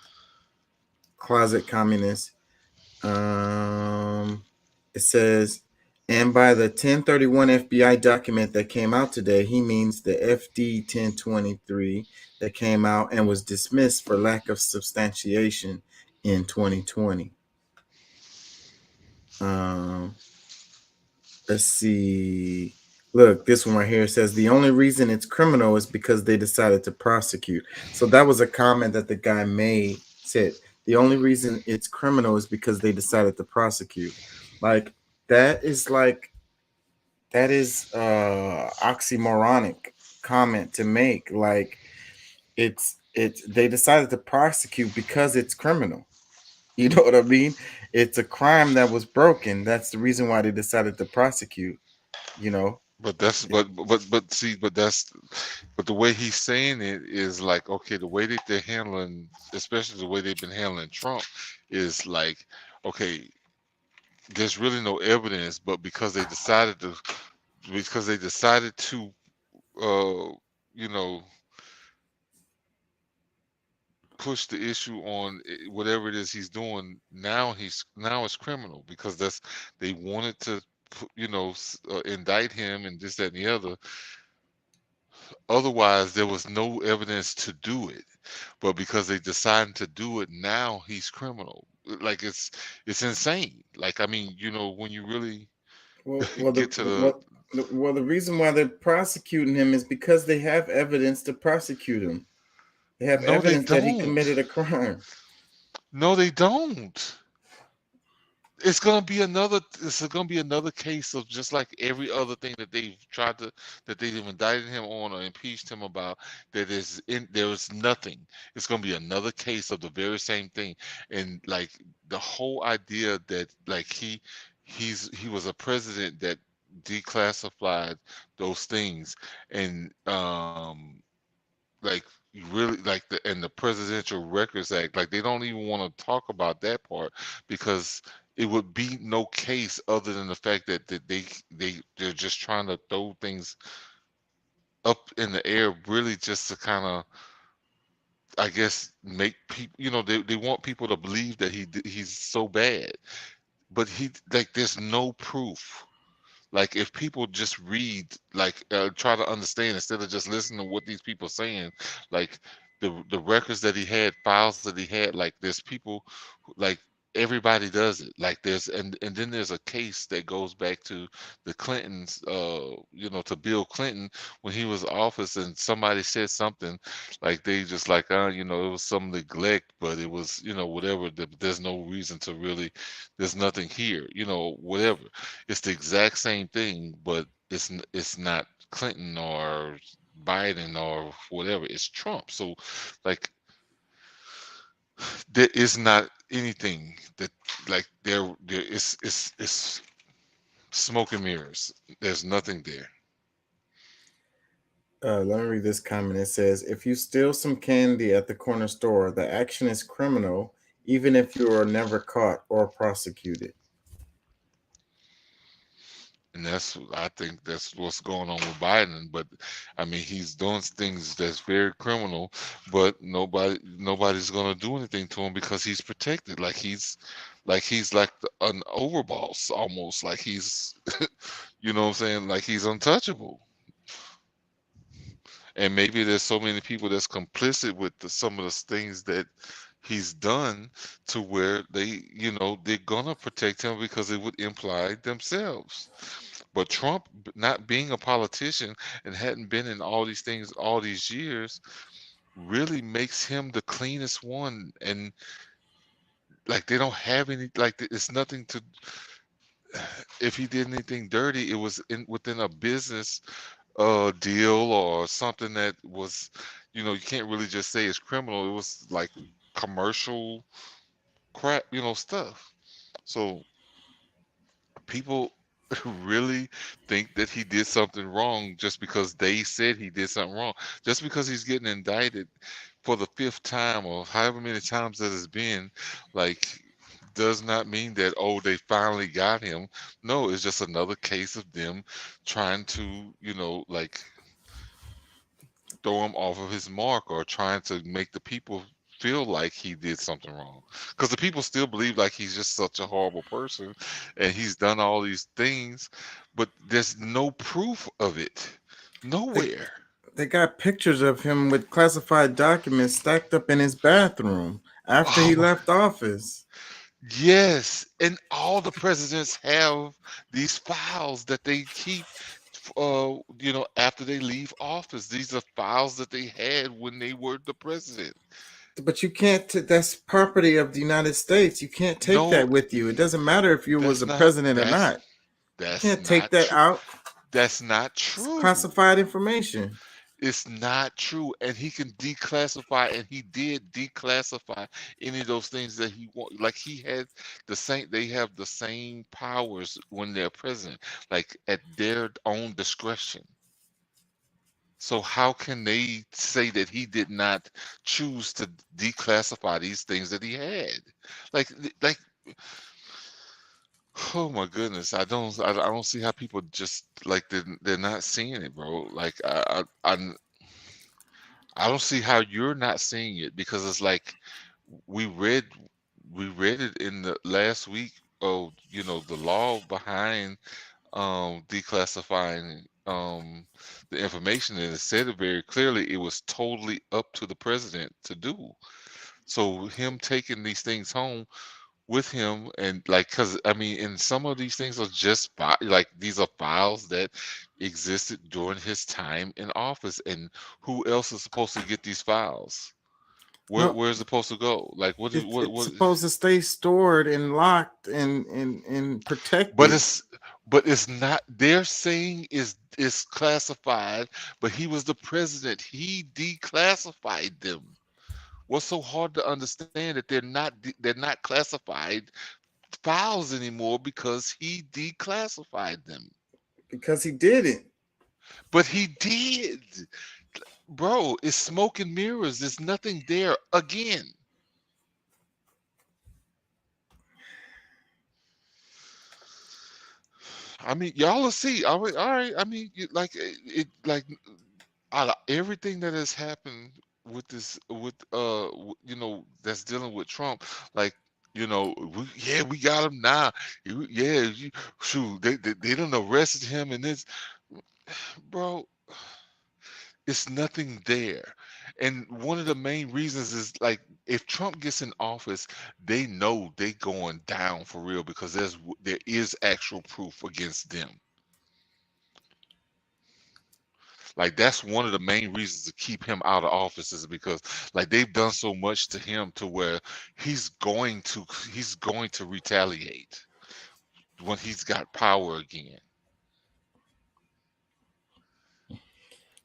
Closet communist. It says, and by the 1031 FBI document that came out today, he means the FD 1023 that came out and was dismissed for lack of substantiation in 2020. let's see. Look, this one right here says the only reason it's criminal is because they decided to prosecute. So that was a comment that the guy made. Said the only reason it's criminal is because they decided to prosecute. Like that is oxymoronic comment to make. Like it's they decided to prosecute because it's criminal. You know what I mean? It's a crime that was broken. That's the reason why they decided to prosecute. You know. But that's but the way he's saying it is like, okay, the way that they're handling, especially the way they've been handling Trump, is like, okay, there's really no evidence, but because they decided to you know, push the issue on whatever it is he's doing, now it's criminal because they wanted to, you know, indict him and this, that, and the other. Otherwise, there was no evidence to do it, but because they decided to do it, now he's criminal. Like it's insane. Like, I mean, you know, when you really get to the reason why they're prosecuting him is because they have evidence to prosecute him. They have evidence that he committed a crime. No, they don't. It's gonna be another case of just like every other thing that they've indicted him on or impeached him about. There is nothing. It's gonna be another case of the very same thing. And like the whole idea that like he was a president that declassified those things, and like you really like the Presidential Records Act, like they don't even want to talk about that part because it would be no case other than the fact that they're just trying to throw things up in the air, really just to kind of, I guess, make people, you know, they want people to believe that he's so bad, but there's no proof. Like if people just read, like try to understand instead of just listening to what these people are saying, like the records that he had, files that he had, like there's people like everybody does it. Like there's and then there's a case that goes back to the Clintons, you know, to Bill Clinton when he was in office, and somebody said something like they just like, you know, it was some neglect, but it was, you know, whatever. There's no reason to really. There's nothing here, you know, whatever. It's the exact same thing, but it's not Clinton or Biden or whatever. It's Trump. So, like, there is not anything that like there is it's smoke and mirrors. There's nothing there. Let me read this comment. It says, if you steal some candy at the corner store, the action is criminal, even if you are never caught or prosecuted. And I think that's what's going on with Biden. But I mean, he's doing things that's very criminal, but nobody's gonna do anything to him because he's protected. Like he's an overboss almost. Like he's, you know what I'm saying? Like he's untouchable. And maybe there's so many people that's complicit with some of the things that he's done to where they, you know, they're gonna protect him because it would imply themselves. But Trump, not being a politician and hadn't been in all these things all these years, really makes him the cleanest one. And like they don't have any, like it's nothing to. If he did anything dirty, it was within a business deal or something that was, you know, you can't really just say it's criminal. It was like commercial crap, you know, stuff. So people really think that he did something wrong just because they said he did something wrong. Just because he's getting indicted for the 5th time or however many times that it's been, like, does not mean that, oh, they finally got him. No, it's just another case of them trying to, you know, like throw him off of his mark or trying to make the people feel like he did something wrong, because the people still believe like he's just such a horrible person and he's done all these things, but there's no proof of it nowhere. They got pictures of him with classified documents stacked up in his bathroom after he left office. Yes, and all the presidents have these files that they keep, after they leave office. These are files that they had when they were the president. But you can't. That's property of the United States. You can't take No, that with you. It doesn't matter if you was that's a not president or that's not. You that's can't take not that true. out. That's not It's true. classified information. It's not true, and he can declassify, and he did declassify any of those things that he want. Like he had the same. They have the same powers when they're president, like at their own discretion. So how can they say that he did not choose to declassify these things that he had? Like, oh my goodness, I don't see how people just like they're not seeing it, bro. Like I don't see how you're not seeing it because it's like we read we read it in the last week of the law behind declassifying the information, and it said it very clearly. It was totally up to the president to do. So him taking these things home with him, and like, because I mean, and some of these things are just like these are files that existed during his time in office, and who else is supposed to get these files? No, Where's it supposed to go? Like, it's supposed to stay stored and locked and protected. But it's not. They're saying is classified, but he was the president. He declassified them. What's so hard to understand that they're not classified files anymore because he declassified them. Because he did it. But he did. Bro, it's smoke and mirrors. There's nothing there again. I mean, y'all will see. All right. I mean, like out of everything that has happened with this, that's dealing with Trump, like, we got him now. Shoot, they done arrested him, and this, bro, it's nothing there. And one of the main reasons is like if Trump gets in office, they know they going down for real because there is actual proof against them. Like that's one of the main reasons to keep him out of office is because like they've done so much to him to where he's going to retaliate when he's got power again.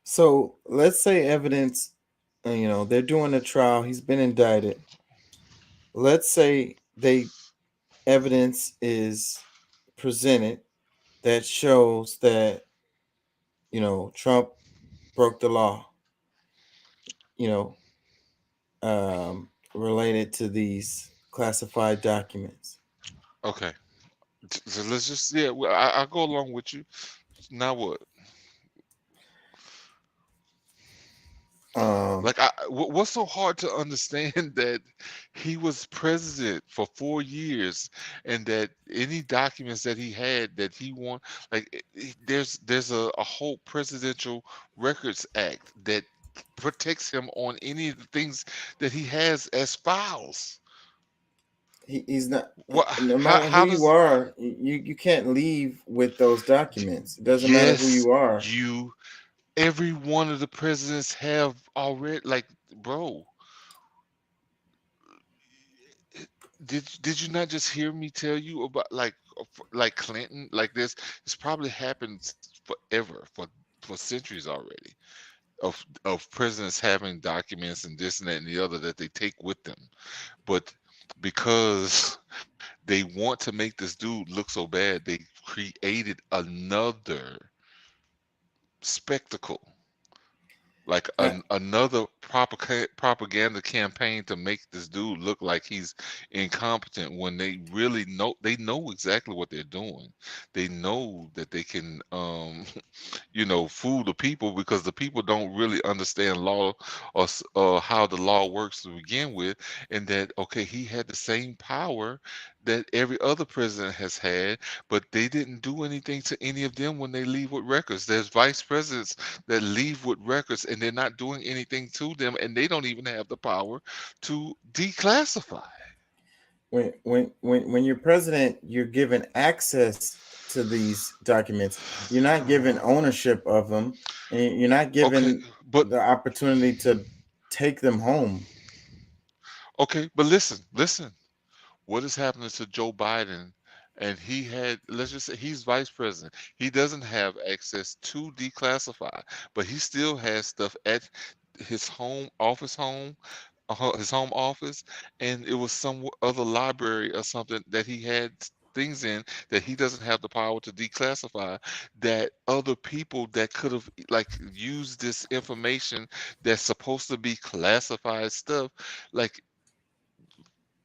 So let's say evidence, they're doing a trial. He's been indicted. Let's say evidence is presented that shows that, Trump broke the law, related to these classified documents. Okay. So let's just, I'll go along with you. Now what? What's so hard to understand that he was president for 4 years and that any documents that he had that he want, like there's a whole Presidential Records Act that protects him on any of the things that he has as files. He's not. No matter who you are, you can't leave with those documents. It doesn't matter who you are. Every one of the presidents have already, like, bro. Did you not just hear me tell you about like Clinton? Like this probably happened forever, for centuries already, of presidents having documents and this and that and the other that they take with them, but because they want to make this dude look so bad, they created another spectacle, like another propaganda campaign to make this dude look like he's incompetent when they really know exactly what they're doing. They know that they can fool the people because the people don't really understand law or how the law works to begin with, and that he had the same power that every other president has had, but they didn't do anything to any of them when they leave with records. There's vice presidents that leave with records and they're not doing anything to them, and they don't even have the power to declassify. when you're president, you're given access to these documents. You're not given ownership of them, and you're not given the opportunity to take them home. Okay, but listen. What is happening to Joe Biden? And he had, let's just say he's vice president. He doesn't have access to declassify, but he still has stuff at his home office his home office, and it was some other library or something that he had things in that he doesn't have the power to declassify, that other people that could have like used this information that's supposed to be classified stuff, like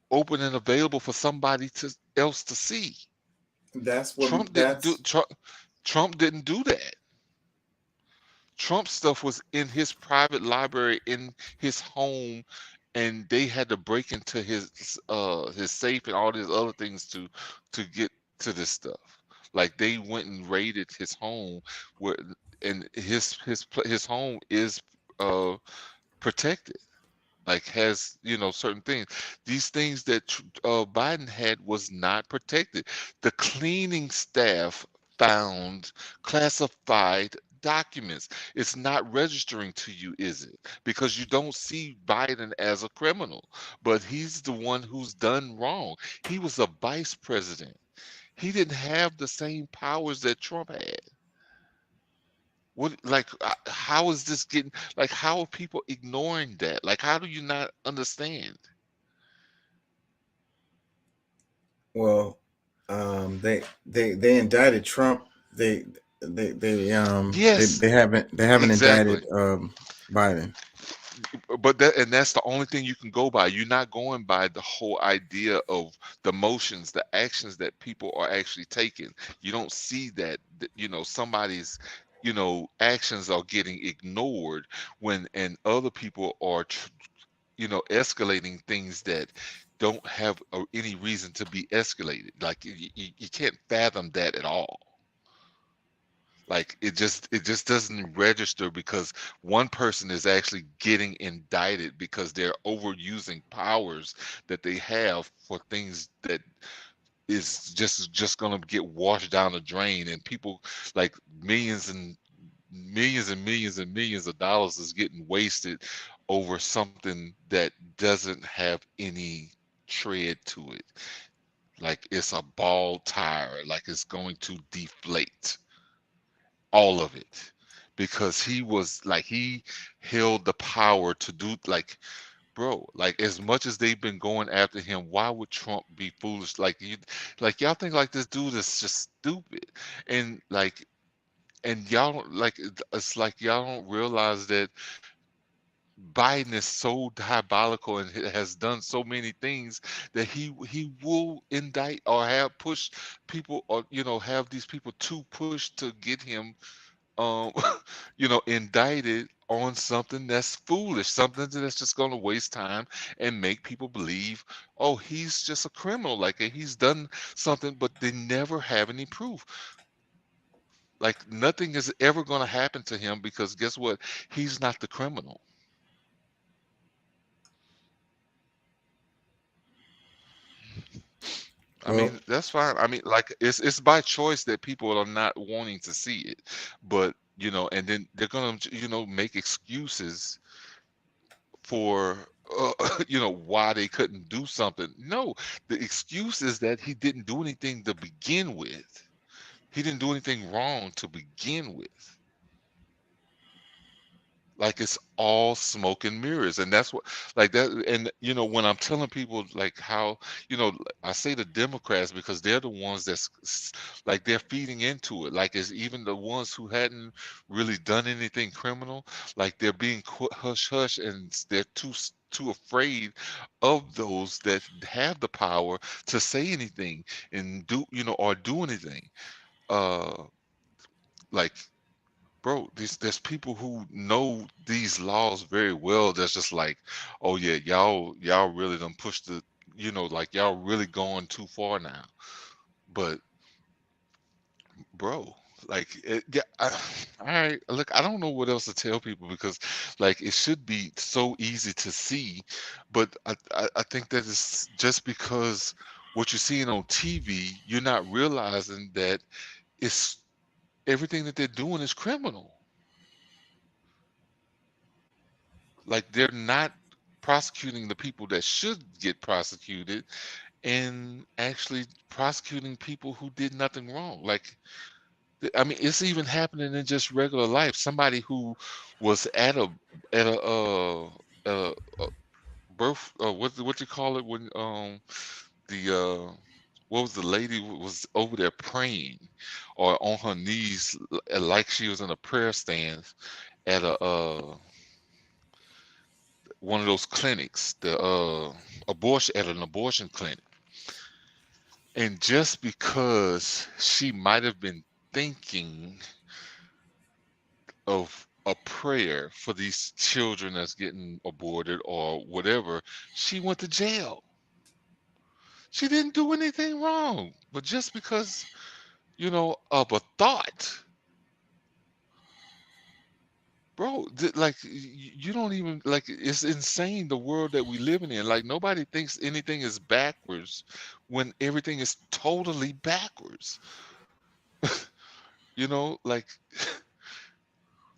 open and available for somebody else to see. That's what Trump didn't do that. Trump's stuff was in his private library in his home, and they had to break into his safe and all these other things to get to this stuff. Like they went and raided his home, where and his home is protected. Like has certain things. These things that Biden had was not protected. The cleaning staff found classified documents. It's not registering to you, is it? Because you don't see Biden as a criminal, but he's the one who's done wrong. He was a vice president. He didn't have the same powers that Trump had. What, like, how is this getting, like, how are people ignoring that? Like, how do you not understand? Well, they indicted Trump. They Yes, haven't exactly. indicted Biden. But that's the only thing you can go by. You're not going by the whole idea of the motions, the actions that people are actually taking. You don't see that somebody's actions are getting ignored and other people are escalating things that don't have any reason to be escalated. Like you can't fathom that at all. Like it just doesn't register because one person is actually getting indicted because they're overusing powers that they have for things that is just gonna get washed down the drain, and people like millions and millions and millions and millions of dollars is getting wasted over something that doesn't have any tread to it. Like it's a ball tire, like it's going to deflate. All of it, because he held the power to do, like, bro, like as much as they've been going after him, why would Trump be foolish? Like y'all think like this dude is just stupid, and y'all don't it's like y'all don't realize that Biden is so diabolical and has done so many things that he will indict or have pushed people, or have these people to push to get him um indicted on something that's foolish, something that's just going to waste time and make people believe, oh, he's just a criminal, like he's done something, but they never have any proof. Like nothing is ever going to happen to him because guess what? He's not the criminal. I mean, that's fine. I mean, like it's by choice that people are not wanting to see it, but and then they're gonna make excuses for why they couldn't do something. No, the excuse is that he didn't do anything to begin with. He didn't do anything wrong to begin with. Like it's all smoke and mirrors, and that's what, like that. And when I'm telling people like how I say the Democrats because they're the ones like they're feeding into it. Like it's even the ones who hadn't really done anything criminal, like they're being hush hush, and they're too afraid of those that have the power to say anything and do or do anything. Like, bro, there's people who know these laws very well. That's just like, oh yeah, y'all really done pushed the, like y'all really going too far now. But bro, Like, yeah, all right. Look, I don't know what else to tell people because, like, it should be so easy to see, but I think that it's just because what you're seeing on TV, you're not realizing that it's everything that they're doing is criminal. Like, they're not prosecuting the people that should get prosecuted and actually prosecuting people who did nothing wrong. Like, I mean, it's even happening in just regular life. Somebody who was at a birth, what you call it when the what was the lady was over there praying or on her knees like she was in a prayer stance at a one of those clinics, the abortion at an abortion clinic. And just because she might have been thinking of a prayer for these children that's getting aborted or whatever, she went to jail. She didn't do anything wrong, but just because, of a thought, bro, like you don't even like it's insane the world that we living in. Like nobody thinks anything is backwards when everything is totally backwards. Like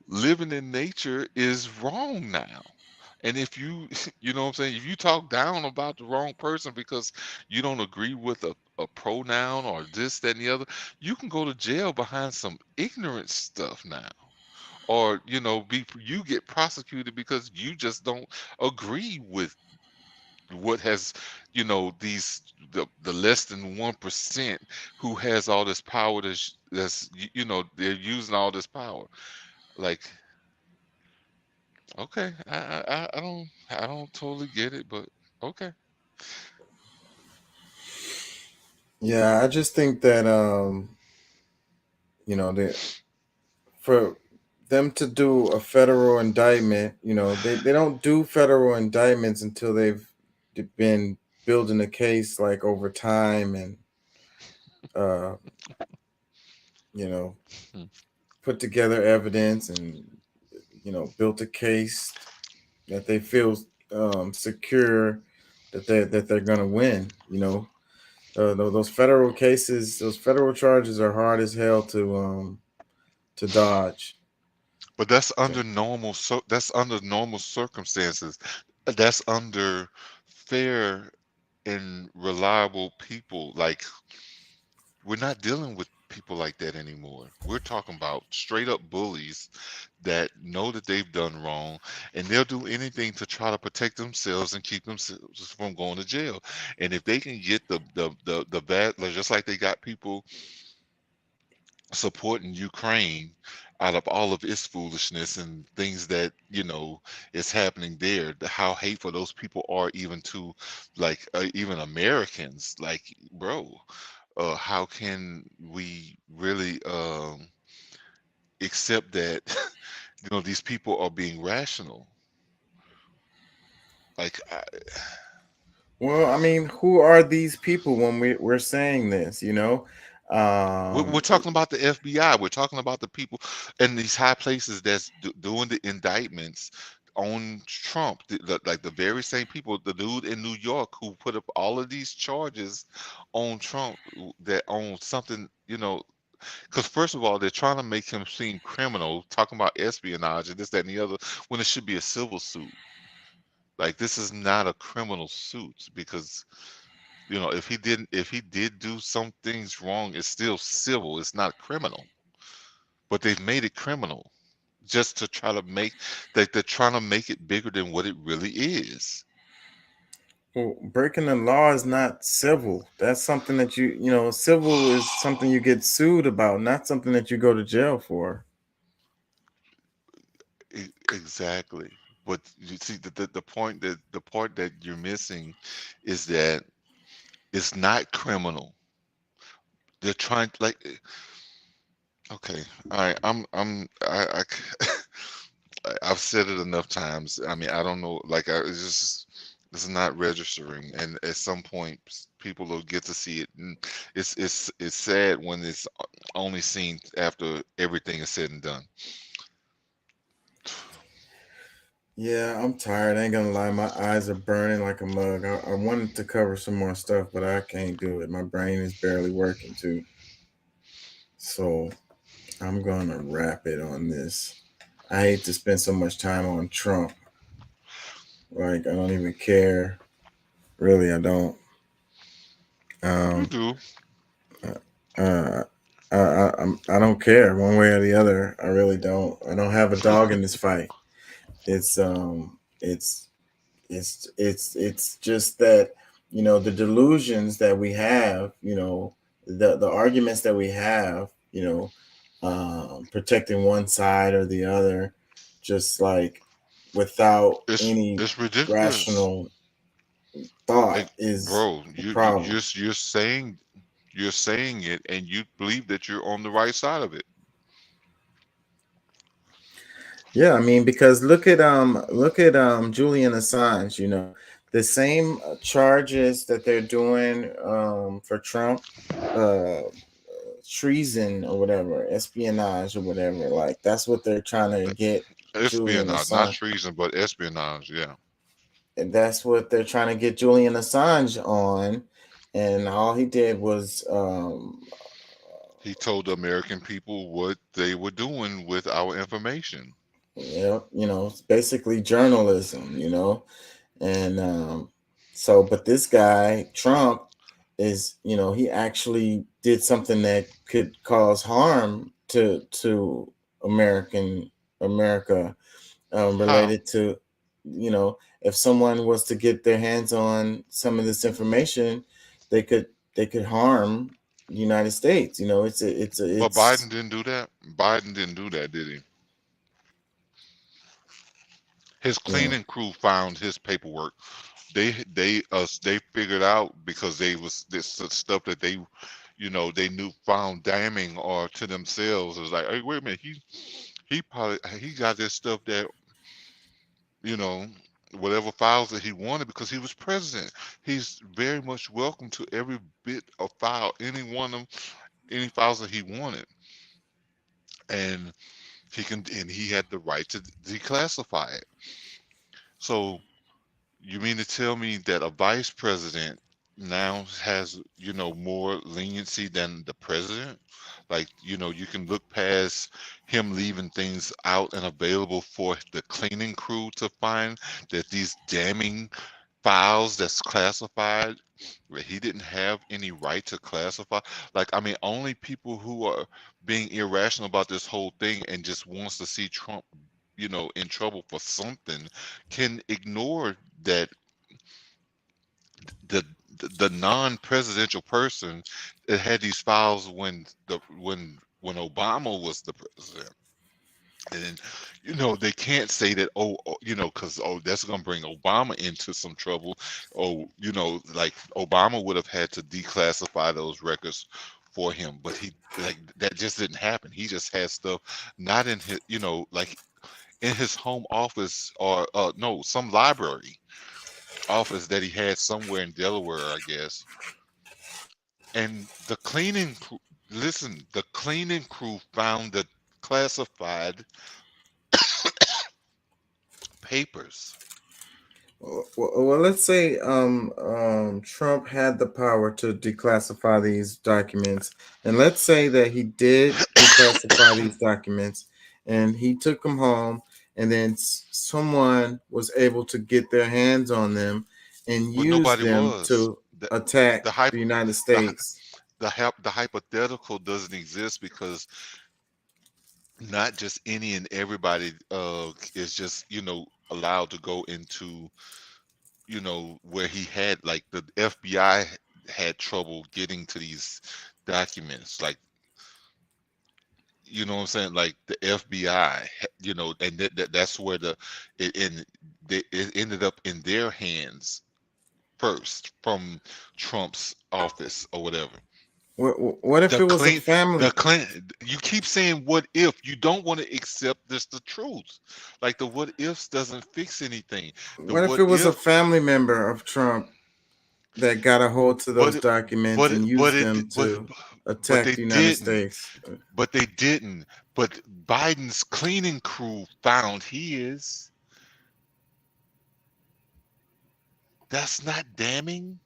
living in nature is wrong now. And if you, you know what I'm saying, if you talk down about the wrong person because you don't agree with a pronoun or this, that, and the other, you can go to jail behind some ignorant stuff now. Or, you get prosecuted because you just don't agree with what has, the less than 1% who has all this power they're using all this power. Like, okay, I don't totally get it, but okay. Yeah, I just think that that for them to do a federal indictment, they don't do federal indictments until they've been building a case like over time and uh put together evidence and built a case that they feel secure that they're gonna win. Those federal cases, those federal charges are hard as hell to dodge. But that's under normal circumstances. That's under fair and reliable people. Like we're not dealing with people like that anymore. We're talking about straight up bullies that know that they've done wrong and they'll do anything to try to protect themselves and keep themselves from going to jail. And if they can get the bad, like, just like they got people supporting Ukraine out of all of its foolishness and things that is happening there, how hateful those people are even to like even Americans. Like, bro, how can we really accept that these people are being rational? Like, well, I mean, who are these people when we're saying this? we're talking about the FBI. We're talking about the people in these high places that's doing the indictments on Trump. Like the very same people, the dude in New York who put up all of these charges on Trump that on something, because first of all, they're trying to make him seem criminal, talking about espionage and this, that, and the other, when it should be a civil suit. Like this is not a criminal suit because if he did do some things wrong, it's still civil. It's not criminal. But they've made it criminal just to try to make they're trying to make it bigger than what it really is. Well, breaking the law is not civil. That's something that civil is something you get sued about, not something that you go to jail for. Exactly. But you see the part that you're missing is that it's not criminal. They're trying like okay, all right. I've said it enough times. I mean, I don't know. Like, it's not registering, and at some point, people will get to see it. And it's sad when it's only seen after everything is said and done. Yeah, I'm tired. I ain't gonna lie. My eyes are burning like a mug. I wanted to cover some more stuff, but I can't do it. My brain is barely working too. So I'm gonna wrap it on this. I hate to spend so much time on Trump. Like I don't even care. Really, I don't. You do. I don't care one way or the other. I really don't. I don't have a dog in this fight. It's just that the delusions that we have, the arguments that we have, protecting one side or the other, just like without any It's ridiculous. rational thought Like, is bro, the you problem. you're saying it, and you believe that you're on the right side of it. Yeah, I mean, because look at Julian Assange, the same charges that they're doing for Trump, treason or whatever, espionage or whatever, like that's what they're trying to get Julian Espionage, not Assange. treason, but espionage. Yeah. And that's what they're trying to get Julian Assange on, and all he did was He told the American people what they were doing with our information. it's basically journalism, and but this guy Trump is, he actually did something that could cause harm to America, related to, if someone was to get their hands on some of this information, they could harm the United States. But Biden didn't do that. Biden didn't do that, did he? His cleaning crew found his paperwork. They figured out, because this stuff that they knew found damning or to themselves. It was like, hey, wait a minute, he got this stuff that, whatever files that he wanted, because he was president. He's very much welcome to every bit of file, any files that he wanted, and he had the right to declassify it. So you mean to tell me that a vice president now has, more leniency than the president? Like, you can look past him leaving things out and available for the cleaning crew to find, that these damning files that's classified, where he didn't have any right to classify. Like, I mean, only people who are being irrational about this whole thing and just wants to see Trump, in trouble for something, can ignore that the non-presidential person that had these files when Obama was the president. And they can't say that, because that's gonna bring Obama into some trouble. Like Obama would have had to declassify those records for him, but that just didn't happen. He just had stuff not in his, like in his home office, or some library office that he had somewhere in Delaware, I guess. And the cleaning crew found the classified papers. Well, let's say Trump had the power to declassify these documents, and let's say that he did declassify these documents, and he took them home, and then someone was able to get their hands on them and use them to attack the United States. The hypothetical doesn't exist, because not just any and everybody is just allowed to go into where he had, like, the FBI had trouble getting to these documents, like, what I'm saying, like the FBI, and that's where it ended up in their hands first, from Trump's office or whatever. What if it was a family? You keep saying what if. You don't want to accept the truth. Like, the what ifs doesn't fix anything. What if it was a family member of Trump that got a hold to those documents but and it, used but it, them but, to but attack they the United didn't. States. But they didn't. But Biden's cleaning crew found his. That's not damning.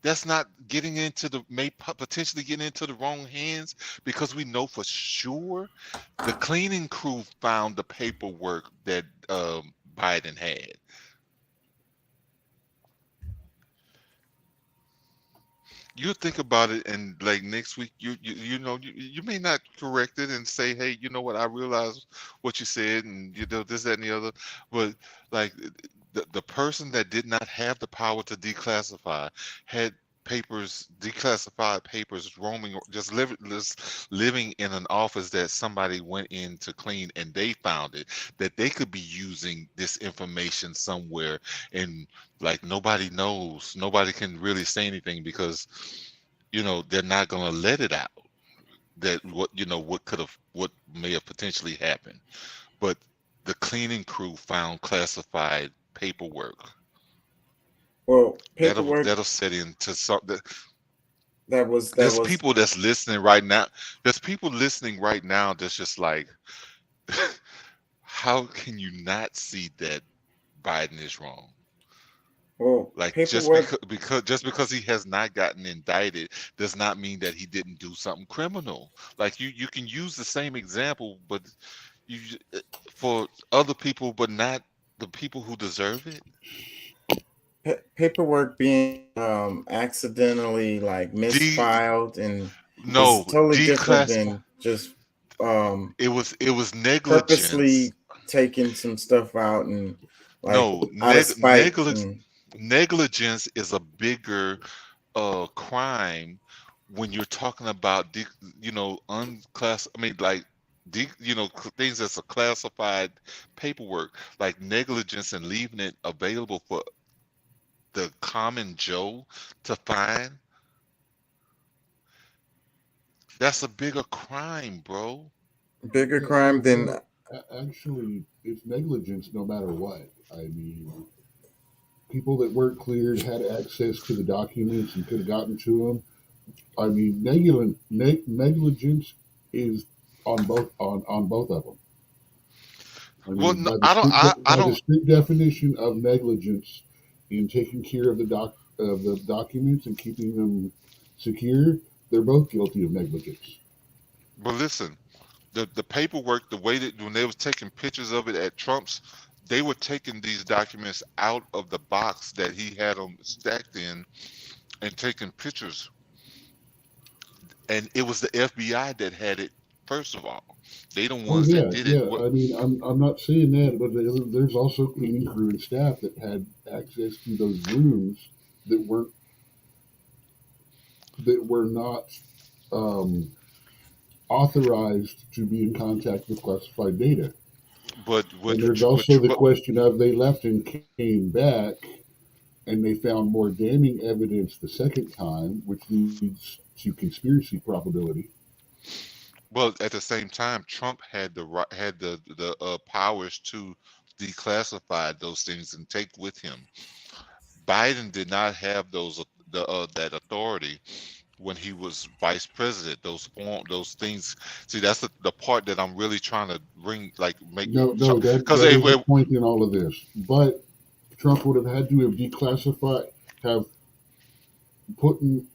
That's not getting into the potentially getting into the wrong hands, because we know for sure the cleaning crew found the paperwork that Biden had. You think about it, and like next week, you may not correct it and say, hey, you know what, I realize what you said, and this, that, and the other, but like the person that did not have the power to declassify had declassified papers roaming, just living in an office that somebody went in to clean, and they found it, that they could be using this information somewhere, and like nobody knows, nobody can really say anything because they're not going to let it out, that what may have potentially happened. But the cleaning crew found classified paperwork. Well, paperwork that'll set into something. There's people that's listening right now. There's people listening right now that's just like, how can you not see that Biden is wrong? Well, like paperwork, just because he has not gotten indicted does not mean that he didn't do something criminal. Like you can use the same example, but for other people, but not the people who deserve it. paperwork being accidentally like misfiled and no, it's totally different than just it was negligence. Purposely taking some stuff out and like no, out of spite. Negligence is a bigger crime when you're talking about unclassified. I mean, like things that's a classified paperwork, like negligence and leaving it available for the common Joe to find. That's a bigger crime, bro. Bigger crime than actually, it's negligence no matter what. I mean, people that weren't cleared had access to the documents and could have gotten to them. I mean, negligence is on both of them. I mean, well, no, by the strict definition of negligence in taking care of the documents and keeping them secure, they're both guilty of negligence. But listen, the paperwork, the way that when they was taking pictures of it at Trump's, they were taking these documents out of the box that he had them stacked in and taking pictures. And it was the FBI that had it first of all. They the ones that did it. I mean, I'm not saying that, but there's also cleaning crew and staff that had access to those rooms that were not authorized to be in contact with classified data. But there's also the question of they left and came back, and they found more damning evidence the second time, which leads to conspiracy probability. Well, at the same time, Trump had the powers to declassify those things and take with him. Biden did not have that authority when he was vice president. Those things. See, that's the part that I'm really trying to make. No, that's the point in all of this. But Trump would have had to have declassified, have put in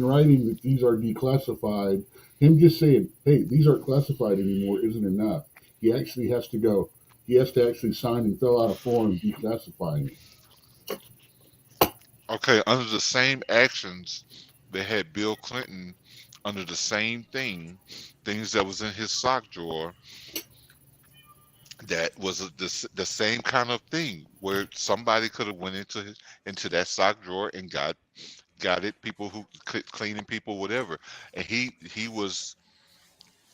writing that these are declassified. Him just saying, hey, these aren't classified anymore isn't enough. He actually has to go. He has to actually sign and fill out a form declassifying it. Okay, under the same actions, they had Bill Clinton under the same things that was in his sock drawer. That was the same kind of thing where somebody could have went into that sock drawer and got it. People who cleaning people, whatever, and he was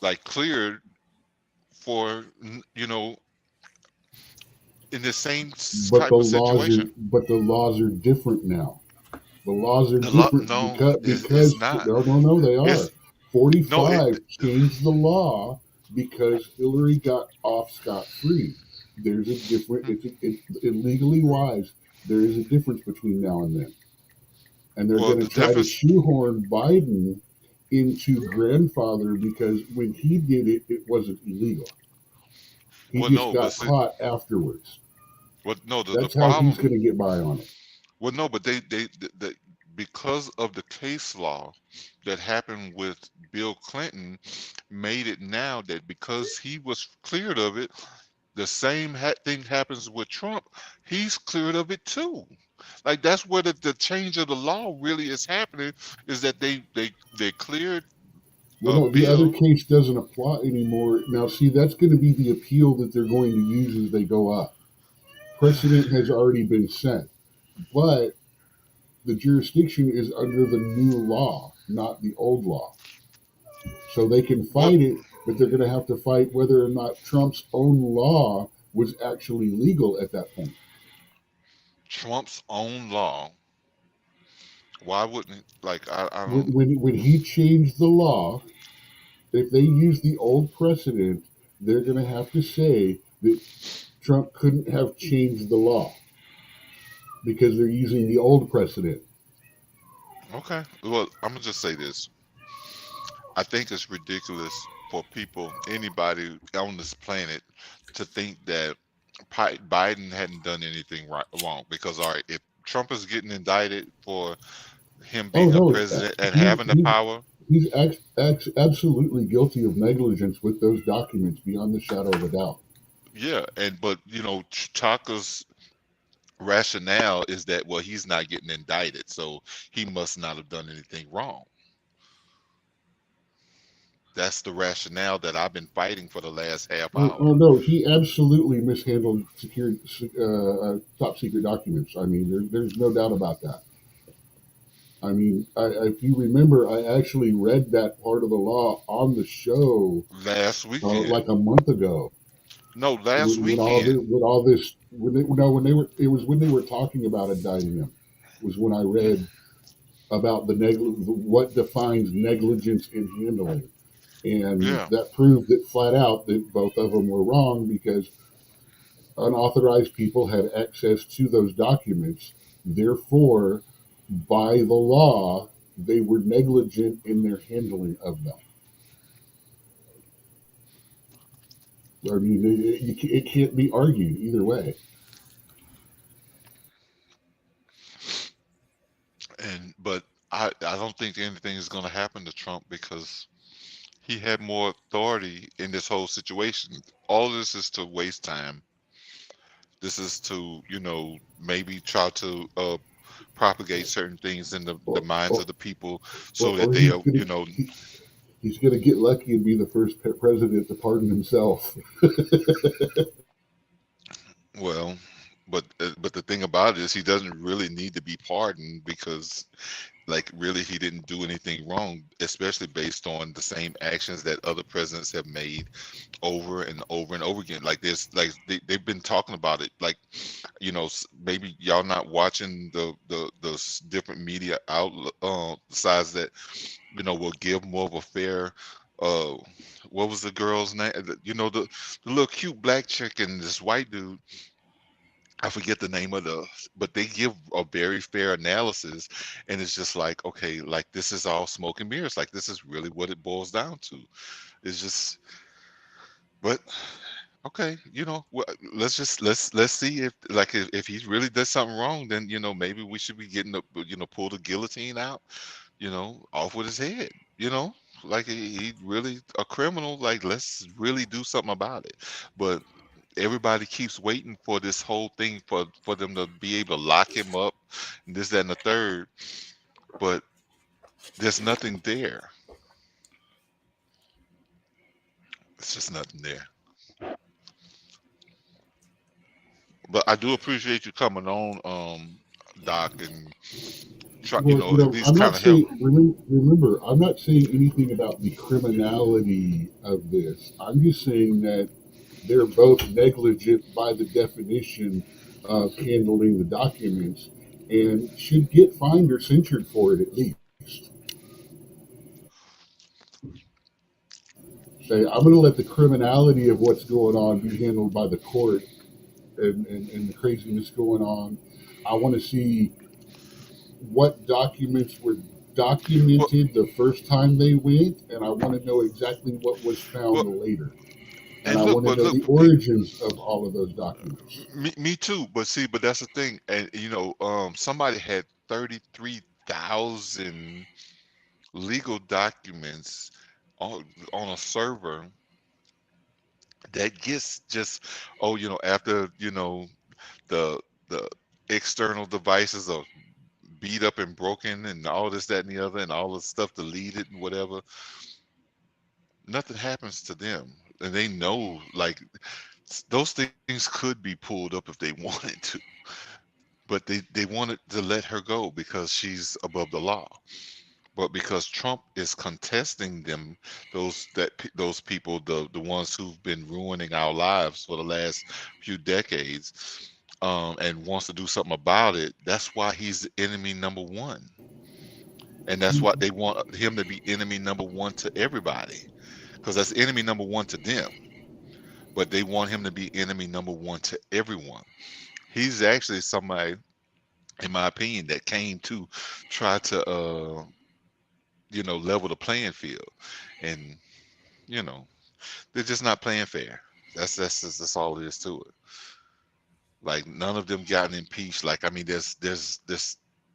like cleared for in the same type of situation. But the laws are different now. The laws are different because not. No, they are. 45 changed the law because Hillary got off scot-free. There's a different. It's legally wise. There is a difference between now and then. and they're Well, going to the try to difference. shoehorn Biden into grandfather because when he did it, it wasn't illegal. He Well, just no, but got see, caught afterwards. no, the That's how he's problem. going to get by on it. Well, no, but they because of the case law that happened with Bill Clinton, made it now that because he was cleared of it, the same thing happens with Trump. He's cleared of it too. Like that's where the change of the law really is happening. Is that they cleared Well, no, the other Bill. case doesn't apply anymore. Now, see, that's going to be the appeal that they're going to use as they go up. Precedent has already been set, but the jurisdiction is under the new law, not the old law. So they can fight it, but they're going to have to fight whether or not Trump's own law was actually legal at that point. Trump's own law. Why wouldn't I don't. When he changed the law, if they use the old precedent, they're going to have to say that Trump couldn't have changed the law because they're using the old precedent. Okay. Well, I'm gonna just say this. I think it's ridiculous for people, anybody on this planet, to think that Biden hadn't done anything wrong. Because all right, if Trump is getting indicted for him being a president and having the power, he's absolutely guilty of negligence with those documents, beyond the shadow of a doubt. yeah. But Chaka's rationale is that, well, he's not getting indicted, so he must not have done anything wrong. That's the rationale that I've been fighting for the last half hour. Oh no, he absolutely mishandled top secret documents. I mean, there's no doubt about that. I mean, if you remember, I actually read that part of the law on the show last weekend, like a month ago. No, last when weekend. It was when they were talking about indicting him. Was when I read about what defines negligence in handling, and that proved that flat out that both of them were wrong because unauthorized people had access to those documents. Therefore, by the law, they were negligent in their handling of them. I mean, it can't be argued either way. But I don't think anything is going to happen to Trump because he had more authority in this whole situation. All this is to waste time. This is to, maybe try to propagate certain things in the minds of the people so that they, he's going to get lucky and be the first president to pardon himself. Well, but the thing about it is he doesn't really need to be pardoned because, really, he didn't do anything wrong, especially based on the same actions that other presidents have made over and over and over again. They've been talking about it. Maybe y'all not watching the different media outlet sides that will give more of a fair. What was the girl's name? The little cute black chick and this white dude. I forget the name but they give a very fair analysis, and it's just like, okay, this is all smoke and mirrors. This is really what it boils down to. It's just, but okay, let's see if he really does something wrong, then maybe we should be getting pull the guillotine out, off with his head, he really a criminal. Let's really do something about it. But everybody keeps waiting for this whole thing for them to be able to lock him up and this, that, and the third, but there's nothing there. It's just nothing there. But I do appreciate you coming on, Doc, and at least kind of help. Remember, I'm not saying anything about the criminality of this. I'm just saying that they're both negligent by the definition of handling the documents and should get fined or censured for it at least. Say, I'm going to let the criminality of what's going on be handled by the court and the craziness going on. I want to see what documents were documented the first time they went, and I want to know exactly what was found later. And I want to know the origins of all of those documents. Me too. But see, but that's the thing. And somebody had 33,000 legal documents on a server that gets just after the external devices are beat up and broken and all this, that, and the other, and all the stuff deleted and whatever. Nothing happens to them, and they know like those things could be pulled up if they wanted to, but they wanted to let her go because she's above the law. But because Trump is contesting them, those people, the ones who've been ruining our lives for the last few decades, and wants to do something about it, that's why he's enemy number one. And that's why they want him to be enemy number one to everybody, because that's enemy number one to them. But they want him to be enemy number one to everyone. He's actually somebody, in my opinion, that came to try to level the playing field, and they're just not playing fair. That's all there is to it. Like, none of them gotten impeached. Like, I mean, there's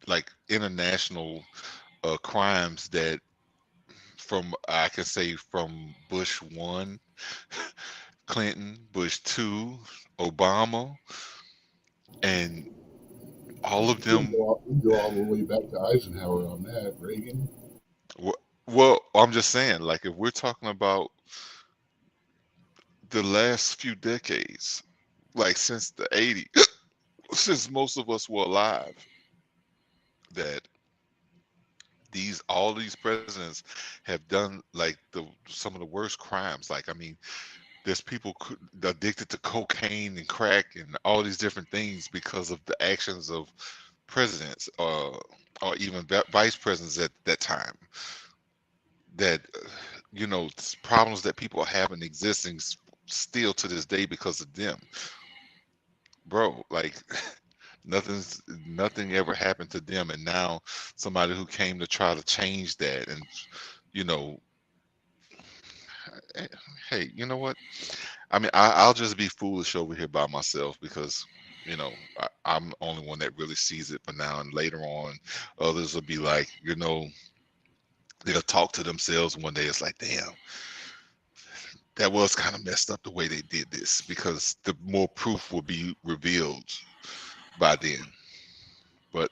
like international crimes that I can say from Bush 1, Clinton, Bush 2, Obama, and all of them. We go all the way back to Eisenhower on that, Reagan. Well, I'm just saying, like, if we're talking about the last few decades, like since the 80s, since most of us were alive, that all these presidents have done like some of the worst crimes. Like, I mean, there's people addicted to cocaine and crack and all these different things because of the actions of presidents or even vice presidents at that time. That problems that people are having existing still to this day because of them, bro. Like, nothing ever happened to them, and now somebody who came to try to change that, and hey, you know what? I mean, I'll just be foolish over here by myself because I'm the only one that really sees it for now, and later on, others will be like, they'll talk to themselves one day. It's like, damn, that was kind of messed up the way they did this, because the more proof will be revealed by then. But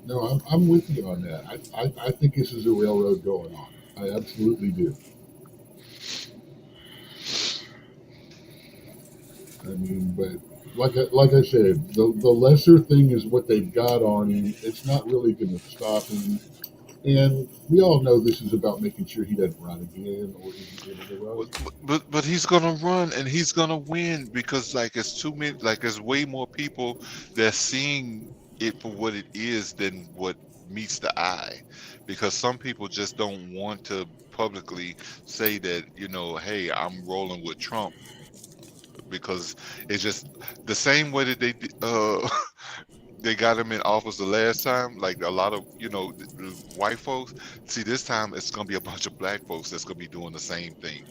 no, I'm with you on that. I think this is a railroad going on. I absolutely do. I mean, but like I said, the lesser thing is what they've got on him. It's not really going to stop him. And we all know this is about making sure he doesn't run again, or isn't able to run. But he's gonna run and he's gonna win, because like it's too many, like there's way more people that's seeing it for what it is than what meets the eye. Because some people just don't want to publicly say that, hey, I'm rolling with Trump, because it's just the same way that they got him in office the last time. Like, a lot of the white folks, see, this time it's gonna be a bunch of black folks that's gonna be doing the same thing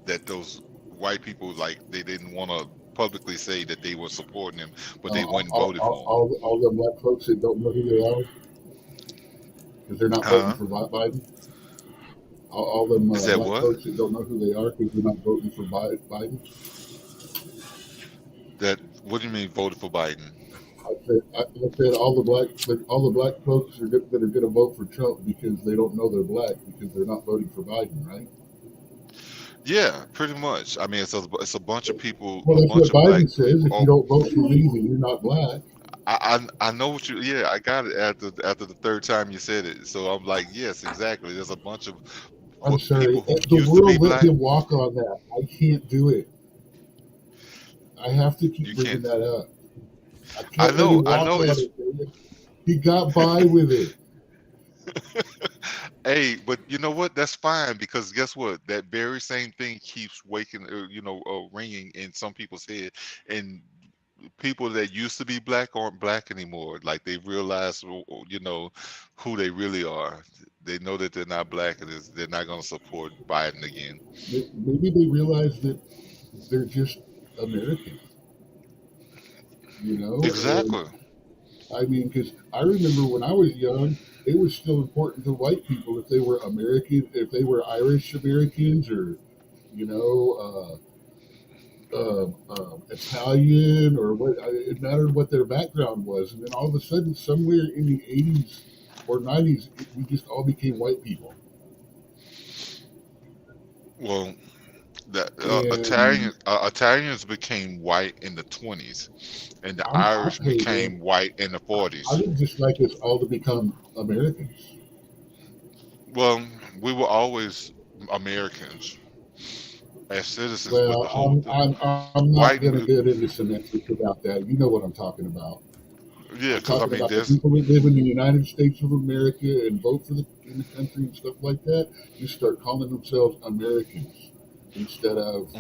that those white people, like, they didn't want to publicly say that they were supporting him, but they went and voted for him. All the black folks that don't know who they are because they're not voting for Biden. All them black folks that don't know who they are because they're not voting for Biden. What do you mean voted for Biden? I said all the black folks that are going to vote for Trump because they don't know they're black because they're not voting for Biden, right? Yeah, pretty much. I mean, it's a bunch of people. Well, that's what Biden says. If you don't vote for me, then you're not black. I know what you. Yeah, I got it after the third time you said it. So I'm like, yes, exactly. There's a bunch of. I'm sorry. The world let him walk on that. I can't do it. I have to keep bringing that up. I know. He got by with it. Hey, but you know what? That's fine, because guess what? That very same thing keeps ringing in some people's head, and people that used to be black aren't black anymore. Like they realize, you know, who they really are. They know that they're not black, and they're not going to support Biden again. Maybe they realize that they're just Americans, you know? Exactly. And I mean, because I remember when I was young, it was still important to white people if they were American, if they were Irish Americans, or, you know, Italian, or what. It mattered what their background was. And then all of a sudden, somewhere in the 80s or 90s, we just all became white people. Well, the And Italians became white in the 20s, and the I'm, Irish hey, became man, white in the 40s. I would just like us all to become Americans. Well, we were always Americans as citizens, but Well, the whole I'm not white, going to get into semantics about that. You know what I'm talking about. yeah, I'm because I talking mean, about the there's people that live in the United States of America and vote in the country and stuff like that. You start calling themselves Americans instead of,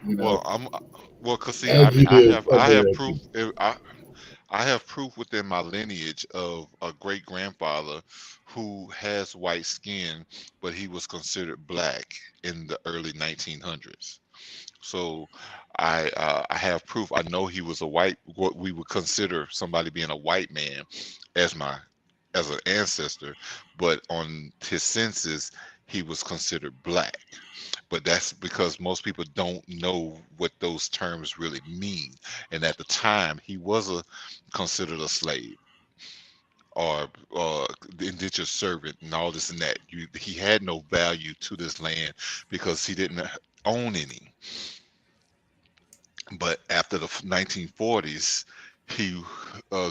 you know, because see, I mean, adjective I have proof. American. I have proof within my lineage of a great grandfather who has white skin, but he was considered black in the early 1900s. So I have proof. I know he was what we would consider somebody being a white man as an ancestor, but on his census he was considered black. But that's because most people don't know what those terms really mean. And at the time, he was considered a slave or the indentured servant and all this and that. He had no value to this land because he didn't own any. But after the 1940s, he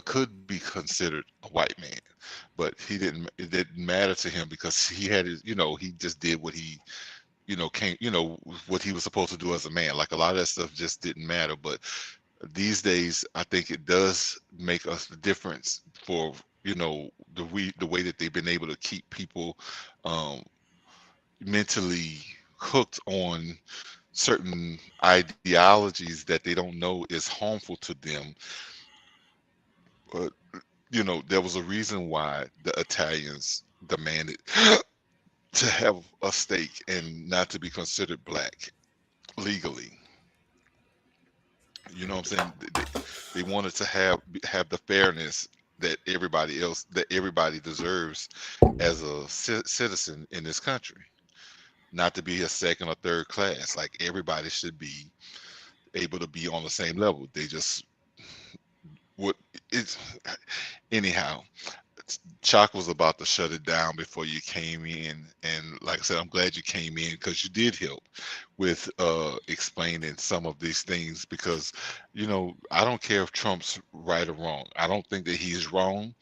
could be considered a white man, but he didn't. It didn't matter to him because he had his, he just did what he, what he was supposed to do as a man. Like a lot of that stuff just didn't matter. But these days, I think it does make us the difference for the way that they've been able to keep people mentally hooked on certain ideologies that they don't know is harmful to them. But there was a reason why the Italians demanded to have a stake and not to be considered black legally. You know what I'm saying? They wanted to have the fairness that everybody deserves as a citizen in this country, not to be a second or third class. Like everybody should be able to be on the same level. They just anyhow. Chalk was about to shut it down before you came in, and like I said, I'm glad you came in because you did help with explaining some of these things. Because I don't care if Trump's right or wrong. I don't think that he's wrong,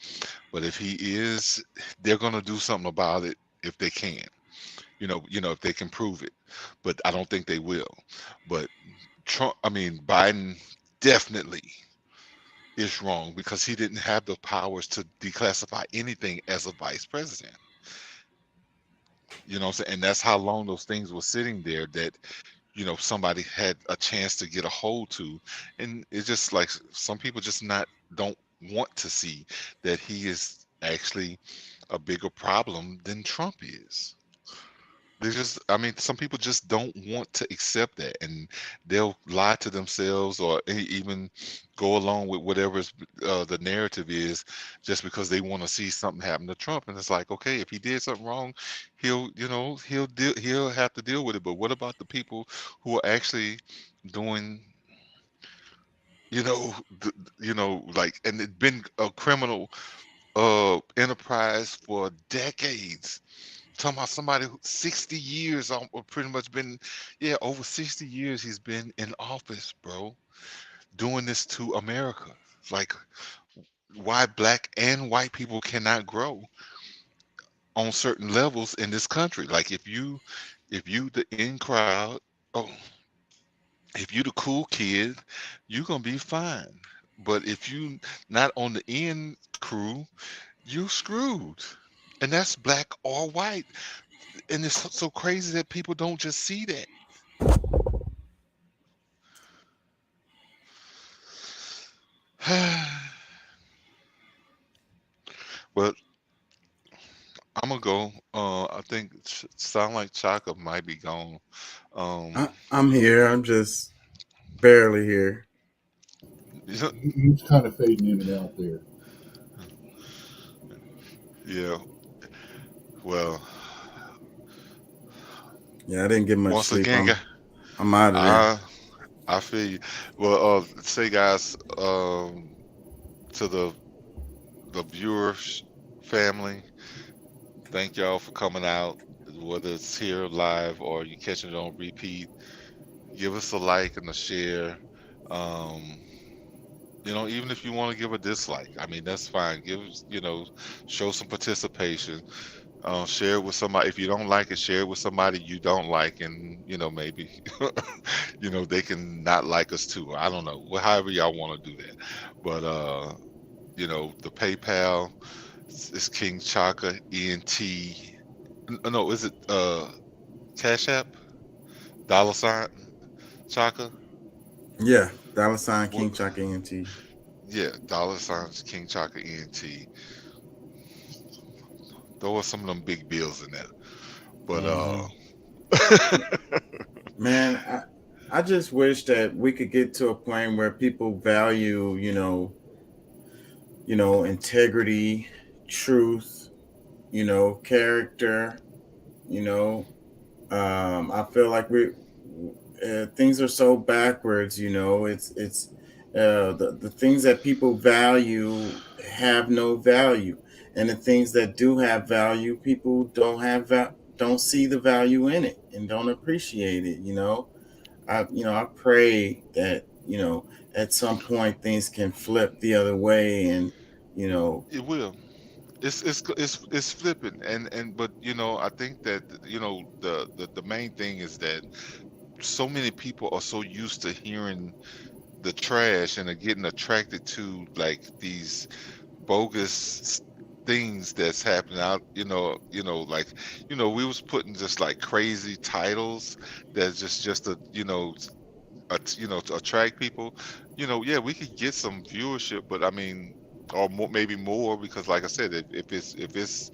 but if he is, they're gonna do something about it if they can. If they can prove it, but I don't think they will. But Biden definitely is wrong because he didn't have the powers to declassify anything as a vice president. You know what I'm saying? And that's how long those things were sitting there that, somebody had a chance to get a hold to. And it's just like some people just don't want to see that he is actually a bigger problem than Trump is. Some people just don't want to accept that, and they'll lie to themselves or even go along with whatever the narrative is, just because they want to see something happen to Trump. And it's like, okay, if he did something wrong, he'll have to deal with it. But what about the people who are actually doing, like, and it's been a criminal enterprise for decades. Talking about somebody who 60 years, pretty much been, over 60 years he's been in office, bro, doing this to America. Like, why black and white people cannot grow on certain levels in this country. Like, if you the in crowd, if you the cool kid, you're gonna be fine. But if you not on the in crew, you're screwed. And that's black or white. And it's so crazy that people don't just see that. sound like Chaka might be gone. I'm here. I'm just barely here. He's kind of fading in and out there. Yeah. Well, Yeah, I didn't get much once sleep. again, I'm out of there. I feel you. Well, say guys, to the viewers, family, thank y'all for coming out, whether it's here live or you catching it on repeat. Give us a like and a share. Even if you want to give a dislike, I mean, that's fine. Show some participation. Share it with somebody. If you don't like it, share it with somebody you don't like, and maybe they can not like us too. I don't know. However y'all want to do that. But the PayPal is King Chaka ENT. No, is it Cash App? $ Chaka? Yeah, $ King Chaka ENT. Yeah, $ King Chaka ENT. Throw some of them big bills in there. But man, I just wish that we could get to a point where people value, integrity, truth, character. I feel like things are so backwards. It's the things that people value have no value, and the things that do have value, people don't see the value in it and don't appreciate it. I pray that at some point things can flip the other way, and it will. It's flipping, but I think that the main thing is that so many people are so used to hearing the trash and are getting attracted to like these bogus things that's happening out. We was putting just like crazy titles that's just to to attract people. Yeah, we could get some viewership, but I mean, or more, maybe more, because like I said, if it's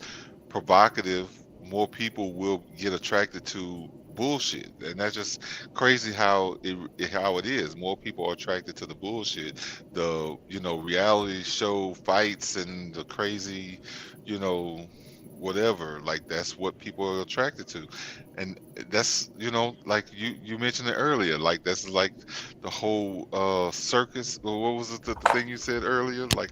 provocative, more people will get attracted to bullshit, and that's just crazy how it is. More people are attracted to the bullshit, the reality show fights and the crazy, whatever. Like that's what people are attracted to, and that's like you mentioned it earlier. Like that's like the whole circus. Or what was it the thing you said earlier? Like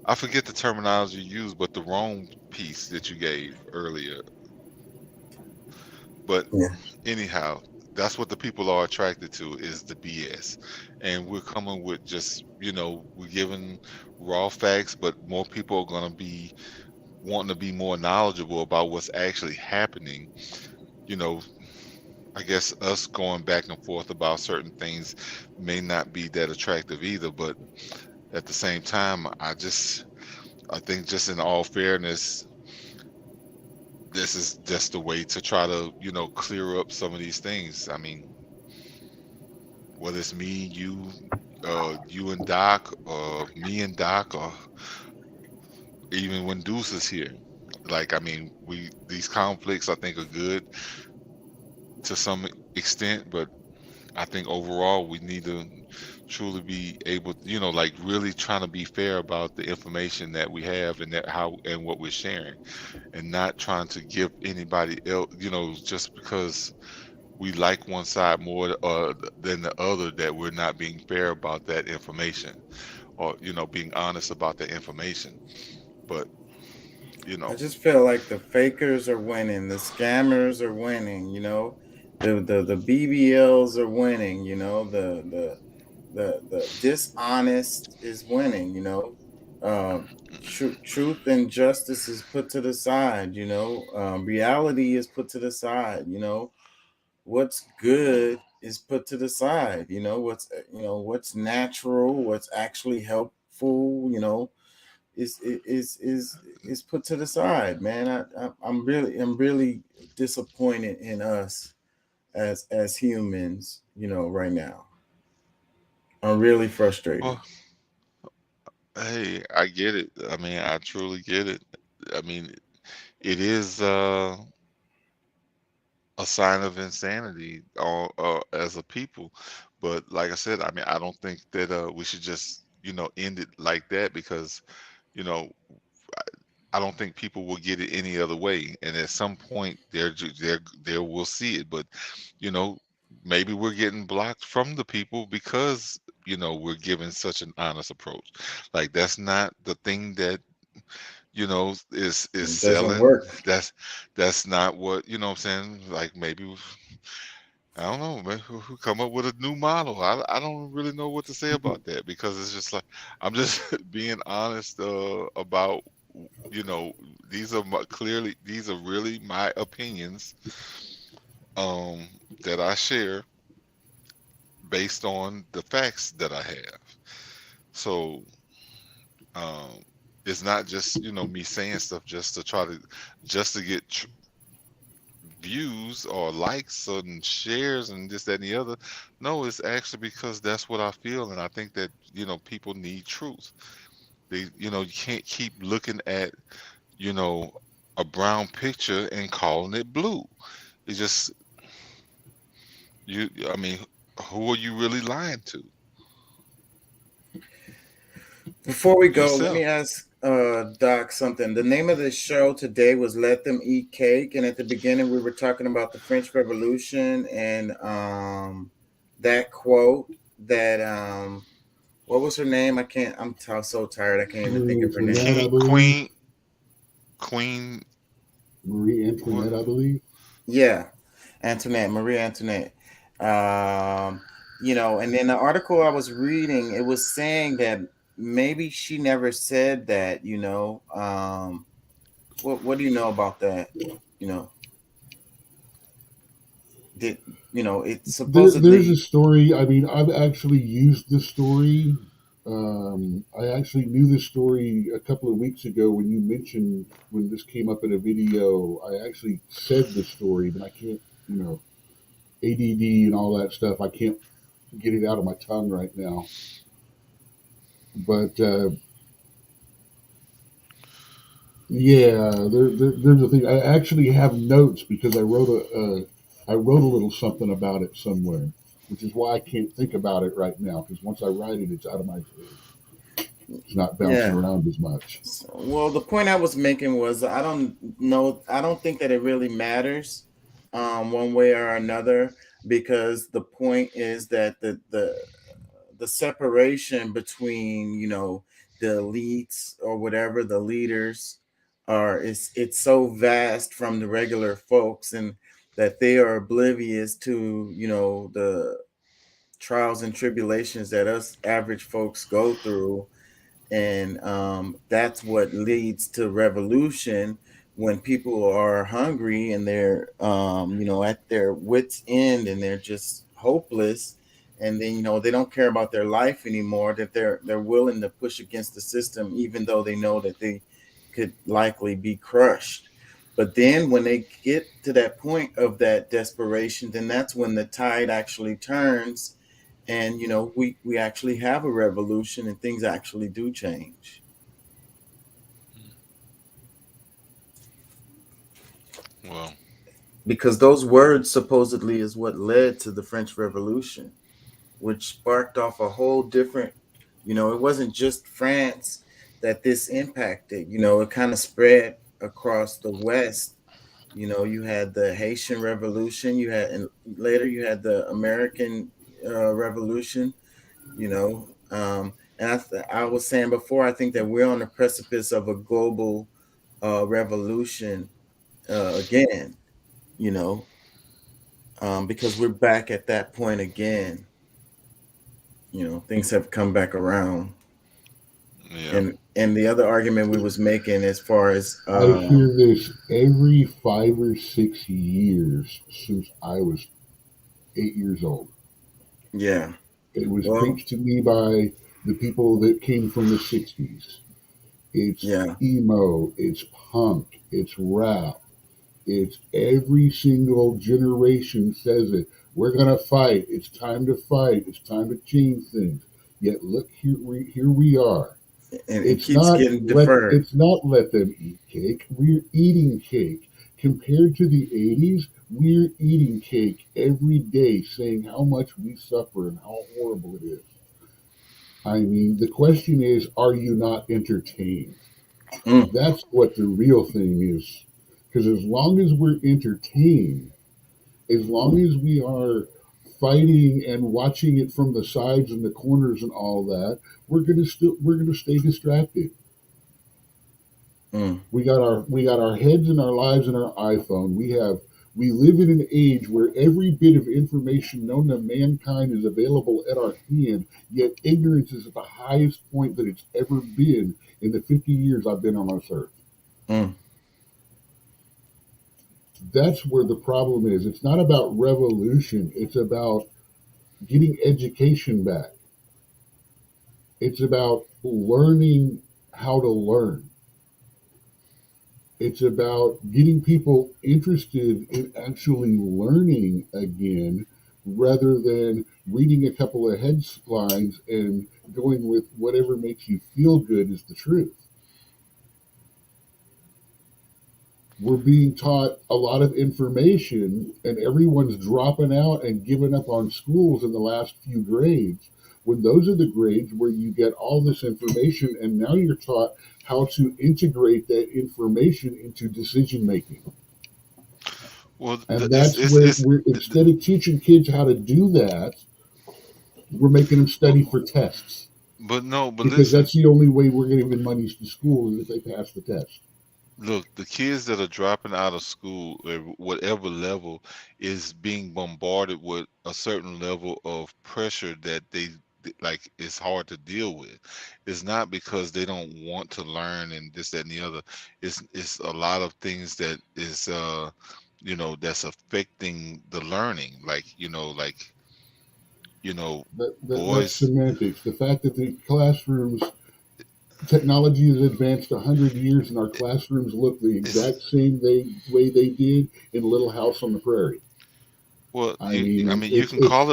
I forget the terminology you used, but the Rome piece that you gave earlier. But anyhow, that's what the people are attracted to, is the BS. And we're coming with just, we're giving raw facts, but more people are going to be wanting to be more knowledgeable about what's actually happening. I guess us going back and forth about certain things may not be that attractive either, but at the same time, I think just in all fairness, this is just a way to try to, clear up some of these things. I mean, whether it's me, you and Doc, or me and Doc, or even when Deuce is here. Like, I mean, these conflicts I think are good to some extent, but I think overall we need to truly be able, like really trying to be fair about the information that we have and and what we're sharing, and not trying to give anybody else, just because we like one side more than the other, that we're not being fair about that information, or being honest about the information. But I just feel like the fakers are winning, the scammers are winning, the BBLs are winning, the dishonest is winning, truth and justice is put to the side, reality is put to the side, what's good is put to the side, what's natural, what's actually helpful, is put to the side, man. I'm really disappointed in us as humans, right now. I'm really frustrated. Well, Hey, I get it. I mean, I truly get it. I mean, it is a sign of insanity as a people. But like I said, I mean, I don't think that we should just, end it like that because, you know, I don't think people will get it any other way. And at some point, there will see it. But, you know, maybe we're getting blocked from the people because, we're giving such an honest approach. Like that's not the thing that is It doesn't selling. work. That's not what, what I'm saying. Like maybe I don't know, maybe who come up with a new model. I don't really know what to say about that because it's just like I'm just being honest about these are these are really my opinions that I share based on the facts that I have. So um it's not just me saying stuff just to try to get views or likes and shares and this, that, and the other. No, it's actually because that's what I feel, and I think that people need truth. You can't keep looking at a brown picture and calling it blue. It's just I mean, who are you really lying to? Before we go, let Yourself. me ask Doc something. The name of the show today was Let Them Eat Cake. And at the beginning, we were talking about the French Revolution and that quote that, what was her name? I'm so tired. I can't even think of her name. Queen Marie Antoinette, I believe. Yeah, Marie Antoinette. And then the article I was reading, it was saying that maybe she never said that. What do you know about that? Did it's supposedly There's a story. I mean, I've actually used the story. I actually knew this story a couple of weeks ago when you mentioned when this came up in a video. I actually said the story, but I can't, ADD and all that stuff. I can't get it out of my tongue right now. But yeah, there's a thing. I actually have notes because I wrote a little something about it somewhere, which is why I can't think about it right now. Because once I write it, it's out of my head. It's not bouncing around as much. Well, the point I was making was I don't know. I don't think that it really matters one way or another because the point is that the separation between the elites or whatever the leaders are it's so vast from the regular folks and that they are oblivious to the trials and tribulations that us average folks go through. And that's what leads to revolution when people are hungry and they're at their wits end and they're just hopeless, and then they don't care about their life anymore, that they're willing to push against the system even though they know that they could likely be crushed. But then when they get to that point of that desperation, then that's when the tide actually turns. And we actually have a revolution and things actually do change. Well, because those words supposedly is what led to the French Revolution, which sparked off a whole different, it wasn't just France that this impacted, it kind of spread across the West. You had the Haitian Revolution, and later you had the American Revolution, and I was saying before, I think that we're on the precipice of a global revolution again, because we're back at that point again. Things have come back around. Yeah. And the other argument we was making as far as I hear this every 5 or 6 years since I was 8 years old. Yeah. It was preached to me by the people that came from the 60s. It's emo, it's punk, it's rap. It's every single generation says it. We're going to fight. It's time to fight. It's time to change things. Yet look, here we are. and it It's keeps not getting deferred. it's not let them eat cake. We're eating cake. Compared to the 80s, we're eating cake every day, saying how much we suffer and how horrible it is. I mean, the question is, are you not entertained? Mm. That's what the real thing is. Because as long as we're entertained, as long as we are fighting and watching it from the sides and the corners and all that, we're gonna stay distracted. Mm. We got our heads and our lives in our iPhone. We live in an age where every bit of information known to mankind is available at our hand, yet ignorance is at the highest point that it's ever been in the 50 years I've been on this earth. Mm. That's where the problem is. It's not about revolution. It's about getting education back. It's about learning how to learn. It's about getting people interested in actually learning again rather than reading a couple of headlines and going with whatever makes you feel good is the truth. We're being taught a lot of information and everyone's dropping out and giving up on schools in the last few grades, when those are the grades where you get all this information and now you're taught how to integrate that information into decision making. Well, And that's where we're, instead of teaching kids how to do that, we're making them study for tests. but Because listen. that's the only way we're giving money to school is if they pass the test. Look, the kids that are dropping out of school at whatever level is being bombarded with a certain level of pressure that they like it's hard to deal with. It's not because they don't want to learn and this, that, and the other. It's a lot of things that is that's affecting the learning. That's That's semantics. The fact that the classrooms technology has advanced 100 years and our classrooms look the exact same way they did in Little House on the Prairie. Well, You you can call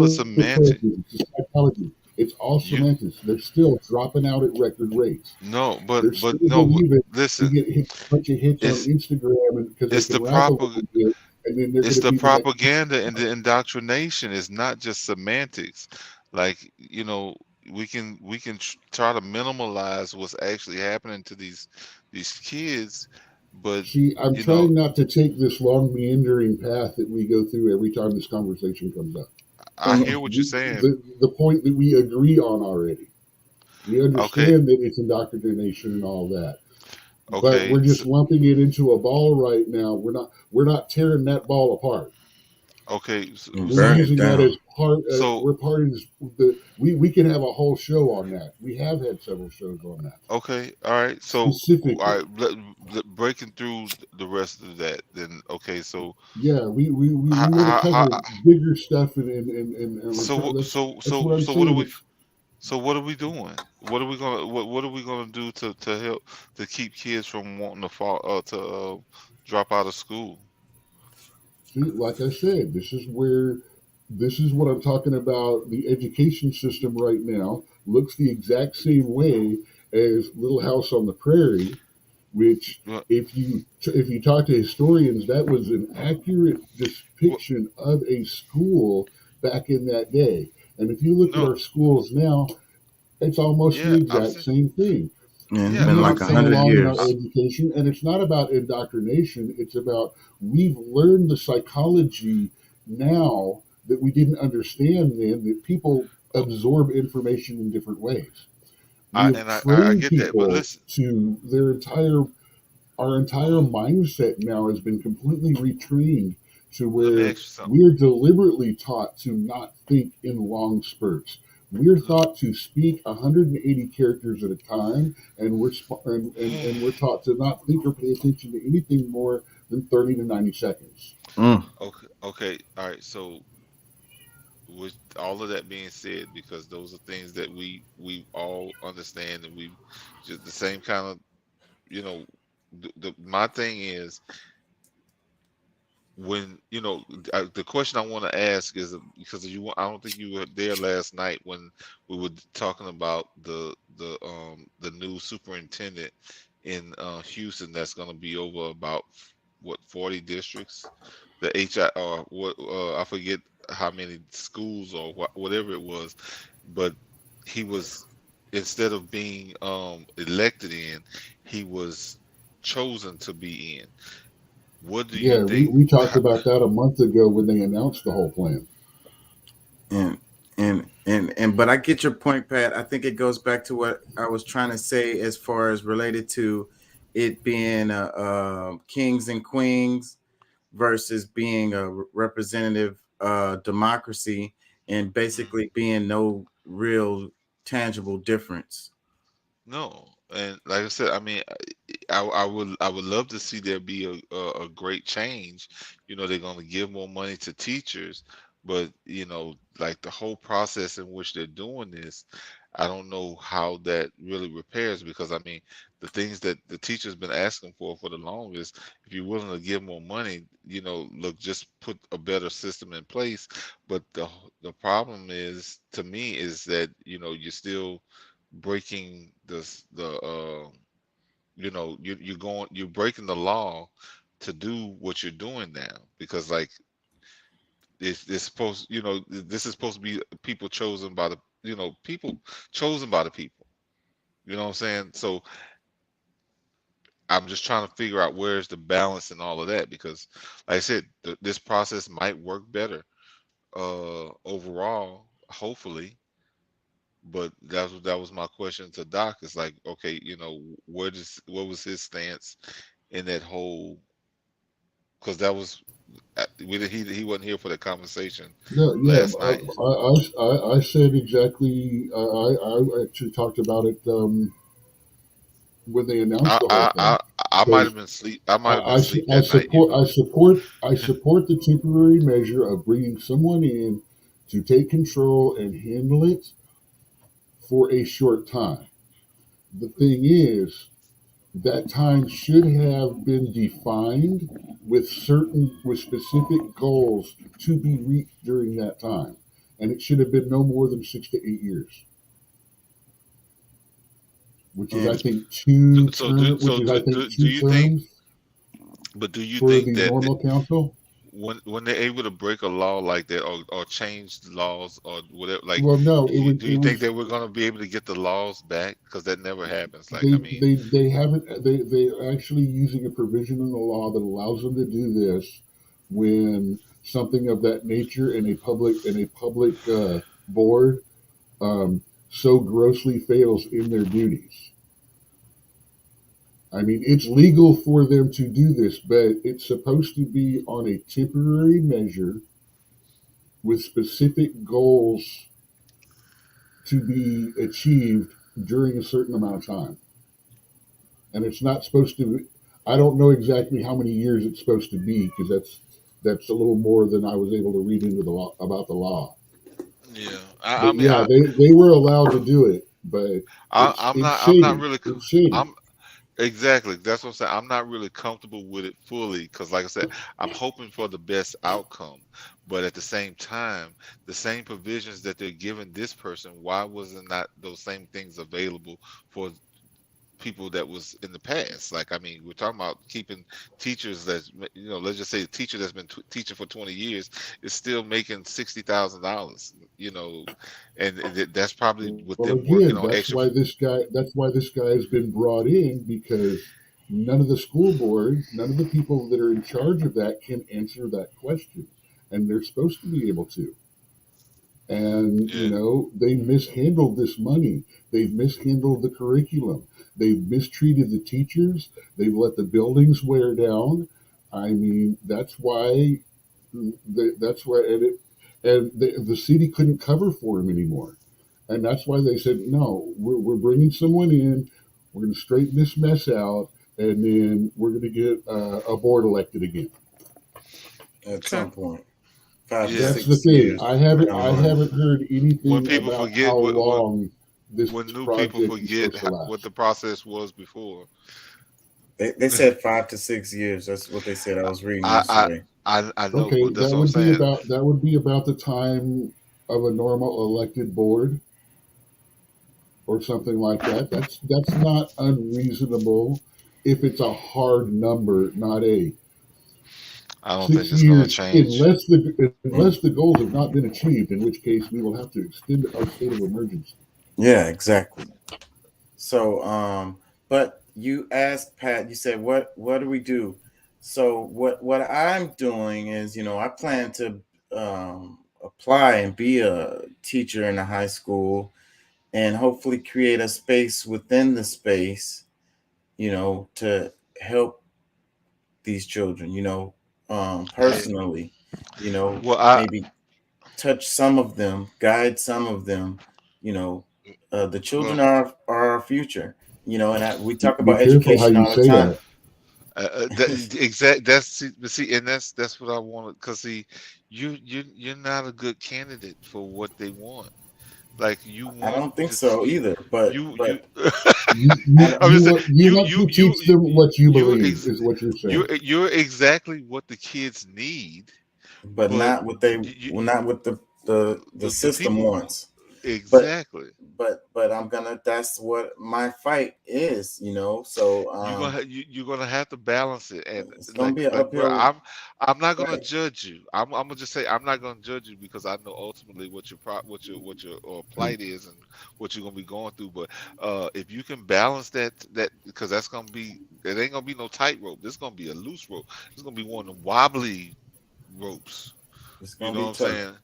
it semantic. It's psychology. It's all semantics. They're still dropping out at record rates. No, They're still believing listen, you get a bunch of hits on Instagram and because it's they can the rap a proper little bit, and then they're it's going to the be propaganda and the indoctrination. It's not just semantics. We can try to minimalize what's actually happening to these kids, but See, I'm trying not to take this long meandering path that we go through every time this conversation comes up. I hear what you're saying. The point that we agree on already. We understand that it's indoctrination and all that. But we're just lumping it into a ball right now. We're not tearing that ball apart. Okay, we're using that as part. We're part of the. We can have a whole show on that. We have had several shows on that. Okay, all right. So, all right, breaking through the rest of that. Then, okay, so yeah, we want to cover bigger stuff and so what are we doing? What are we gonna do to help to keep kids from wanting to drop out of school? See, like I said, this is what I'm talking about. The education system right now looks the exact same way as Little House on the Prairie, which if you talk to historians, that was an accurate depiction of a school back in that day. And if you look at our schools now, it's almost the exact same thing. Yeah, it's been like 100 years. Our education, and it's not about indoctrination. It's about we've learned the psychology now that we didn't understand then, that people absorb information in different ways. I get that, but listen, to our entire mindset now has been completely retrained to where we're deliberately taught to not think in long spurts. We're taught to speak 180 characters at a time, and we're taught to not think or pay attention to anything more than 30 to 90 seconds. Okay, all right. So, with all of that being said, because those are things that we all understand, and we just the same kind of, my thing is, when the question I want to ask is because I don't think you were there last night when we were talking about the new superintendent in Houston that's going to be over about 40 districts, the HI or what I forget how many schools or whatever it was, but he was, instead of being elected in, he was chosen to be in. What do you think? We talked about that a month ago when they announced the whole plan. But I get your point, Pat. I think it goes back to what I was trying to say as far as related to it being kings and queens versus being a representative democracy, and basically being no real tangible difference. No, and like I said, I mean, I would love to see there be a great change. They're going to give more money to teachers, but like the whole process in which they're doing this, I don't know how that really repairs, because I mean, the things that the teachers been asking for the longest, if you're willing to give more money, look, just put a better system in place. But the problem is, to me, is that you're still breaking you're breaking the law to do what you're doing now, because like it's supposed, this is supposed to be people chosen by the people chosen by the people. You know what I'm saying? So I'm just trying to figure out where's the balance in all of that, because like I said, this process might work better overall, hopefully. But that was my question to Doc. It's like, okay, what was his stance in that whole? Because that was he wasn't here for the conversation last night. I said exactly. I actually talked about it when they announced the whole thing. I might have been asleep. I might have been asleep that night. I support the temporary measure of bringing someone in to take control and handle it for a short time. The thing is, that time should have been defined with specific goals to be reached during that time, and it should have been no more than 6 to 8 years, which is I think two terms. But do you for think the that normal council? When they're able to break a law like that, or change laws or whatever, like, Well, no, do you think that we're going to be able to get the laws back? Because that never happens. Like, they haven't. They're actually using a provision in the law that allows them to do this when something of that nature in a public board so grossly fails in their duties. I mean, it's legal for them to do this, but it's supposed to be on a temporary measure with specific goals to be achieved during a certain amount of time. And it's not supposed to be, I don't know exactly how many years it's supposed to be, because that's a little more than I was able to read into the law about the law. Yeah, they were allowed to do it, but I'm not really. Exactly. That's what I'm saying. I'm not really comfortable with it fully, because like I said, I'm hoping for the best outcome. But at the same time, the same provisions that they're giving this person, why wasn't not those same things available for people that was in the past? Like, I mean, we're talking about keeping teachers that's, let's just say a teacher that's been teaching for 20 years is still making $60,000, and that's probably with them working on extra. That's why this guy has been brought in, because none of the school board, none of the people that are in charge of that can answer that question, and they're supposed to be able to. And, they mishandled this money. They've mishandled the curriculum. They've mistreated the teachers. They've let the buildings wear down. I mean, that's why the city couldn't cover for him anymore. And that's why they said, no, we're bringing someone in. We're going to straighten this mess out, and then we're going to get a board elected again. At some point. That's the thing. I haven't heard anything when people about forget how long this when new project people is forget supposed to last. what the process was before. They said 5 to 6 years. That's what they said. I was reading yesterday. I know, Okay, but that's that what I'm would be saying. about the time of a normal elected board or something like that. That's not unreasonable if it's a hard number, not a I don't think 6 it's going to years, change. unless the goals have not been achieved, in which case we will have to extend our state of emergency. Yeah, exactly. So, but you asked Pat, you said, what do we do? So what I'm doing is, I plan to apply and be a teacher in a high school and hopefully create a space within the space, to help these children, personally, Well, maybe touch some of them, guide some of them, the children well, are our future, we talk Be about careful how education you all the say time. that. see, and that's what I wanted. Cause see, you're not a good candidate for what they want. Like you I want don't think this, so either, but you. I'm just saying, You want to teach them what you believe is what you're saying. you're exactly what the kids need, but but not what not what the system people wants. exactly. But that's what my fight is, so You're gonna have to balance it, and it's gonna be an bro, uphill I'm not gonna fight. judge you. I'm gonna just say I'm not gonna judge you because I know ultimately what your plight is and what you're gonna be going through. But if you can balance that because it ain't gonna be no tightrope. This is gonna be a loose rope. It's gonna be one of them wobbly ropes. It's You gonna know be what I'm tough. saying?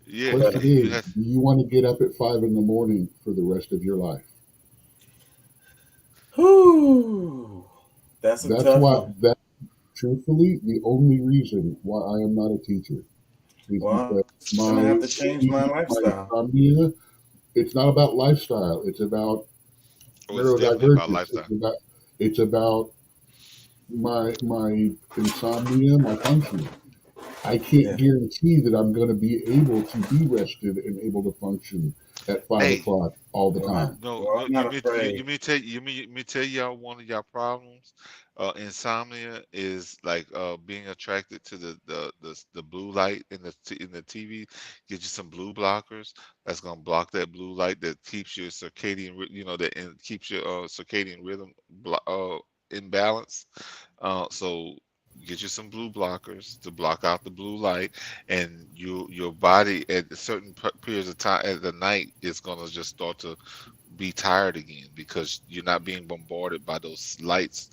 Yeah, Question is, do you want to get up at 5 a.m. for the rest of your life? Whew. That's a tough one. That truthfully the only reason why I am not a teacher is Well, because I'm gonna have to change my lifestyle. insomnia. It's not about lifestyle. It's about it's definitely about neurodivergence. lifestyle. It's about my insomnia, my functioning. I can't guarantee that I'm going to be able to be rested and able to function at 5 o'clock all the time. No, let me tell y'all one of y'all problems. Insomnia is like being attracted to the blue light in the TV. Get you some blue blockers. That's gonna block that blue light that keeps your circadian, keeps your circadian rhythm in balance. So get you some blue blockers to block out the blue light, and your body at certain periods of time at the night is gonna just start to be tired again because you're not being bombarded by those lights.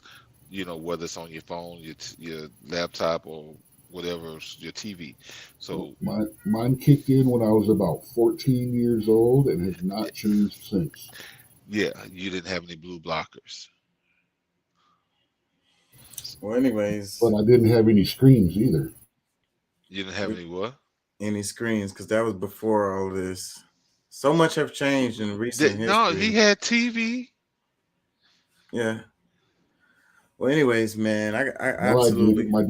Whether it's on your phone, your laptop, or whatever, your TV. So mine kicked in when I was about 14 years old and has not changed since. Yeah, you didn't have any blue blockers. Well, anyways, but I didn't have any screens either. You didn't have any what? Any screens, because that was before all this. So much have changed in recent history. No, he had TV. Yeah. Well, anyways, man, I absolutely. My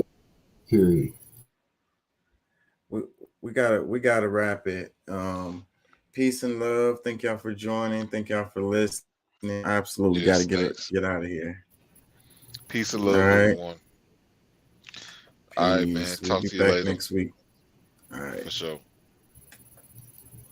theory. We gotta wrap it. Peace and love. Thank y'all for joining. Thank y'all for listening. I absolutely gotta get out of here. Peace and love, everyone. All right, man. We'll Talk be to you back later next week. All right. For sure.